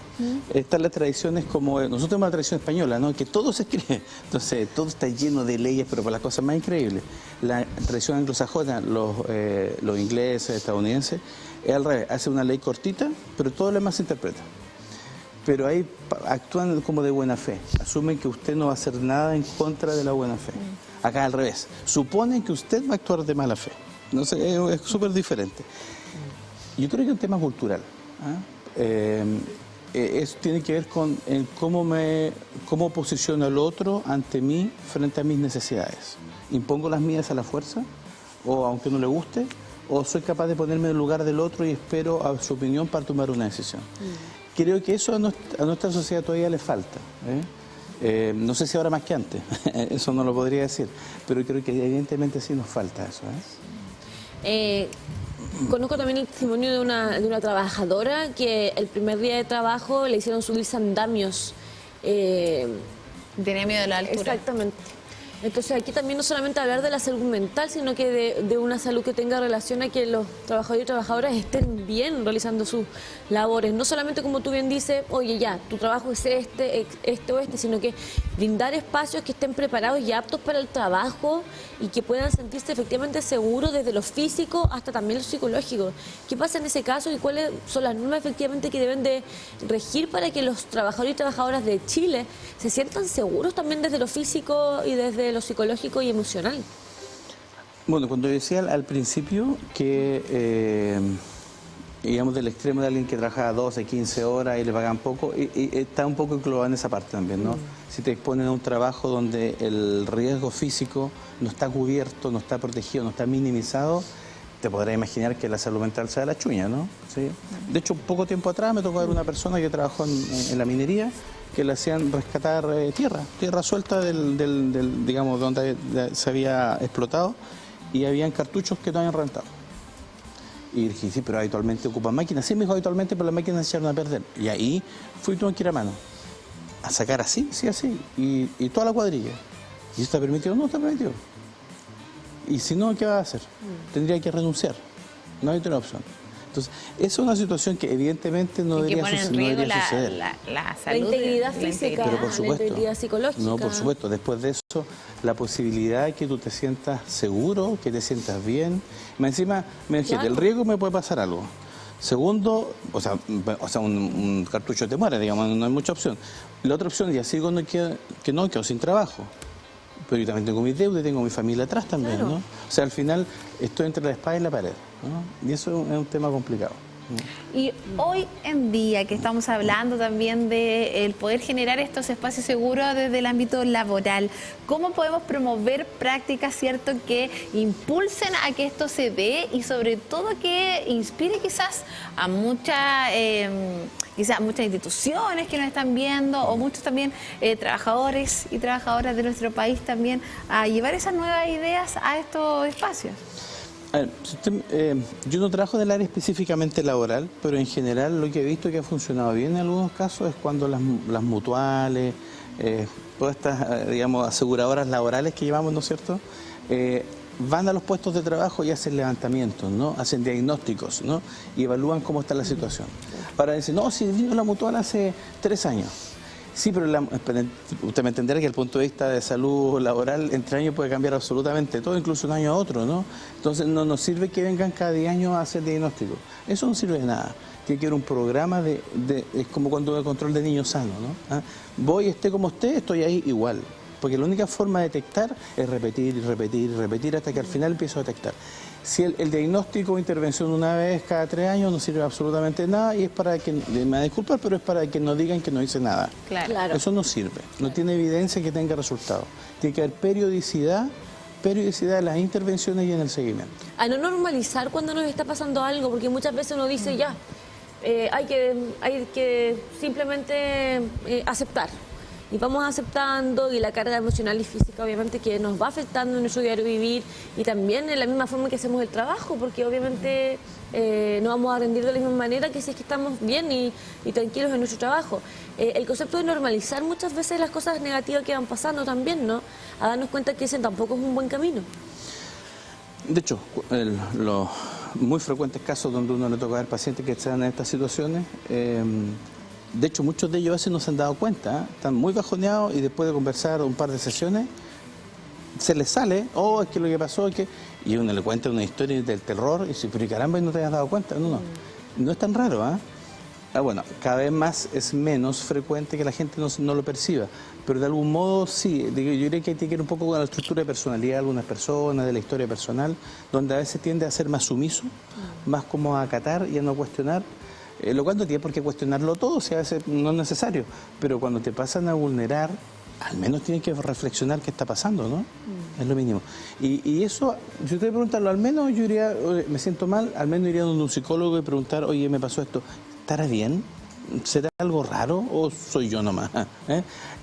Están las tradiciones como... Nosotros tenemos la tradición española, ¿no? Que todo se escribe. Entonces, todo está lleno de leyes, pero por las cosas más increíbles. La tradición anglosajona, los ingleses, estadounidenses, es al revés. Hace una ley cortita, pero todo lo demás se interpreta. Pero ahí actúan como de buena fe. Asumen que usted no va a hacer nada en contra de la buena fe. Acá al revés. Suponen que usted va a actuar de mala fe. No sé, es súper diferente. Yo creo que es un tema cultural. Eso tiene que ver con cómo posiciono al otro ante mí frente a mis necesidades. ¿Impongo las mías a la fuerza? ¿O aunque no le guste? ¿O soy capaz de ponerme en el lugar del otro y espero a su opinión para tomar una decisión? Creo que eso a nuestra sociedad todavía le falta. No sé si ahora más que antes, eso no lo podría decir, pero creo que evidentemente sí nos falta eso. Conozco también el testimonio de una trabajadora que el primer día de trabajo le hicieron subirse andamios. Tenía miedo de la altura. Exactamente. Entonces aquí también no solamente hablar de la salud mental, sino que de una salud que tenga relación a que los trabajadores y trabajadoras estén bien realizando sus labores. No solamente, como tú bien dices, oye, ya, tu trabajo es este o este, sino que brindar espacios que estén preparados y aptos para el trabajo y que puedan sentirse efectivamente seguros desde lo físico hasta también lo psicológico. ¿Qué pasa en ese caso y cuáles son las normas efectivamente que deben de regir para que los trabajadores y trabajadoras de Chile se sientan seguros también desde lo físico y desde lo psicológico y emocional? Bueno, cuando decía al principio que, digamos, del extremo de alguien que trabaja 12, 15 horas y le pagan poco, y está un poco incluido en esa parte también, ¿no? Si te exponen a un trabajo donde el riesgo físico no está cubierto, no está protegido, no está minimizado, te podrás imaginar que la salud mental sea la chuña, ¿no? ¿Sí? De hecho, poco tiempo atrás me tocó ver una persona que trabajó en la minería, que le hacían rescatar tierra suelta digamos, donde se había explotado, y habían cartuchos que no habían rentado. Y dije, sí, pero habitualmente ocupan máquinas. Sí, me dijo habitualmente, pero las máquinas se echaron a perder. Y ahí tuve que ir a mano, a sacar así, y toda la cuadrilla. ¿Y eso está permitido? No está permitido. Y si no, ¿qué va a hacer? Tendría que renunciar. No hay otra opción. Entonces, esa es una situación que evidentemente no debería suceder. La salud, la integridad física, pero por supuesto, la integridad psicológica. No, por supuesto. Después de eso, la posibilidad de que tú te sientas seguro, que te sientas bien. Encima, el riesgo me puede pasar algo. Segundo, o sea un cartucho te muere, digamos, no hay mucha opción. La otra opción, y así cuando quedo sin trabajo. Pero yo también tengo mis deudas y tengo mi familia atrás también, ¿no? O sea, al final estoy entre la espada y la pared, ¿no? Y eso es un tema complicado. Y hoy en día que estamos hablando también de el poder generar estos espacios seguros desde el ámbito laboral, ¿cómo podemos promover prácticas, cierto, que impulsen a que esto se dé y sobre todo que inspire quizás a muchas instituciones que nos están viendo o muchos también trabajadores y trabajadoras de nuestro país también a llevar esas nuevas ideas a estos espacios? A ver, yo no trabajo del área específicamente laboral, pero en general lo que he visto que ha funcionado bien en algunos casos es cuando las mutuales, todas estas, digamos, aseguradoras laborales que llevamos, ¿no es cierto?, van a los puestos de trabajo y hacen levantamientos, ¿no? Hacen diagnósticos, ¿no? Y evalúan cómo está la situación. Para decir, no, si vino la mutual hace 3 años. Sí, pero usted me entenderá que desde el punto de vista de salud laboral, entre años puede cambiar absolutamente todo, incluso un año a otro, ¿no? Entonces no nos sirve que vengan cada 10 años a hacer diagnóstico. Eso no sirve de nada. Tiene que haber un programa es como cuando el control de niños sanos, ¿no? ¿Ah? Voy, esté como esté, estoy ahí igual. Porque la única forma de detectar es repetir y repetir y repetir hasta que al final empiezo a detectar. Si el diagnóstico o intervención una vez cada 3 años no sirve absolutamente nada y es para que, me va a disculpar, pero es para que no digan que no hice nada. Claro. Eso no sirve, no tiene evidencia que tenga resultado. Tiene que haber periodicidad en las intervenciones y en el seguimiento. A no normalizar cuando nos está pasando algo, porque muchas veces uno dice ya, hay que simplemente aceptar. Y vamos aceptando, y la carga emocional y física obviamente que nos va afectando en nuestro diario vivir y también en la misma forma que hacemos el trabajo, porque obviamente no vamos a rendir de la misma manera que si es que estamos bien y tranquilos en nuestro trabajo. El concepto de normalizar muchas veces las cosas negativas que van pasando también, ¿no? A darnos cuenta que ese tampoco es un buen camino. De hecho, los muy frecuentes casos donde uno le toca ver pacientes que están en estas situaciones, de hecho, muchos de ellos a veces no se han dado cuenta, están muy bajoneados y después de conversar un par de sesiones, se les sale, es que lo que pasó es que... Y uno le cuenta una historia del terror y dice, pero caramba, no te has dado cuenta. No es tan raro, ¿ah? Bueno, cada vez más es menos frecuente que la gente no lo perciba, pero de algún modo sí. Yo diría que tiene que ir un poco con la estructura de personalidad de algunas personas, de la historia personal, donde a veces tiende a ser más sumiso, más como a acatar y a no cuestionar. Lo cual no tiene por qué cuestionarlo todo, si a veces no es necesario, pero cuando te pasan a vulnerar, al menos tienes que reflexionar qué está pasando, ¿no? Es lo mínimo. Y eso, si usted preguntarlo, al menos yo iría, me siento mal, al menos iría a un psicólogo y preguntar, oye, me pasó esto, ¿estará bien? ¿Será algo raro o soy yo nomás?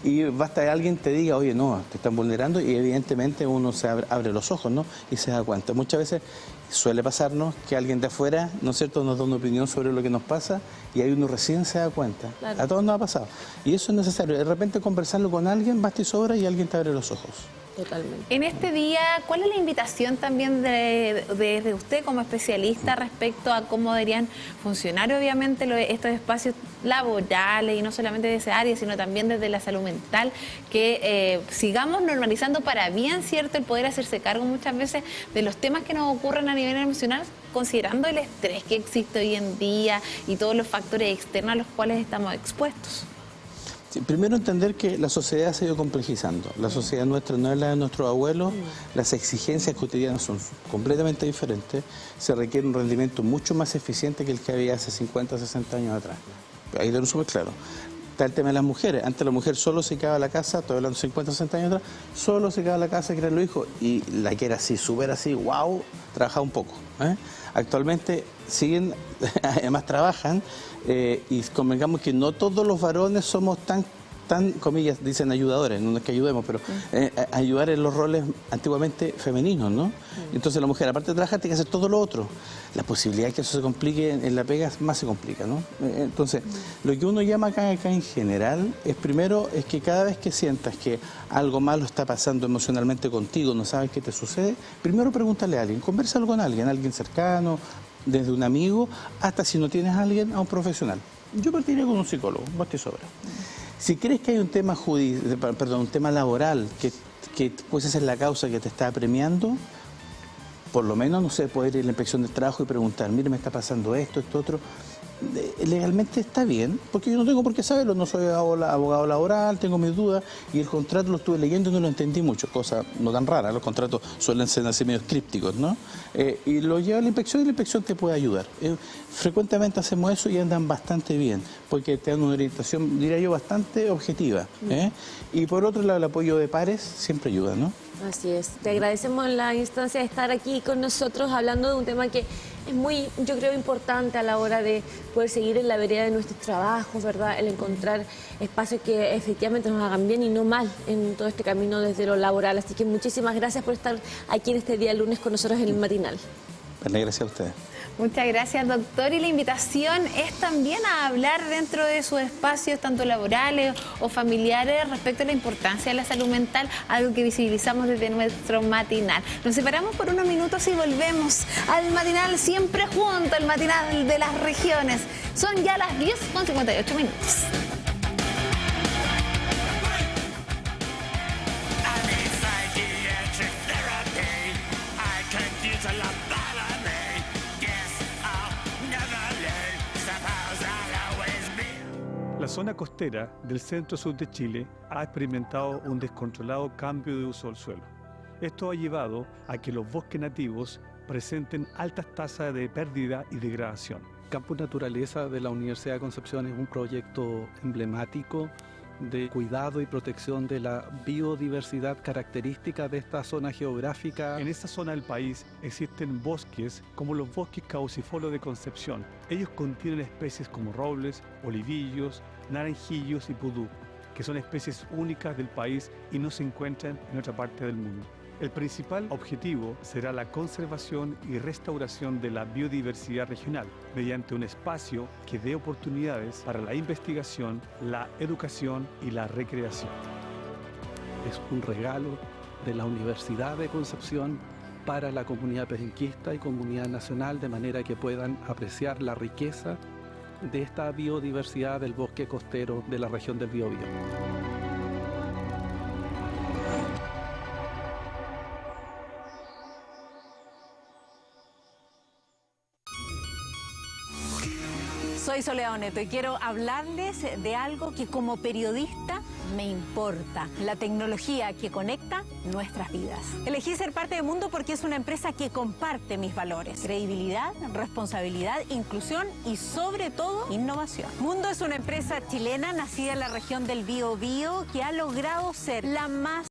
Y basta que alguien te diga, oye, no, te están vulnerando, y evidentemente uno se abre los ojos, ¿no? Y se da cuenta. Muchas veces suele pasarnos que alguien de afuera, ¿no es cierto?, nos da una opinión sobre lo que nos pasa y ahí uno recién se da cuenta. Claro. A todos nos ha pasado. Y eso es necesario. De repente conversarlo con alguien, basta y sobra, y alguien te abre los ojos. Totalmente. En este día, ¿cuál es la invitación también de usted como especialista respecto a cómo deberían funcionar obviamente estos espacios laborales y no solamente de esa área, sino también desde la salud mental, que sigamos normalizando para bien, ¿cierto?, el poder hacerse cargo muchas veces de los temas que nos ocurren a nivel emocional, considerando el estrés que existe hoy en día y todos los factores externos a los cuales estamos expuestos? Sí, primero entender que la sociedad se ha ido complejizando. La sociedad nuestra no es la de nuestros abuelos, las exigencias cotidianas son completamente diferentes, se requiere un rendimiento mucho más eficiente que el que había hace 50, 60 años atrás. Ahí lo súper claro. está el tema de las mujeres. Antes la mujer solo se quedaba en la casa, estoy hablando 50, 60 años atrás, solo se quedaba en la casa, criar los hijos, y la que era así, súper así, wow, trabajaba un poco. Actualmente siguen, además trabajan, y convengamos que no todos los varones somos tan, comillas, dicen ayudadores, no es que ayudemos, pero ayudar en los roles antiguamente femeninos, ¿no? Entonces la mujer, aparte de trabajar, tiene que hacer todo lo otro. La posibilidad de que eso se complique en la pega más se complica, ¿no? Entonces, lo que uno llama acá en general es primero, es que cada vez que sientas que algo malo está pasando emocionalmente contigo, no sabes qué te sucede, primero pregúntale a alguien, conversalo con alguien cercano, desde un amigo, hasta si no tienes a alguien, a un profesional. Yo partiría con un psicólogo, vos te sobra. Si crees que hay un tema un tema laboral que puede ser la causa que te está apremiando, por lo menos, no sé, poder ir a la inspección del trabajo y preguntar, mire, me está pasando esto, otro. Legalmente está bien, porque yo no tengo por qué saberlo, no soy abogado laboral, tengo mis dudas, y el contrato lo estuve leyendo y no lo entendí mucho, cosa no tan rara, los contratos suelen ser así medio crípticos, ¿no? Y lo lleva a la inspección y la inspección te puede ayudar. Frecuentemente hacemos eso y andan bastante bien, porque te dan una orientación, diría yo, bastante objetiva. Y por otro lado, el apoyo de pares siempre ayuda, ¿no? Así es. Te agradecemos la instancia de estar aquí con nosotros hablando de un tema que es muy, yo creo, importante a la hora de poder seguir en la vereda de nuestros trabajos, ¿verdad? El encontrar espacios que efectivamente nos hagan bien y no mal en todo este camino desde lo laboral. Así que muchísimas gracias por estar aquí en este día lunes con nosotros en el matinal. Gracias a ustedes. Muchas gracias, doctor. Y la invitación es también a hablar dentro de sus espacios, tanto laborales o familiares, respecto a la importancia de la salud mental, algo que visibilizamos desde nuestro matinal. Nos separamos por unos minutos y volvemos al matinal siempre junto, al matinal de las regiones. Son ya las 10:58 minutos. La zona costera del centro-sur de Chile ha experimentado un descontrolado cambio de uso del suelo. Esto ha llevado a que los bosques nativos presenten altas tasas de pérdida y degradación. Campus Naturaleza de la Universidad de Concepción es un proyecto emblemático de cuidado y protección de la biodiversidad característica de esta zona geográfica. En esta zona del país existen bosques como los bosques caducifolios de Concepción. Ellos contienen especies como robles, olivillos, naranjillos y pudú, que son especies únicas del país y no se encuentran en otra parte del mundo. El principal objetivo será la conservación y restauración de la biodiversidad regional mediante un espacio que dé oportunidades para la investigación, la educación y la recreación. Es un regalo de la Universidad de Concepción para la comunidad perenquista y comunidad nacional, de manera que puedan apreciar la riqueza de esta biodiversidad del bosque costero de la región del Biobío. Soy Soledad Neto y quiero hablarles de algo que como periodista me importa, la tecnología que conecta nuestras vidas. Elegí ser parte de Mundo porque es una empresa que comparte mis valores: credibilidad, responsabilidad, inclusión y sobre todo innovación. Mundo es una empresa chilena nacida en la región del Biobío que ha logrado ser la más